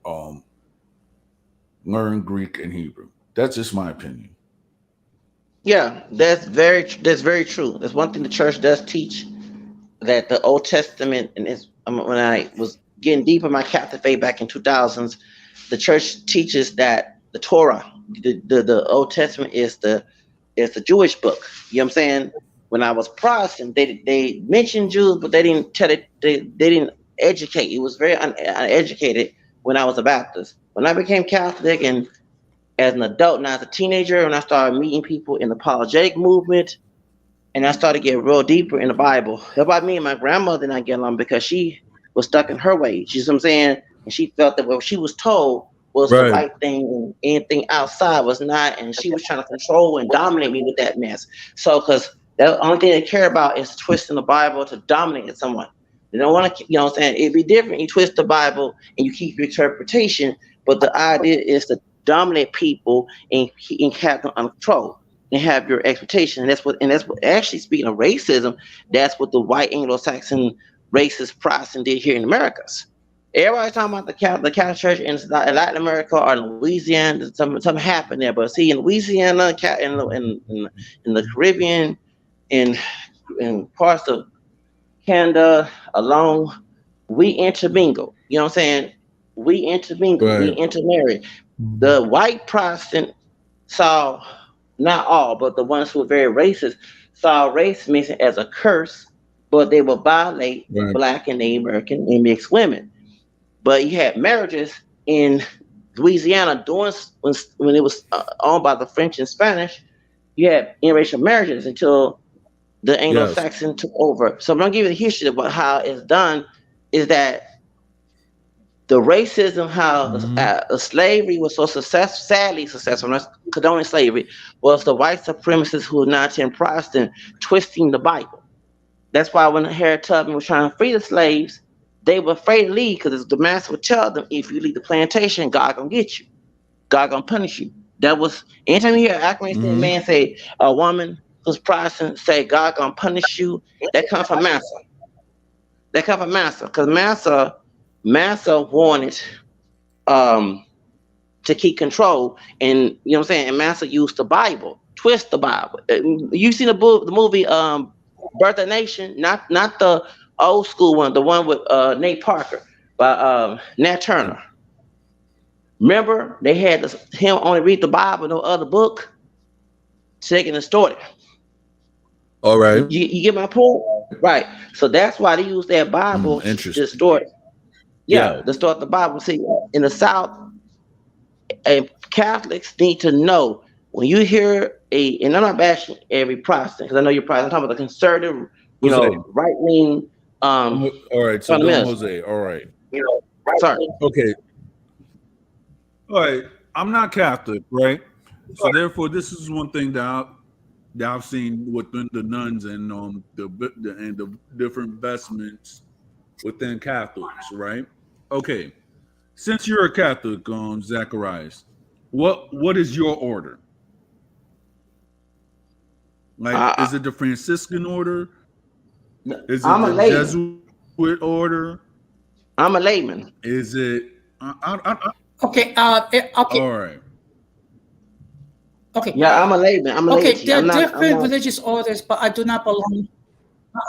learn Greek and Hebrew. That's just my opinion. Yeah, that's very true. That's one thing the church does teach, that the Old Testament, and when I was getting deep in my Catholic faith back in 2000s, the church teaches that the Torah, the Old Testament is the Jewish book. You know what I'm saying? When I was Protestant, they mentioned Jews, but they didn't tell it. They didn't educate. It was very uneducated when I was a Baptist. When I became Catholic and as an adult, now as a teenager, when I started meeting people in the apologetic movement, and I started getting real deeper in the Bible. That's why me and my grandmother not get along because she was stuck in her ways. You see what I'm saying? And she felt that what she was told was the Right. right thing, and anything outside was not. And she was trying to control and dominate me with that mess. So, because the only thing they care about is twisting the Bible to dominate someone. They don't want to, you know what I'm saying? It'd be different. You twist the Bible and you keep your interpretation, but the idea is to dominate people and have them under control and have your expectation. And that's what actually, speaking of racism, that's what the white Anglo-Saxon racist Protestant did here in Americas. Everybody's talking about the Catholic Church in Latin America or in Louisiana. Something happened there, but see, in Louisiana, in the Caribbean, in parts of Canada alone, we intermingle. You know what I'm saying? We intermingle. We Right. intermarry. The white Protestant saw, not all, but the ones who were very racist, saw race mixing as a curse, but they would violate Right. black and Native American and mixed women. But you had marriages in Louisiana during when it was owned by the French and Spanish. You had interracial marriages until the Yes. Anglo-Saxon took over. So I'm gonna give you the history about how it's done. Is that the racism, how the slavery was so sadly successful, not condoning slavery, was the white supremacists who were not in Protestant twisting the Bible. That's why when Harriet Tubman was trying to free the slaves, they were afraid to leave because the master would tell them, if you leave the plantation, God gonna get you. God gonna punish you. That was anytime you hear an African man say, a woman who's Protestant say God gonna punish you, that comes from Massa. That comes from Massa, because Massa wanted um to keep control, and you know what I'm saying. And Massa used the Bible, twist the Bible. You seen the movie Birth of a Nation? Not the old school one, the one with Nate Parker by Nat Turner. Remember, they had him only read the Bible, no other book, so they can distort it. All right. You get my point? Right. So that's why they use that Bible to Interesting. distort. Yeah. Yeah, distort the Bible. See, in the South, Catholics need to know when you hear and I'm not bashing every Protestant because I know you're Protestant. I'm talking about the conservative, Jose. right wing All right. So Don fundamentals. Jose. All right. Sorry. Okay. All right. I'm not Catholic, right? So therefore, this is one thing that I've seen within the nuns and the different vestments within Catholics, right? Okay. Since you're a Catholic, Zacharias, what is your order? Like, I, is it the Franciscan order? Is it I'm a the layman. Jesuit order? I'm a layman. Is it? Okay. Okay. All right. Okay. Yeah, I'm a layman. I'm a Okay. laity. There are I'm different not. religious orders, but I do not belong.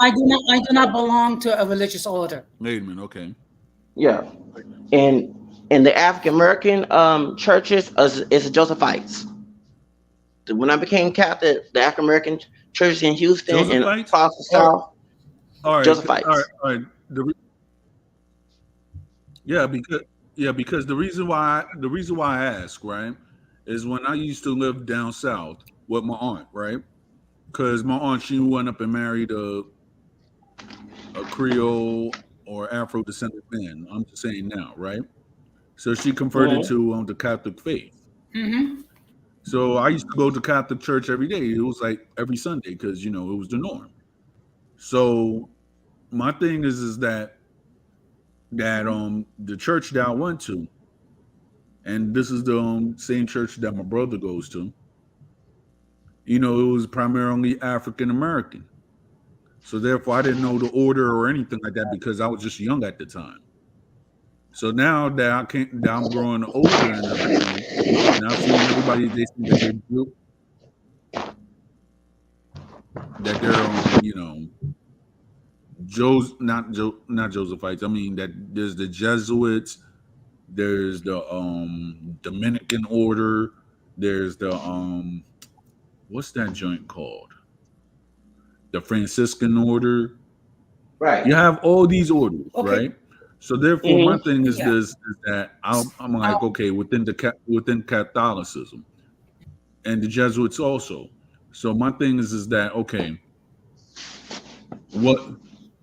I do not belong to a religious order. Layman. Okay. Yeah, and the African American churches is Josephites. When I became Catholic, the African American churches in Houston and Josephites. across the South, All right. Josephites. All right. Yeah, because the reason why I ask, right, is when I used to live down south with my aunt, right? Because my aunt, she went up and married a Creole or Afro descendant man. I'm just saying now, right? So she converted Mhm. to the Catholic faith. Mm-hmm. So I used to go to Catholic church every day. It was like every Sunday because it was the norm. So my thing is that the church that I went to, and this is the same church that my brother goes to. It was primarily African American. So therefore, I didn't know the order or anything like that because I was just young at the time. So now that I'm growing older and everything, and I've seen everybody, they say that they're not Josephites. I mean that there's the Jesuits, there's the Dominican order, there's the what's that joint called? The Franciscan order. Right. You have all these orders, Okay. right? So therefore, my Mhm. thing is Yeah. this: is that I'm like, okay, within Catholicism and the Jesuits also. So my thing is that okay? What,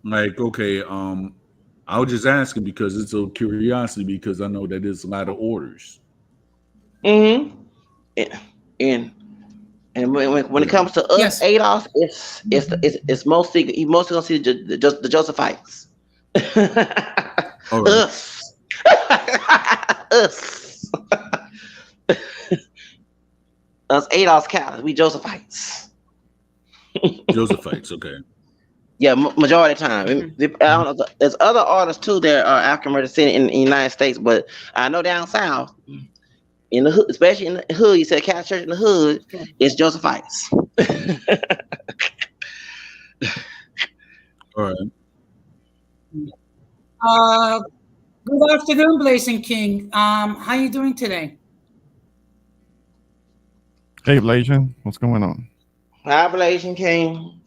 like, okay, I was just asking because it's a curiosity because I know that there's a lot of orders. Mm-hmm. And and when it Yeah. comes to us, Yes. Adolf, it's mostly you mostly gonna see the Josephites. All right. Us. Us. Us Adolf's Catholics. We Josephites. Josephites. Okay. Yeah, majority of the time. Mhm. I don't know, there's other artists too that are African American descent in the United States, but I know down south, in the hood, especially in the hood, you said Catholic Church in the hood, Okay. it's Josephites. All right. Uh, Good afternoon, Blazing King. How you doing today? Hey, Blasian, what's going on? Revelation King.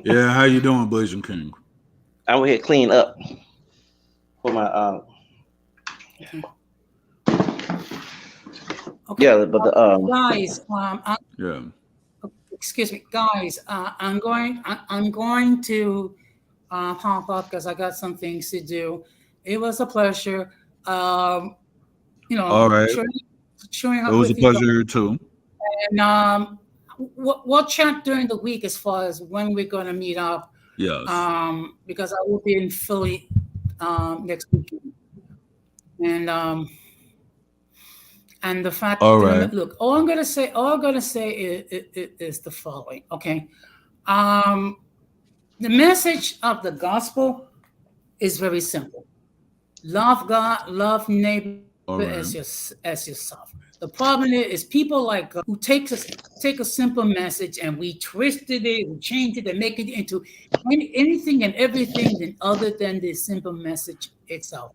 Yeah. How you doing, Blazing King? I went here to clean up for my Okay. Okay, yeah, but the guys. Yeah. Excuse me, guys. I'm going to hop up because I got some things to do. It was a pleasure. Um, All right. showing It up was a with you guys. pleasure too. And we'll chat during the week as far as when we're going to meet up. Yes. Because I will be in Philly next weekend. And the fact All that right. look, all I'm gonna say is the following. Okay, um, the message of the gospel is very simple: love God, love neighbor All right. as yourself. The problem is people like who take a simple message and we twisted it, we changed it, and make it into anything and everything other than the simple message itself.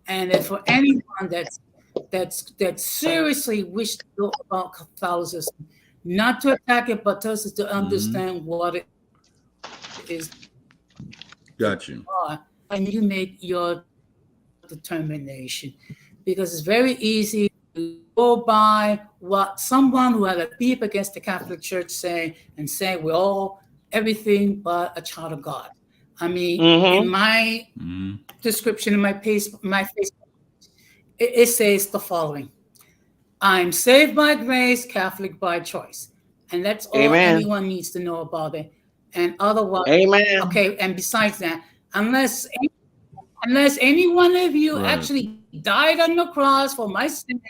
And if for anyone that seriously wish to know about Catholicism, not to attack it, but just to Mm-hmm. understand what it is, Got you. and you make your determination, because it's very easy to go by what someone who had a beef against the Catholic Church say and say we're all everything but a child of God. I mean, in mm-hmm. my Mm-hmm. description in my Facebook, it says the following: I'm saved by grace, Catholic by choice. And that's all Amen. anyone needs to know about it. And otherwise, Amen. okay, and besides that, unless any one of you Right. actually died on the cross for my sins,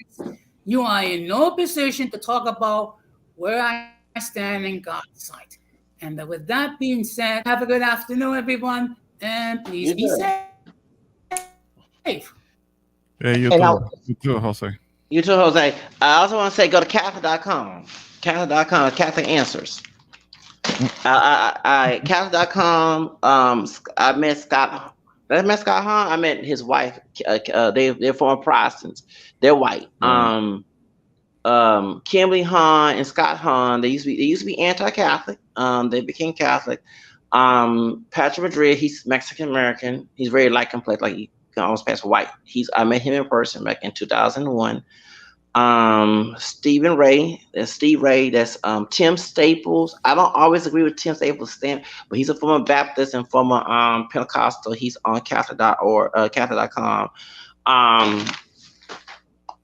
you are in no position to talk about where I stand in God's sight. And with that being said, have a good afternoon, everyone, and please You be too. safe. Hey, And I, you too, Jose. you too, Jose. I also want to say go to Catholic.com. Catholic.com, Catholic Answers. Mm, Catholic.com. I met Scott. Did I met Scott Hahn? I met his wife. They're former Protestants. They're white. Right. Kimberly Hahn and Scott Hahn. They used to be anti-Catholic. They became Catholic. Patrick Madrid. He's Mexican American. He's very light complex. Like he can almost pass for white. I met him in person back in 2001. Stephen Ray, that's Steve Ray, that's Tim Staples. I don't always agree with Tim Staples' stand, but he's a former Baptist and former Pentecostal. He's on Catholic.org, Catholic.com. Um,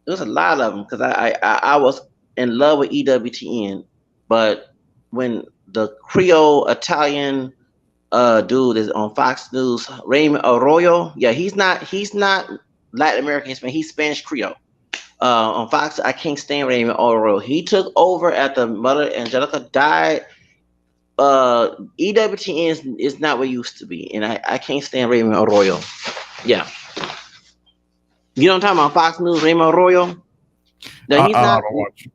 there's a lot of them because I was in love with EWTN, but when the Creole Italian dude is on Fox News, Raymond Arroyo, yeah, he's not Latin American, he's Spanish Creole. On Fox, I can't stand Raymond Arroyo. He took over after Mother Angelica died. EWTN is not what it used to be, and I can't stand Raymond Arroyo. Yeah, you know what I'm talking about? Fox News, Raymond Arroyo. No, he's not.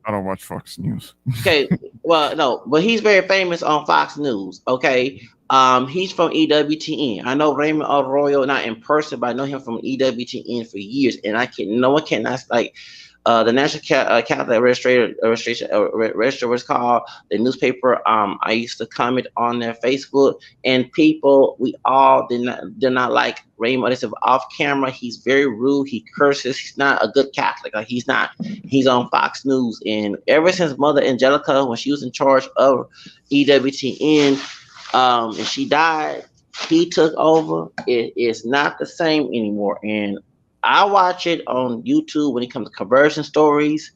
I don't watch Fox News. Okay, well, no, but he's very famous on Fox News. Okay, he's from EWTN. I know Raymond Arroyo not in person, but I know him from EWTN for years, and no one cannot like. The National Catholic Register was called the newspaper. I used to comment on their Facebook, and people, we all did not like Raymond. They said off camera, he's very rude. He curses. He's not a good Catholic. Like he's not. He's on Fox News, and ever since Mother Angelica, when she was in charge of EWTN, And she died. He took over. It is not the same anymore. And I watch it on YouTube when it comes to conversion stories.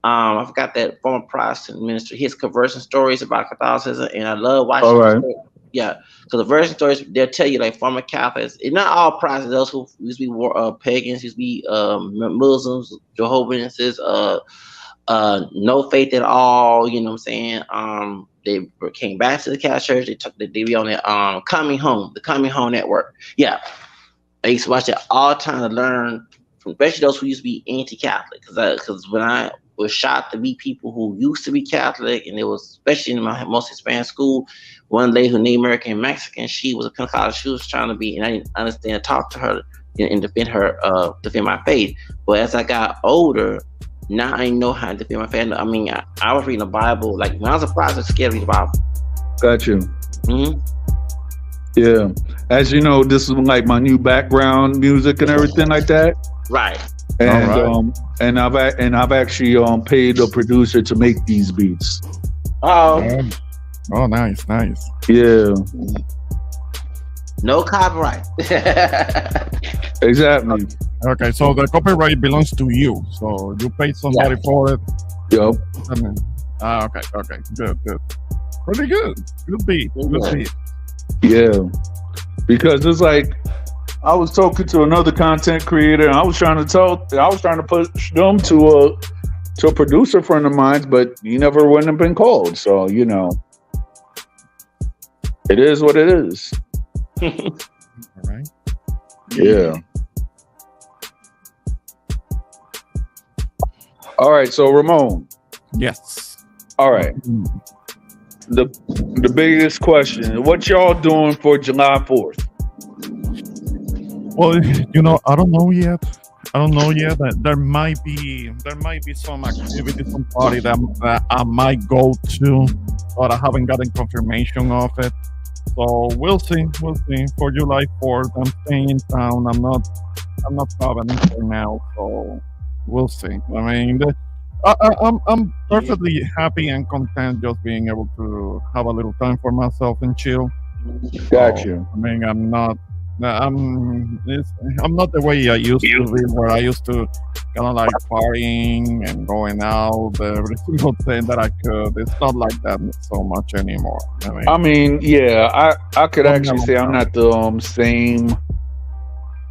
I forgot that former Protestant minister, his conversion stories about Catholicism, and I love All watching the right. story. Yeah, because the conversion stories they'll tell you like former Catholics, and not all Protestants, those who used to be pagans, used to be Muslims, Jehovah's Witnesses, no faith at all. You know what I'm saying? They came back to the Catholic Church. They be on the the Coming Home Network. Yeah, I used to watch that all the time to learn from, especially those who used to be anti-Catholic. Because when I was shocked to meet people who used to be Catholic, and it was especially in my most Hispanic school. One lady who Native American and Mexican, she was a Pentecostal. She was trying to be, and I didn't understand, talk to her and defend her, defend my faith. But as I got older, now I know how to defend my faith. I mean, I was reading the Bible. Like when I was a Protestant, I was scared to read the Bible. Got you. Mm-hmm. Yeah. As you know, this is like my new background music and everything like that. Right. And All and I've actually paid a producer to make these beats. Oh, Oh, nice. Yeah. no copyright. Exactly. Okay, so the copyright belongs to you. So you paid somebody for it. Yep. And then, okay. Good. Pretty good. Good beat. Yeah. Because it's like I was talking to another content creator and I was trying to push them to a producer friend of mine, but he never wouldn't have been called. So, you know, it is what it is. All right. Yeah. All right. So Ramon. Yes. All right. The biggest question: what y'all doing for July 4th? Well, I don't know yet. That there might be some activity, some party that I might go to, but I haven't gotten confirmation of it. So we'll see. For July 4th, I'm staying in town. I'm not traveling for now. So we'll see. I mean, I'm perfectly happy and content just being able to have a little time for myself and chill. Got So, you. I mean, I'm not the way I used to be, where I used to kind of like partying and going out every single thing that I could. It's not like that so much anymore. I mean, yeah, I could I'm actually not- say I'm not the same.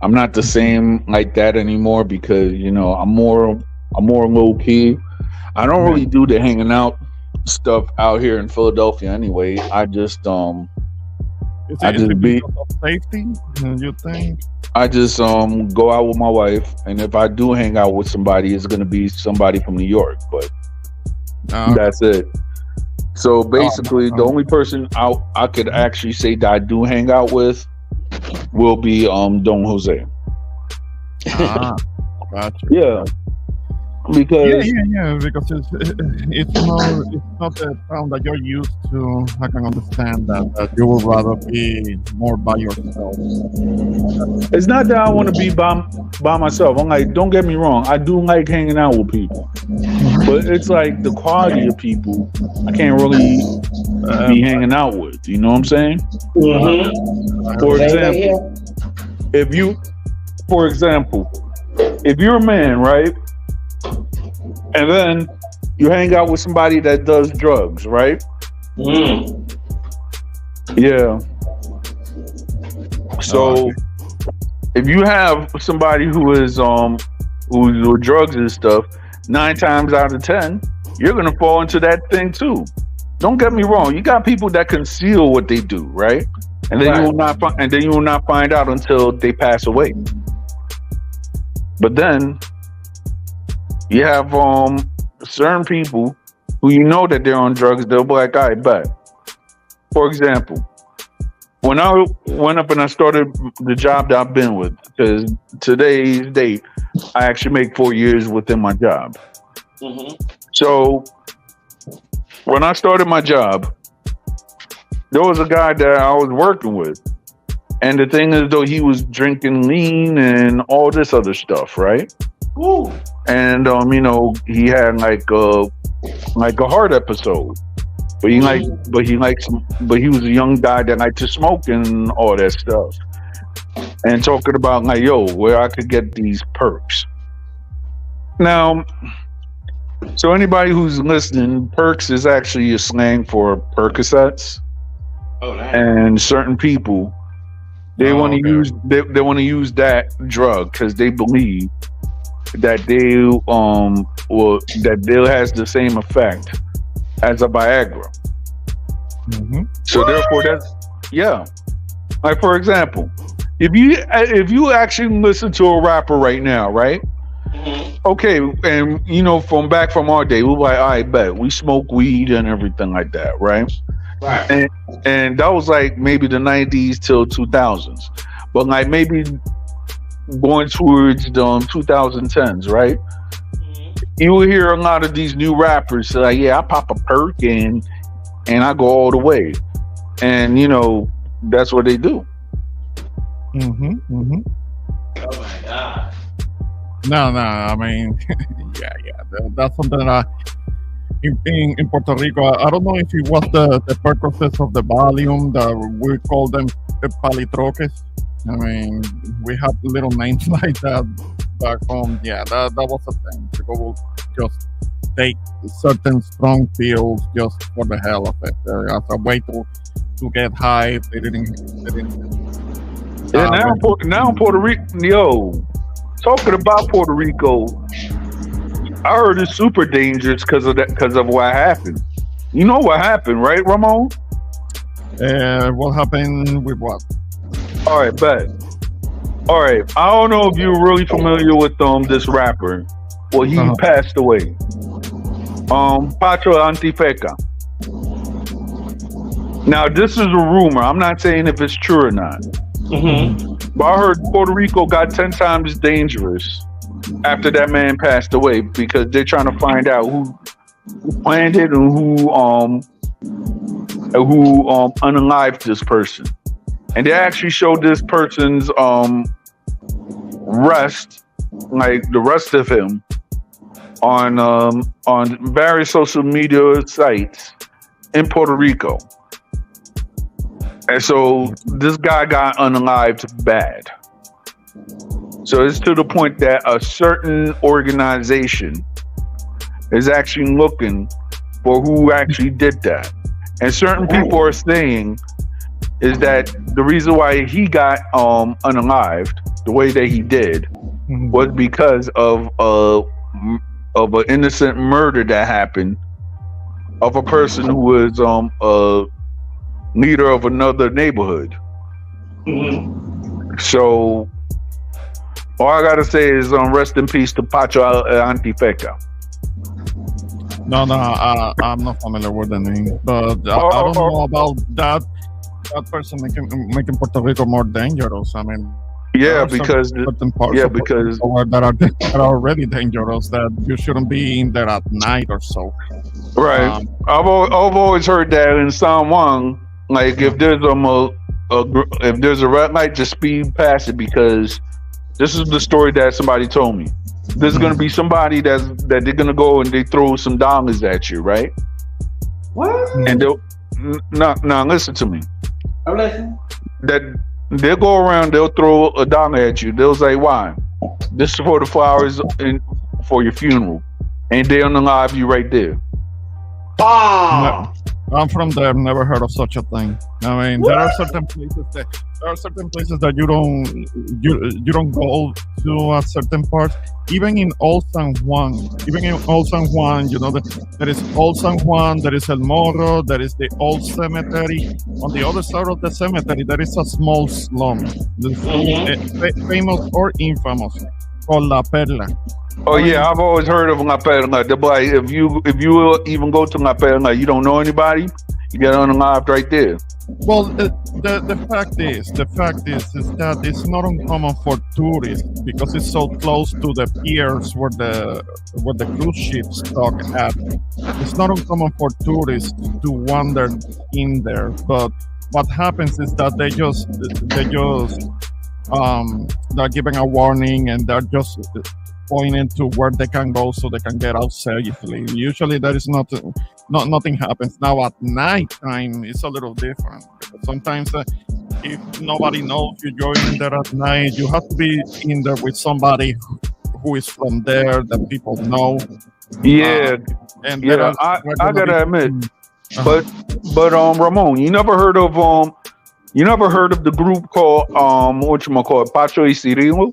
I'm not the same like that anymore because I'm more low key. I don't really do the hanging out stuff out here in Philadelphia anyway. I just Is I it just be because of safety? You think? I just go out with my wife, and if I do hang out with somebody, it's gonna be somebody from New York, but that's it. So basically, the only person I could actually say that I do hang out with will be Don Jose. Gotcha. Yeah, because Yeah. Because it's not the town that you're used to. I can understand that you would rather be more by yourself. it's not that I want to be by myself. I'm like, don't get me wrong, I do like hanging out with people, but it's like the quality of people I can't really be hanging out with. You know what I'm saying? Mm-hmm. For example, if you're a man, right? And then you hang out with somebody that does drugs, right? Mm. Yeah. So if you have somebody who's with drugs and stuff, 9 times out of 10, you're gonna fall into that thing too. Don't get me wrong. You got people that conceal what they do, right? And then you will not find out until they pass away. But then you have certain people who that they're on drugs, they'll be like, all right, bet. For example, when I went up and I started the job that I've been with, because today's date, I actually make 4 years within my job. Mm-hmm. So when I started my job, there was a guy that I was working with. And the thing is, though, he was drinking lean and all this other stuff, right? Ooh. And he had like a heart episode, But he was a young guy that liked to smoke and all that stuff. And talking about like, yo, where I could get these perks. Now, so anybody who's listening, perks is actually a slang for Percocets. Oh, nice. And certain people they want to okay. use they want to use that drug because they believe that that has the same effect as a Viagra. Mhm. So therefore, that's yeah. Like for example, if you actually listen to a rapper right now, right? Okay, and from back from our day, we were like, all right, bet we smoke weed and everything like that, right? Right. And that was like maybe the 90s till 2000s, but like maybe going towards the 2010s, right? You will hear a lot of these new rappers say, like, yeah, I pop a perk and I go all the way, and that's what they do. Mhm. Mhm. Oh my god. No. I mean, yeah. That's something that in Puerto Rico. I don't know if it was the Percocets of the volume that we call them palitroques. I mean, we have little names like that back home. Yeah, that was a thing. People will just take certain strong pills just for the hell of it, as a way to get high. They didn't. Yeah, now in Puerto Rico, talking about Puerto Rico, I heard it's super dangerous because of what happened. You know what happened, right, Ramon? What happened with what? All right, bet. All right, I don't know if you're really familiar with this rapper. Well, he passed away. Pacho Antifeca. Now, this is a rumor. I'm not saying if it's true or not. But I heard Puerto Rico got 10 times dangerous after that man passed away because they're trying to find out who planned it and who unalived this person. And they actually showed this person's rest, like the rest of him, on various social media sites in Puerto Rico. And so this guy got unalived bad. So it's to the point that a certain organization is actually looking for who actually did that. And certain people are saying is that the reason why he got unalived the way that he did was because of an innocent murder that happened of a person who was a leader of another neighborhood. So all I gotta say is rest in peace to Pacho Antifeca. No, I'm not familiar with the name, but I don't know about that person making Puerto Rico more dangerous. I mean, yeah, because certain parts of Puerto Rico that are already dangerous that you shouldn't be in there at night or so. Right. I've always heard that in San Juan, like if there's if there's a red light, just speed past it because this is the story that somebody told me. There's gonna be somebody that they're gonna go and they throw some dollars at you, right? What? And now listen to me. I'm listening. That they'll go around, they'll throw a dollar at you. They'll say, "Why? This is for the flowers for your funeral," and they'll unalive you right there. Bomb. I'm from there. Never heard of such a thing. I mean, there are certain places that you don't go to at certain parts. Even in Old San Juan, there is Old San Juan, there is El Morro, there is the old cemetery. On the other side of the cemetery, there is a small slum, famous or infamous, called La Perla. Oh yeah, I've always heard of La Perla. Like, if you even go to La Perla, you don't know anybody, you get unalived right there. Well, the fact is that it's not uncommon for tourists because it's so close to the piers where the cruise ships dock at. It's not uncommon for tourists to wander in there, but what happens is that they just they're giving a warning and they're just pointing to where they can go so they can get out safely. Usually there is nothing happens. Now at night time it's a little different. Sometimes if nobody knows you're in there at night, you have to be in there with somebody who is from there that people know. Yeah, And yeah. I gotta admit, Uh-huh. but Ramon, you never heard of the group called whatchamacallit, Pacho y Cirilo?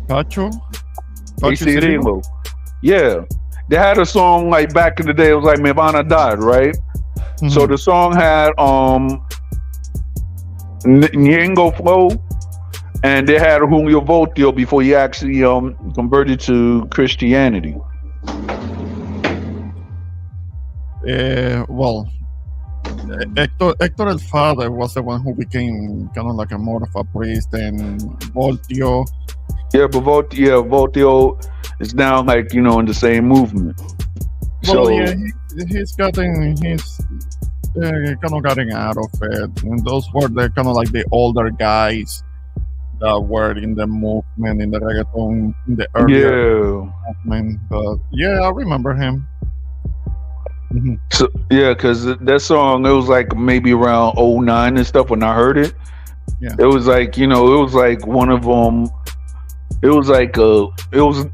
Pacho? Y Cirilo. Yeah. They had a song like back in the day, it was like Me Van a Dar, right? Mhm. So the song had Ñengo Flow, and they had Julio Voltio before he actually converted to Christianity. Well, Hector el Father was the one who became kind of like a more of a priest, and Voltio. Yeah, but Voltio is now like in the same movement. Well, So yeah, he's kind of getting out of it, and those were the kind of like the older guys that were in the movement, in the reggaeton, in the earlier yeah, movement. But yeah, I remember him. Mhm. so yeah, because that song, it was like maybe around '09 and stuff when I heard it. Yeah. It was like it was like one of them. It was like it was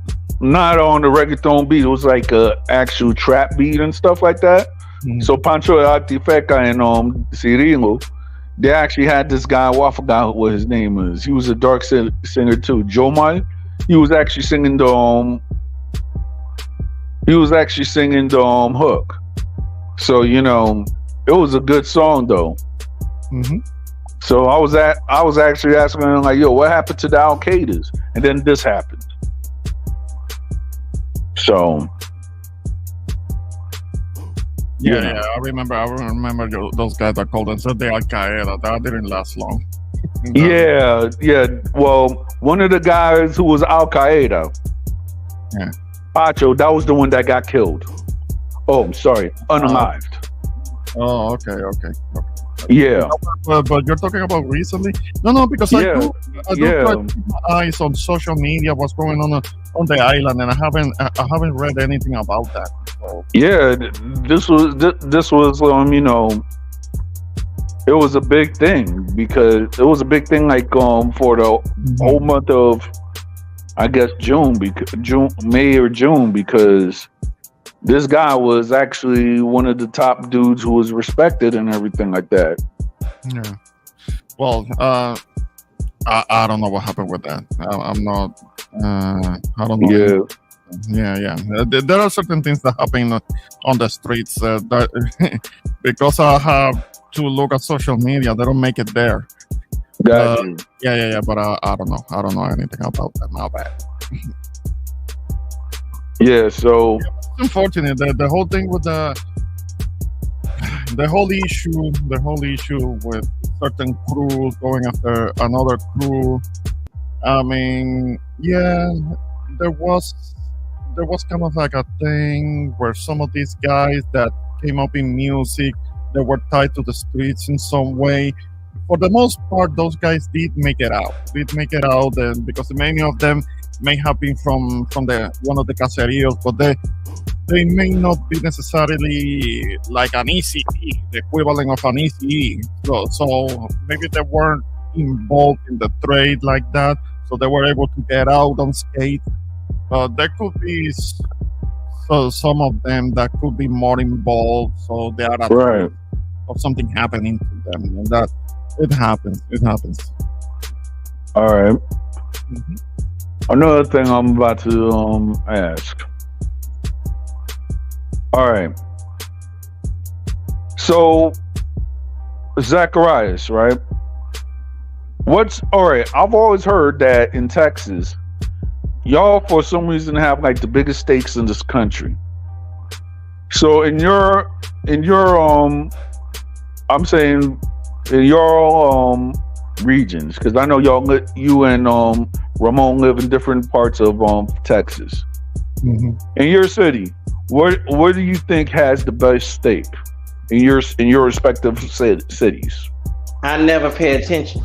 not on the reggaeton beat. It was like a actual trap beat and stuff like that. Mhm. So Pancho Artifeca and Cirilo, they actually had this guy. Well, I forgot what his name is. He was a dark singer too, Jomai. He was actually singing the hook. So it was a good song though. Mhm. So I was actually asking him like, yo, what happened to the Al Qaedas? And then this happened. So Yeah, I remember those guys that called themselves the Al Qaeda. That didn't last long. yeah. Well, one of the guys who was Al Qaeda, Yeah. Pacho, that was the one that got killed. Oh, I'm sorry, unalived. Oh, okay. Yeah, But you're talking about recently? No, because I Yeah, do yeah. try to keep my eyes on social media, what's going on the island, and I haven't read anything about that. So, yeah. This was it was a big thing because it was a big thing like for the whole month of, I guess, May or June, because this guy was actually one of the top dudes who was respected and everything like that. yeah. Well, I don't know what happened with that. I'm not. I don't know. Yeah. There are certain things that happen on the streets that because I have to look at social media, they don't make it there. Got you. Yeah. But I don't know. I don't know anything about that. Not bad. Yeah, so It's unfortunate that the whole thing with the whole issue with certain crews going after another crew. I mean, yeah, there was kind of like a thing where some of these guys that came up in music, they were tied to the streets in some way. For the most part, those guys did make it out, and because many of them may have been from the one of the caseríos, but they may not be necessarily like an ECE, the equivalent of an ECE. So maybe they weren't involved in the trade like that, so they were able to get out unscathed. But there could be some of them that could be more involved, so they are at right. risk of something happening to them, and that it happens. All right. Mhm. Another thing I'm about to ask. All right. So Zacharias, right? All right? I've always heard that in Texas, y'all for some reason have like the biggest stakes in this country. So in your I'm saying in your regions, because I know you and Ramon live in different parts of Texas. Mhm. In your city, where do you think has the best stake in your respective cities? I never pay attention.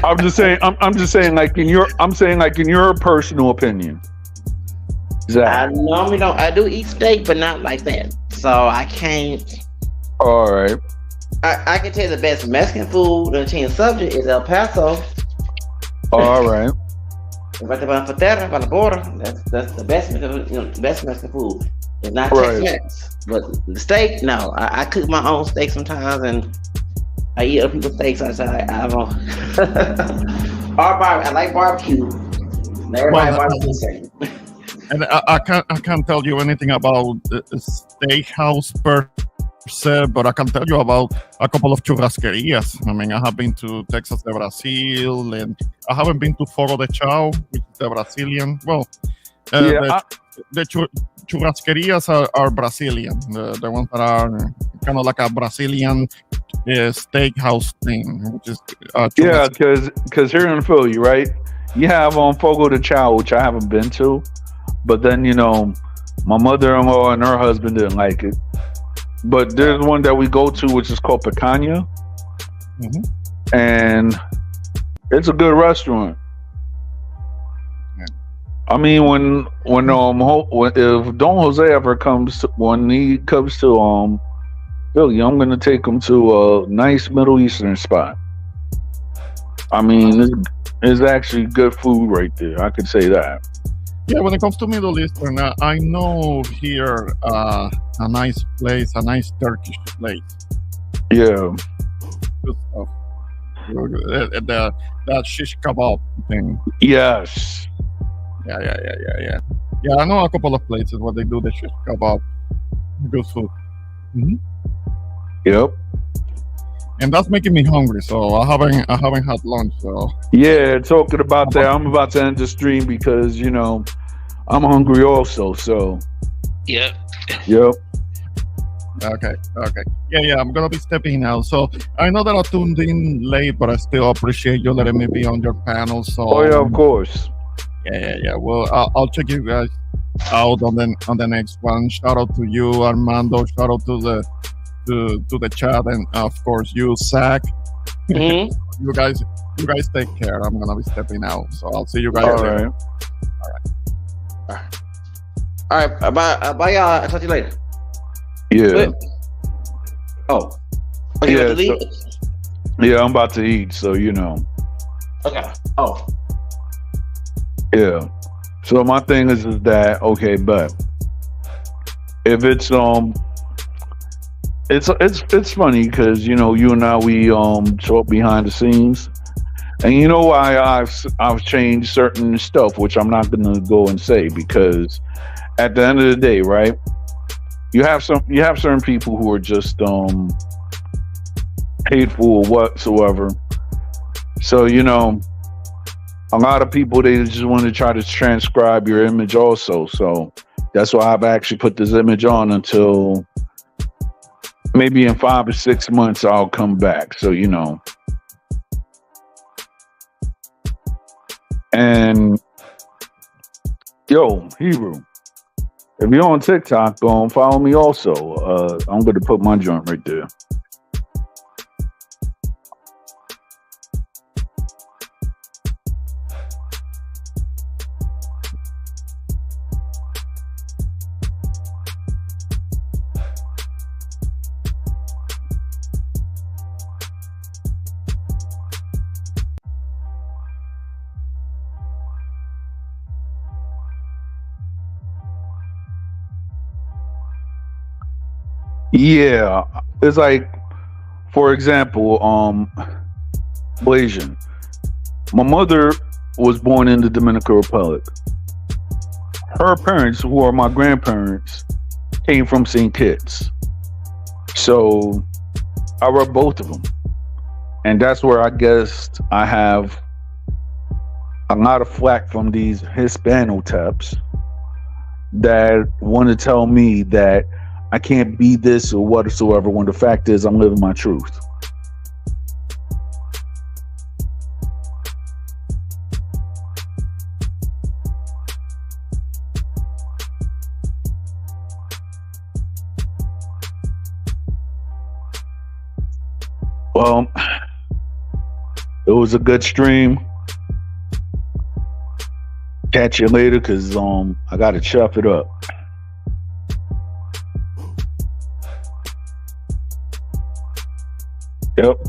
I'm just saying. I'm just saying, like in your. I'm saying, like in your personal opinion. I Zach. normally don't. I do eat steak, but not like that. So I can't. All right. I can tell you the best Mexican food in the subject is El Paso. All right. Right by the frontera, by the border. That's the best, the best Mexican food. It's not Right. Tex-Mex, but the steak. No, I cook my own steak sometimes, and I eat other people's steaks. I don't. I like barbecue. Everybody Well, barbecue the same. and I can't tell you anything about the steakhouse per se, but I can tell you about a couple of churrasquerias. I mean, I have been to Texas de Brazil, and I haven't been to Foro de Chao, which is the Brazilian. Well, Yeah. the churrasquerias are Brazilian, the ones that are kind of like a Brazilian steakhouse thing, which is Yeah, because here in Philly, right? You have Fogo de Chao, which I haven't been to, but then my mother-in-law and her husband didn't like it. But there's one that we go to, which is called Picanha, Mhm. and it's a good restaurant. Yeah. I mean, when if Don Jose ever comes when he comes to Philly, I'm gonna take him to a nice Middle Eastern spot. I mean, it's actually good food right there. I could say that. Yeah, when it comes to Middle Eastern, I know here a nice place, a nice Turkish place. Yeah, Good stuff. That shish kebab thing. yes, Yeah. Yeah, I know a couple of places where they do the shish kebab. Good food. yep, And that's making me hungry, so I haven't had lunch. So yeah. Talking about that, I'm about to end the stream because I'm hungry also. So, Yep. yep. okay. Yeah. I'm gonna be stepping out. So I know that I tuned in late, but I still appreciate you letting me be on your panel. So Oh yeah, of course. yeah. Well, I'll check you guys out on the next one. Shout out to you, Armando. Shout out to the chat, and of course you, Zach. Mhm. You guys take care. I'm gonna be stepping out, so I'll see you guys All later. right. All right. Bye, y'all. I'll talk to you later. Yeah, Wait. Oh. Okay, Yeah, you want to leave? yeah. I'm about to eat, so Okay. Oh. yeah. So my thing is that okay, but if it's it's funny because you and I we talk behind the scenes, and you know why I've changed certain stuff, which I'm not gonna go and say because at the end of the day, right? You have certain people who are just hateful or whatsoever. So a lot of people they just want to try to transcribe your image also. So that's why I've actually put this image on until maybe in 5 or 6 months I'll come back. So and Hebrew. If you're on TikTok, follow me also. I'm going to put my joint right there. Yeah, it's like, for example, Blasian. My mother was born in the Dominican Republic. Her parents, who are my grandparents, came from St. Kitts. So I rep both of them. And that's where I guess I have a lot of flack from these Hispanotaps that want to tell me that I can't be this or whatsoever when the fact is I'm living my truth. Well, it was a good stream. Catch you later, cause I gotta chop it up. Yep.